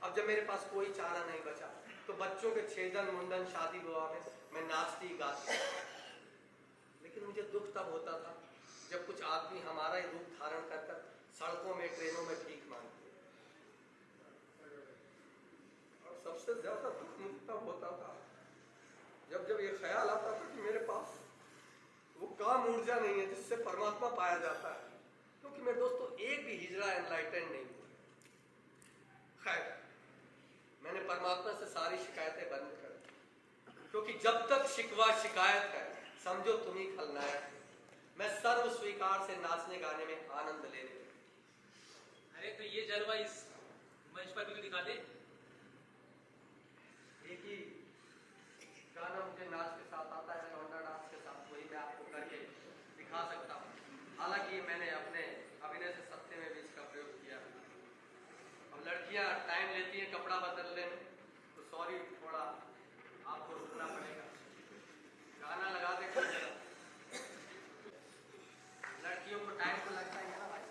अब जब मेरे पास कोई चारा नहीं बचा तो बच्चों के छेदन, मुंडन, शादी विवाह में मैं नाचती गाती। लेकिन मुझे दुख तब होता था जब कुछ आदमी हमारा ही रूप धारण कर कर सड़कों में, ट्रेनों में भीख मांगते। और सबसे ज्यादा दुख मुझे तब होता था जब ये ख्याल आता था कि मेरे पास वो काम ऊर्जा नहीं है जिससे परमात्मा पाया जाता है। क्योंकि मेरे दोस्तों एक भी हिजड़ा एनलाइटेंड नहीं हुआ। खैर मैंने परमात्मा से सारी शिकायतें बंद कर दी, क्योंकि जब तक शिकवा शिकायत है समझो तुम ही खलनायक। मैं सर्व स्वीकार से नाचने गाने में आनंद ले रही हूँ। अरे तो ये जलवा लड़कियां टाइम लेती हैं कपड़ा बदलने में, तो सॉरी थोड़ा आपको रुकना पड़ेगा। गाना लगा दे कोई जरा। लड़कियों को टाइम तो लगता ही है ना भाई।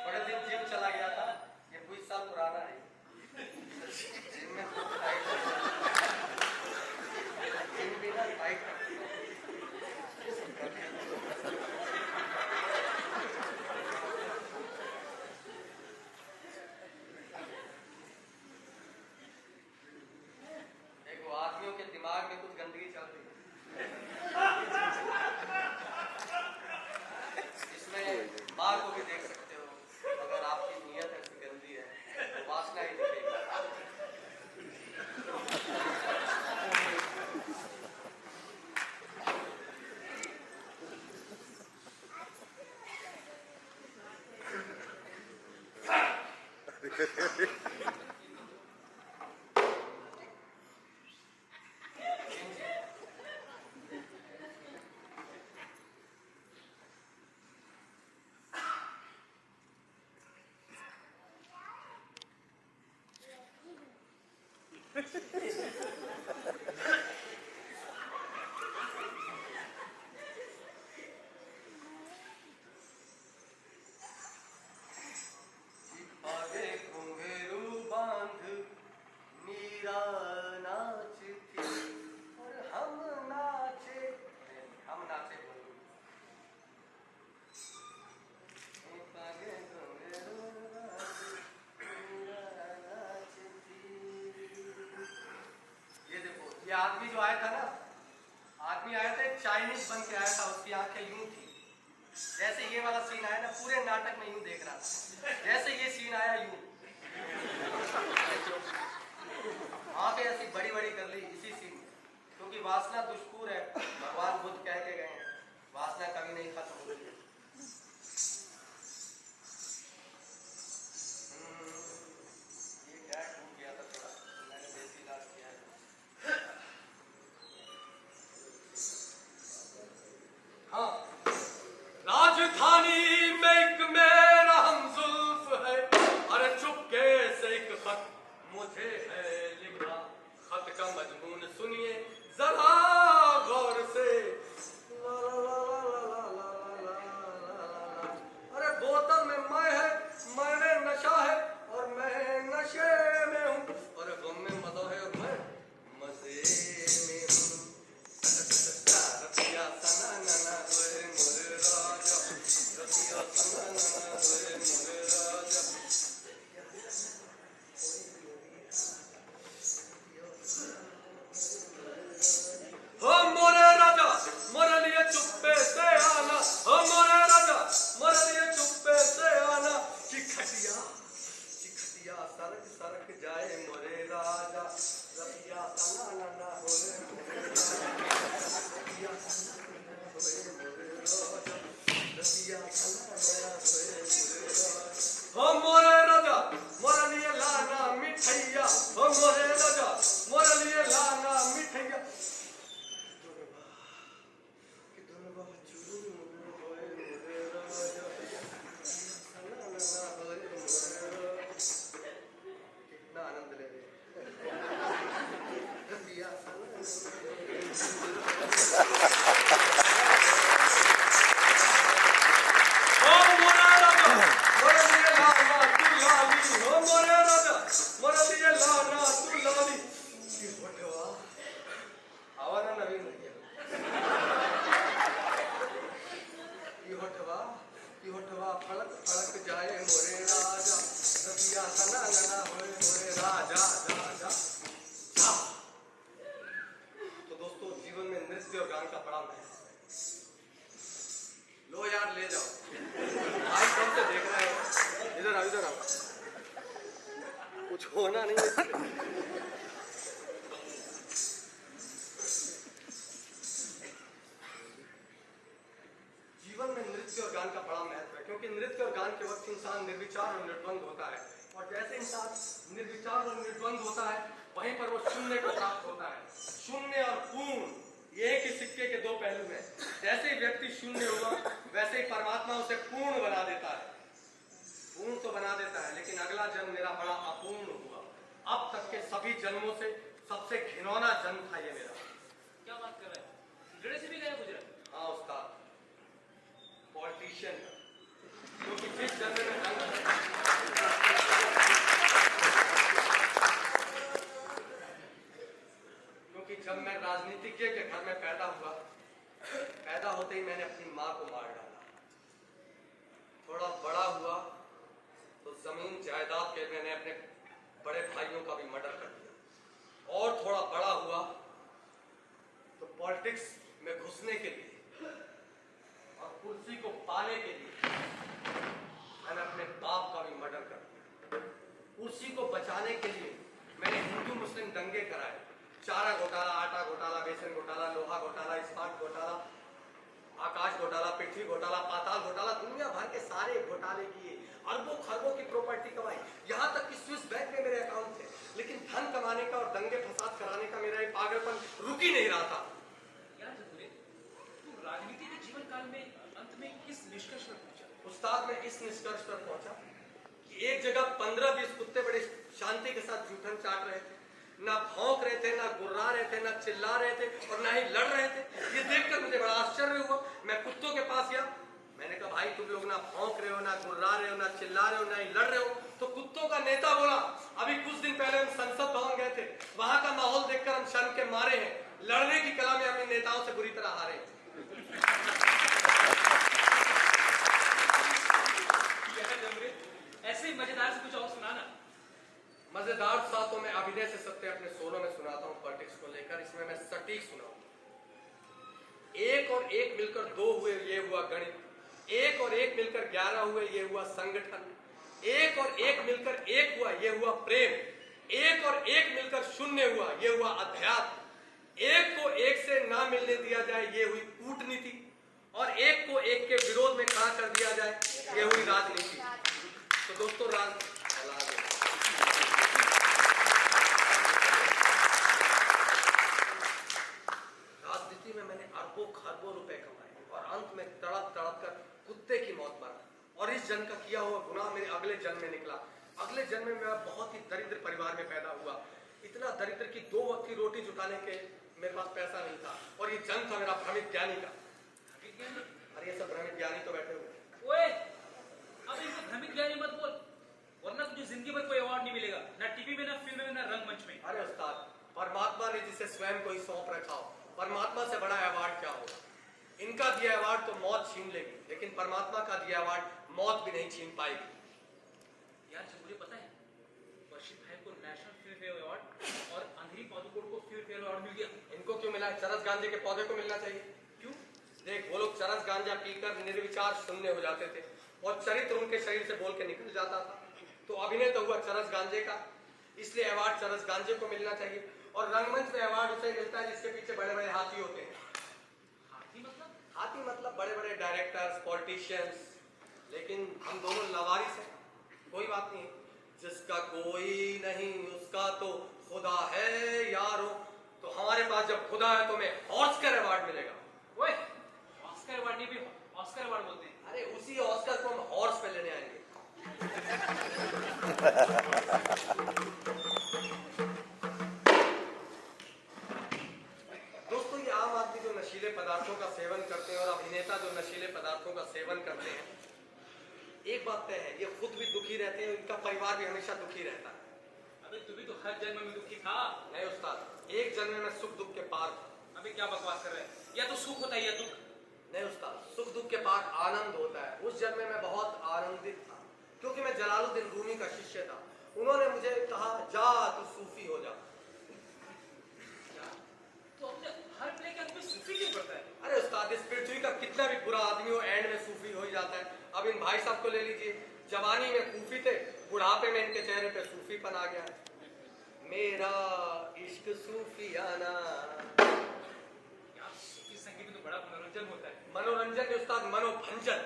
बड़े दिन जिम चला गया था, ये 20 साल पुराना है। जिम में तो टाइट जिम भी ना टाइट देखो आदमियों के दिमाग में कुछ गंदगी चल रही है। इसमें माँ को भी देख सकते हो, अगर आपकी नीयत ऐसी गंदी है तो वासना ही दिखेगी। आगे घुंघरू बांध मीरा नाचती और हम नाचे बोलो। आगे घुंघरू बांध मीरा नाचती। ये देखो, ये आदमी जो आया था ना, आदमी आया था चाइनीज बन के आया था, उसकी आंखें यूं थी। जैसे ये वाला सीन आया ना, पूरे नाटक में यूं देख रहा था, जैसे ये सीन आया यूं वहां पे ऐसी बड़ी बड़ी कर ली इसी सीन में, क्योंकि वासना दुष्पूर है। भगवान बुद्ध कह के गए हैं, वासना कभी नहीं खत्म होती है। ये क्या टूट गया था थोड़ा, मैंने देसी इलाज किया है। हाँ, राजधानी में एक मेरा हमजुल्फ है, अरे चुपके से एक खत मुझे है लिखा। खत का मजमून सुनिए जरा गौर से। ला ला ला ला ला ला ला ला। अरे बोतल में मैं है, मैंने नशा है और मैं नशे में हूँ, और गम में मजा है और मैं मजे में हूँ। रतिया सना नना होए मोरे राजा, रतिया सना नना होए मोरे राजा। हो मोरे राजा मोरे लिए चुप्पे से आना, हो मोरे राजा मोरे लिए चुप्पे से आना। कि खटिया सरक सरक जाए मोरे राजा, रतिया सना नना होए मोरे राजा, रतिया सना नना होए मोरे राजा, रतिया सना नना होए मोरे राजा। हो मोरे राजा मोरे लिए लाना मिठैया, हो मोरे राजा मोरे लिए लाना मिठैया। कितना आनंद ले रहे फड़क फड़क जाए मोरे राजा, रतिया सना नना होए मोरे राजा राजा। तो दोस्तों, जीवन में नृत्य और गान का बड़ा महत्व है। लो यार ले जाओ, भाई कौन से देख रहे हो, इधर आओ इधर आओ। कुछ कुछ होना नहीं है इसमें। जीवन में नृत्य और गान का बड़ा महत्व है, क्योंकि नृत्य और गान के वक्त इंसान निर्विचार और निर्द्वंद होता है, और जैसे इंसान निर्विचार और निर्द्वंद होता है वहीं पर वो शून्य को प्राप्त होता है। शून्य और पूर्ण, ये एक ही सिक्के के दो पहलू हैं। जैसे ही व्यक्ति शून्य हुआ वैसे ही परमात्मा उसे पूर्ण बना देता है। पूर्ण तो बना देता है, लेकिन अगला जन्म मेरा बड़ा अपूर्ण हुआ। अब तक के सभी जन्मों से सबसे घिनौना जन्म था ये मेरा। क्या बात कर रहे हैं? जड़े से भी गया गुजरा? हाँ उस्ताद, पॉलिटिशियन, क्योंकि जिस जन्म में क्योंकि जब मैं राजनीतिज्ञ के घर में पैदा होते ही मैंने अपनी माँ को मार डाला। थोड़ा बड़ा हुआ तो जमीन जायदाद के मैंने अपने बड़े भाइयों का भी मर्डर कर दिया, और थोड़ा बड़ा हुआ तो पॉलिटिक्स में घुसने के लिए और कुर्सी को पाने के लिए मैंने अपने बाप का भी मर्डर कर दिया। कुर्सी को बचाने के लिए मैंने हिंदू मुस्लिम दंगे कराए, चारा घोटाला, आटा घोटाला, बेसन घोटाला, लोहा घोटाला, इस्पात घोटाला, आकाश घोटाला, पृथ्वी घोटाला, पाताल घोटाला, दुनिया भर के सारे घोटाले किए, अरबों खरबों की प्रॉपर्टी कमाई, यहाँ तक कि स्विस बैंक में मेरे अकाउंट थे, लेकिन धन कमाने का और दंगे फसाद कराने का मेरा ये पागलपन रुक ही नहीं रहा था। यार जतुरे, तू राजनीति के जीवन काल में अंत में किस निष्कर्ष पर पहुंचा? उस्ताद, मैं इस निष्कर्ष पर पहुंचा कि एक जगह 15-20 कुत्ते बड़े शांति के साथ जूठन चाट रहे थे, ना भौंक रहे थे, ना गुर्रा रहे थे, ना चिल्ला रहे थे, और ना ही लड़ रहे थे। ये देखकर मुझे बड़ा आश्चर्य हुआ। मैं कुत्तों के पास गया, मैंने कहा भाई तुम लोग ना भौंक रहे हो, ना गुर्रा रहे हो, ना चिल्ला रहे हो, ना ही लड़ रहे हो। तो कुत्तों का नेता बोला, अभी कुछ दिन पहले हम संसद भवन गए थे, वहां का माहौल देखकर हम शर्म के मारे हैं, लड़ने की कला में अपने नेताओं से बुरी तरह हारे। ऐसे ही मजेदार से कुछ और सुनाना। मजेदार सा तो मैं अभिनय से सत्य अपने सोलों में सुनाता हूँ पॉलिटिक्स को लेकर, इसमें मैं सटीक सुनाऊंगा। 1 और 1 मिलकर 2 हुए, ये हुआ गणित। 1 और 1 मिलकर 11 हुए, ये हुआ संगठन। 1 और 1 मिलकर 1 हुआ, ये हुआ प्रेम। 1 और 1 मिलकर 0 हुआ, ये हुआ अध्यात्म। 1 को 1 से ना मिलने दिया जाए, ये हुई कूटनीति, और 1 को 1 के विरोध में खड़ा कर दिया जाए, ये हुई राजनीति। तो दोस्तों, राजनीति में मैंने अरबों खरबों रुपए कमाए, और अंत में तड़प तड़प कर कुत्ते की मौत मरा, और इस जन्म का किया हुआ गुनाह मेरे अगले जन्म में निकला। अगले जन्म में मैं बहुत ही दरिद्र परिवार में पैदा हुआ, इतना दरिद्र कि 2 वक्त की रोटी जुटाने के मेरे पास पैसा नहीं था, और ये जन्म था मेरा भ्रमित ज्ञानी का। अरे ये सब भ्रमित ज्ञानी तो बैठे हुए। ओए, अब इनको भ्रमित ज्ञानी मत बोल, वरना तुझे जिंदगी भर कोई अवार्ड नहीं मिलेगा, ना टीवी में, ना फिल्म में, ना रंगमंच में। अरे उस्ताद, परमात्मा ने जिसे स्वयं को ही सौंप रखा हो, परमात्मा से बड़ा अवार्ड क्या होगा? इनका दिया अवार्ड तो मौत छीन लेगी, लेकिन परमात्मा का दिया अवार्ड मौत भी नहीं छीन पाएगी। यार मुझे पता है, वर्षित भाई को नेशनल फिल्म फेयर अवार्ड और अंधेरी पादुकोण को फिल्म फेयर अवार्ड मिल गया। इनको क्यों मिला? चरस गांजे के पौधे को मिलना चाहिए। क्यों? देख, वो लोग चरस गांजा पीकर निर्विचार शून्य हो जाते थे, और चरित्र उनके शरीर से बोल के निकल जाता था। तो अभिनय तो हुआ चरस गांजे का, इसलिए अवार्ड चरस गांजे को मिलना चाहिए। और रंगमंच में अवार्ड उसे मिलता है जिसके पीछे बड़े बड़े हाथी होते हैं। हाथी मतलब बड़े बड़े डायरेक्टर्स, पॉलिटिशियंस। लेकिन हम दोनों लवारिस हैं, कोई बात नहीं। जिसका कोई नहीं उसका तो खुदा है यारो। तो हमारे पास जब खुदा है तो हमें ऑस्कर अवार्ड मिलेगा। ओए, ऑस्कर अवार्ड नहीं, भी ऑस्कर अवार्ड बोलते हैं। अरे उसी ऑस्कर को हम हॉर्स पे लेने आएंगे। दोस्तों, ये आम आदमी जो नशीले पदार्थों का सेवन करते हैं और अभिनेता जो नशीले पदार्थों का सेवन करते हैं, एक बात तय है, ये खुद भी दुखी रहते हैं, इनका परिवार भी हमेशा दुखी रहता है। अबे तू भी तो हर जन्म में दुखी था। नहीं उस्ताद, एक जन्म में मैं सुख दुख के पार था। अबे क्या बकवास कर रहे हैं? या तो सुख होता है या दुख। नहीं उस्ताद, सुख दुख के पार आनंद होता है। उस जन्म में मैं बहुत आनंदित था, क्योंकि मैं जलालुद्दीन रूमी का शिष्य था। उन्होंने मुझे कहा, जा तू सूफी हो जा। तो अपने हर प्ले के अंत में सूफी क्यों पड़ता है? अरे उस्ताद, इस पृथ्वी का कितना भी बुरा आदमी हो, एंड में सूफी हो ही जाता है। अब इन भाई साहब को ले लीजिए, जवानी में कूफी थे, बुढ़ापे में इनके चेहरे पे पे सूफीपन आ गया है। मेरा इश्क सूफियाना। यार इस संगीत में तो बड़ा मनोरंजन होता है। मनोरंजन के उस्ताद मनोभंजन।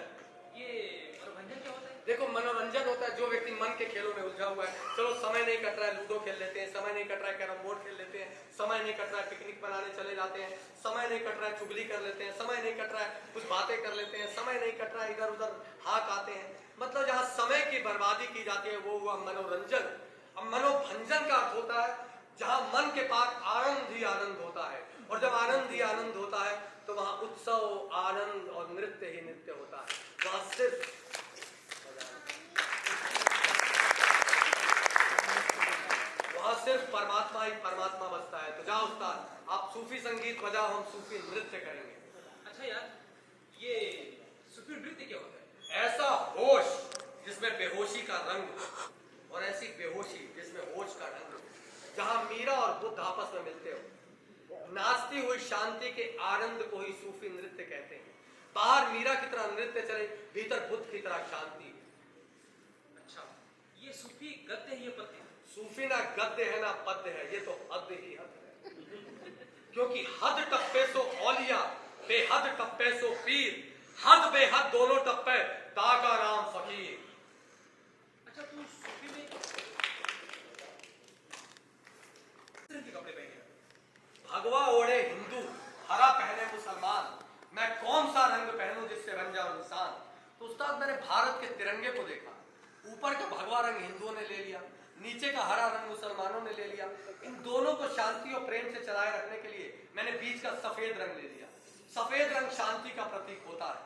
ये मनोरंजन क्या होता है? देखो मनोरंजन होता है जो व्यक्ति मन के खेलों में उलझा हुआ है। चलो समय नहीं कट रहा है, लूडो खेल लेते हैं। समय नहीं कट रहा है, कैरम बोर्ड खेल लेते हैं। समय नहीं कट रहा है, पिकनिक बनाने चले जाते हैं। समय नहीं कट रहा है, चुगली कर लेते हैं। समय नहीं कट रहा है, कुछ बातें कर लेते हैं। समय नहीं कट रहा है, इधर उधर हाथ आते हैं। मतलब जहाँ समय की बर्बादी की जाती है वो हुआ मनोरंजन। अब मनोभंजन का अर्थ होता है जहाँ मन के पास आनंद ही आनंद होता है, और जब आनंद ही आनंद होता है तो वहाँ उत्सव, आनंद और नृत्य ही नृत्य होता है। वहाँ सिर्फ परमात्मा ही परमात्मा बसता है। तो जाओ उस्ताद, आप सूफी संगीत बजाओ, हम सूफी नृत्य करेंगे। अच्छा यार, ये सूफी नृत्य क्या होता है? ऐसा होश जिसमें बेहोशी का रंग और ऐसी बेहोशी जिसमें होश का रंग, जहां मीरा और बुद्ध आपस में मिलते हो। नाचती हुई शांति के आनंद को ही सूफी नृत्य कहते हैं। बाहर मीरा की तरह नृत्य चले, भीतर बुद्ध की तरह शांति। अच्छा, ये सूफी गद्य है, ये पद्य? सूफी ना गद्य है ना पद्य है, ये तो हद ही हद है। क्योंकि हद टप्पे सो औलिया, बेहद टप्पे सो पीर। हद बेहद दोनों टप्पे, ताका नाम फकीर। अच्छा, तू सूफी में किस तरह के कपड़े पहने? भगवा ओढ़े हिंदू, हरा पहने मुसलमान। मैं कौन सा रंग पहनूं जिससे बन जाऊं इंसान? तो उस्ताद मैंने भारत के तिरंगे को देखा। ऊपर का भगवा रंग हिंदुओं ने ले लिया, नीचे का हरा रंग मुसलमानों ने ले लिया। इन दोनों को शांति और प्रेम से चलाए रखने के लिए मैंने बीच का सफेद रंग ले लिया। सफेद रंग शांति का प्रतीक होता है।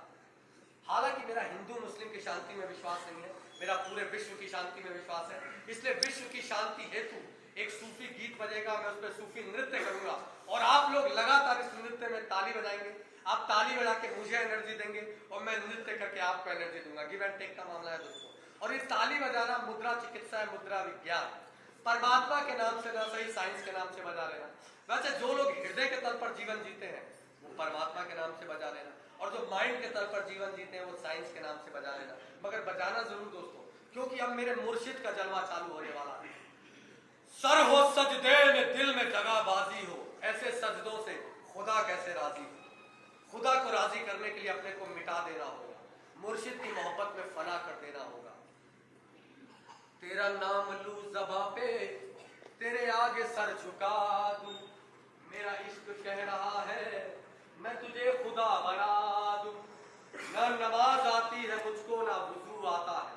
हालांकि मेरा हिंदू मुस्लिम की शांति में विश्वास नहीं है, मेरा पूरे विश्व की शांति में विश्वास है। इसलिए विश्व की शांति हेतु एक सूफी गीत बजेगा, मैं उस पर सूफी नृत्य करूंगा और आप लोग लगातार इस नृत्य में ताली बजाएंगे। आप ताली बजा के मुझे एनर्जी देंगे और मैं नृत्य करके आपको एनर्जी दूंगा। गिव एंड टेक का मामला है दोस्तों। और ये ताली बजाना मुद्रा चिकित्सा है, मुद्रा विज्ञान। परमात्मा के नाम से ना सही, साइंस के नाम से बजा लेना। वैसे जो लोग हृदय के तल पर जीवन जीते हैं वो परमात्मा के नाम से बजा लेना, और जो माइंड के तल पर जीवन जीते हैं वो साइंस के नाम से बजा लेना। मगर बजाना जरूर दोस्तों, क्योंकि अब मेरे मुर्शिद का जलवा चालू होने वाला है। सर हो सजदे में, दिल में जगहबाजी हो, ऐसे सजदों से खुदा कैसे राजी हो। खुदा को राजी करने के लिए अपने को मिटा देना होगा, मुर्शिद की मोहब्बत में फना कर देना होगा। तेरा नाम लू ज़बां पे, तेरे आगे सर झुका दूं। मेरा इश्क कह रहा है मैं तुझे खुदा बना दूं। ना नमाज आती है मुझको, ना वुजू आता है,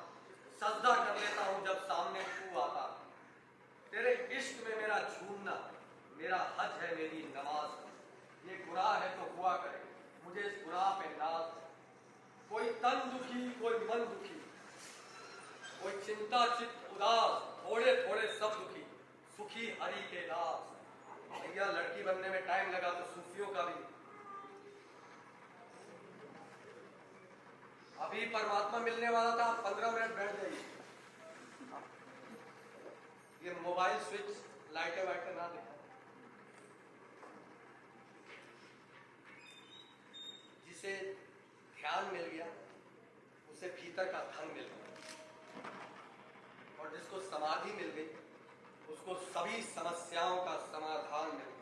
सजदा कर लेता हूं जब सामने तू आता है। तेरे इश्क में मेरा झूमना मेरा हज है, मेरी नमाज। ये गुनाह है तो हुआ करे, मुझे इस गुनाह पे नाज। कोई तन दुखी, कोई मन दुखी, कोई चिंता चित्त उदास, थोड़े थोड़े सब दुखी, सुखी हरि के दास। भैया लड़की बनने में टाइम लगा तो सूफियों का भी। अभी परमात्मा मिलने वाला था, 15 मिनट बैठ जाइए। ये मोबाइल स्विच लाइटें वाइटें ना देखा। जिसे ध्यान मिल गया उसे भीतर का धन मिल गया, और जिसको समाधि मिल गई उसको सभी समस्याओं का समाधान मिल गया।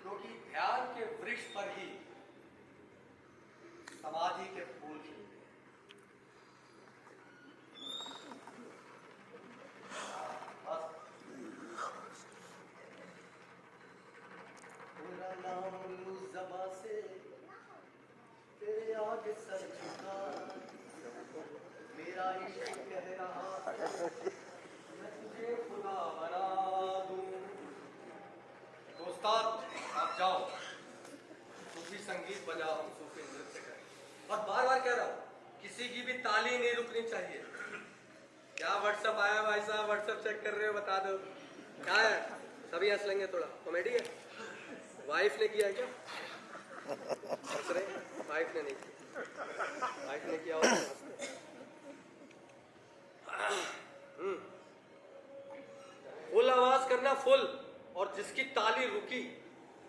क्योंकि ध्यान के वृक्ष पर ही समाधि के फूल खिलते हैं। तेरा नाम लूं ज़बां से, तेरे आगे सर झुका, मेरा इश्क कह रहा है मैं तुझे खुदा बना दूं। तो उस्ताद आप जाओ, सूफी संगीत बजाओ, हम सूफी नृत्य करें। और बार बार कह रहा हूं, किसी की भी ताली नहीं रुकनी चाहिए। क्या व्हाट्सएप आया भाई साहब, व्हाट्सएप चेक कर रहे हो, बता दो क्या है। सभी हंस लेंगे, थोड़ा कॉमेडी है। वाइफ ने किया है क्या? हंस रहे? वाइफ ने नहीं किया, वाइफ ने किया होगा। फुल आवाज करना, फुल। और जिसकी ताली रुकी,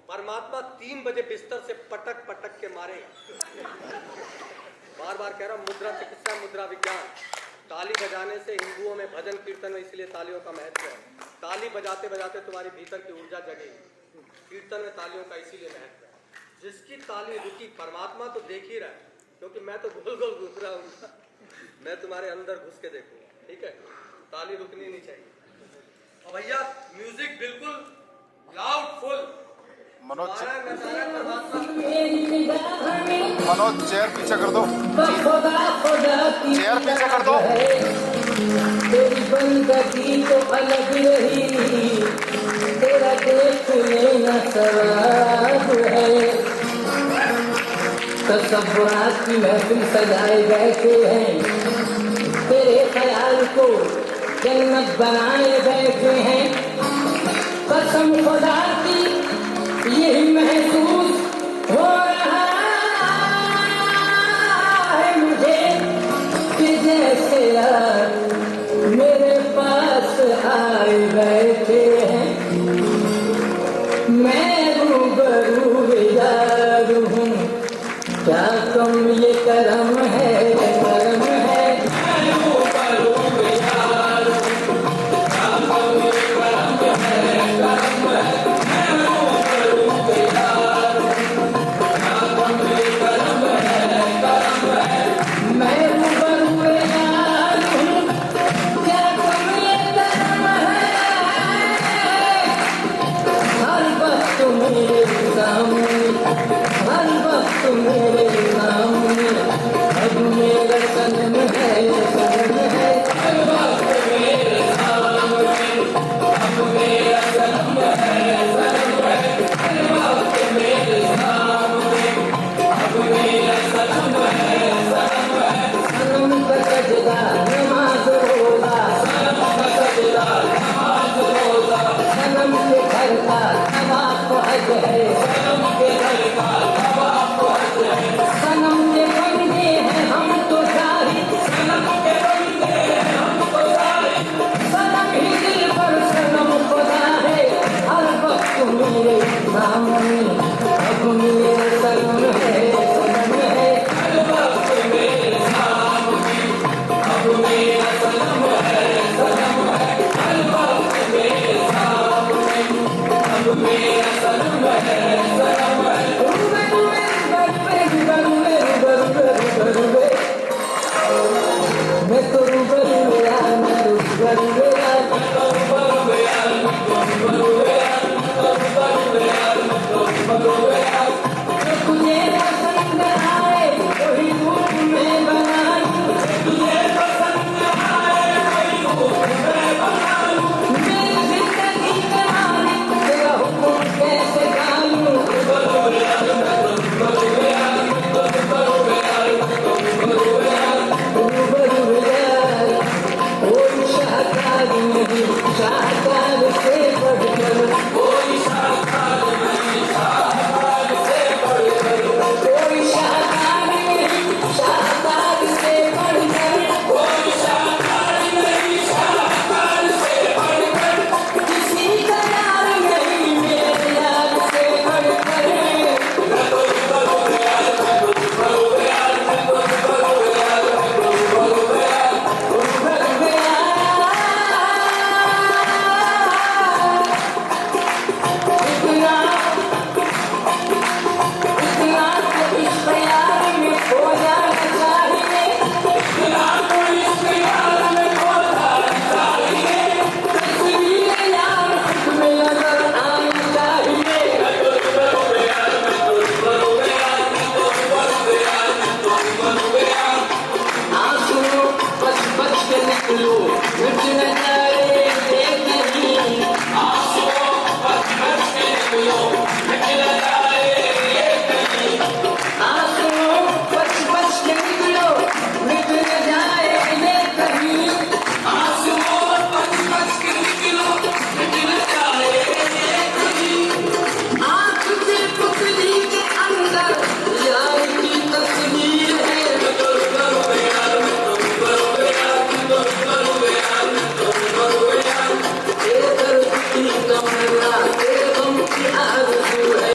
परमात्मा 3 बजे बिस्तर से पटक पटक के मारेगा। बार बार कह रहा हूँ, मुद्रा चिकित्सा, मुद्रा विज्ञान। ताली बजाने से हिंदुओं में भजन कीर्तन में इसलिए तालियों का महत्व है। ताली बजाते बजाते तुम्हारी भीतर की ऊर्जा जगेगी। कीर्तन में तालियों का इसीलिए महत्व है। जिसकी ताली रुकी, परमात्मा तो देख ही रहा है, क्योंकि मैं तो गोल गोल घूम रहा हूँ, मैं तुम्हारे अंदर घुस के देखूंगा, ठीक है। ताली रुकनी नहीं चाहिए। और भैया म्यूजिक बिल्कुल लाउड फुल। मनोज परमात्मा मनोज चेयर पीछे कर दो, चेयर पीछे कर दो। तेरी बंदगी तो अलग रही, तेरा देखने न सवाब है। तसव्वुरात की महफिल सजाए बैठे हैं, तेरे ख्याल को जन्नत बनाए बैठे हैं। कसम खुदा की यही महसूस हो रहा है मुझे कि जैसे यार मेरे पास आए बैठे हैं। मैं रूबरू यार हूँ, क्या तुम ये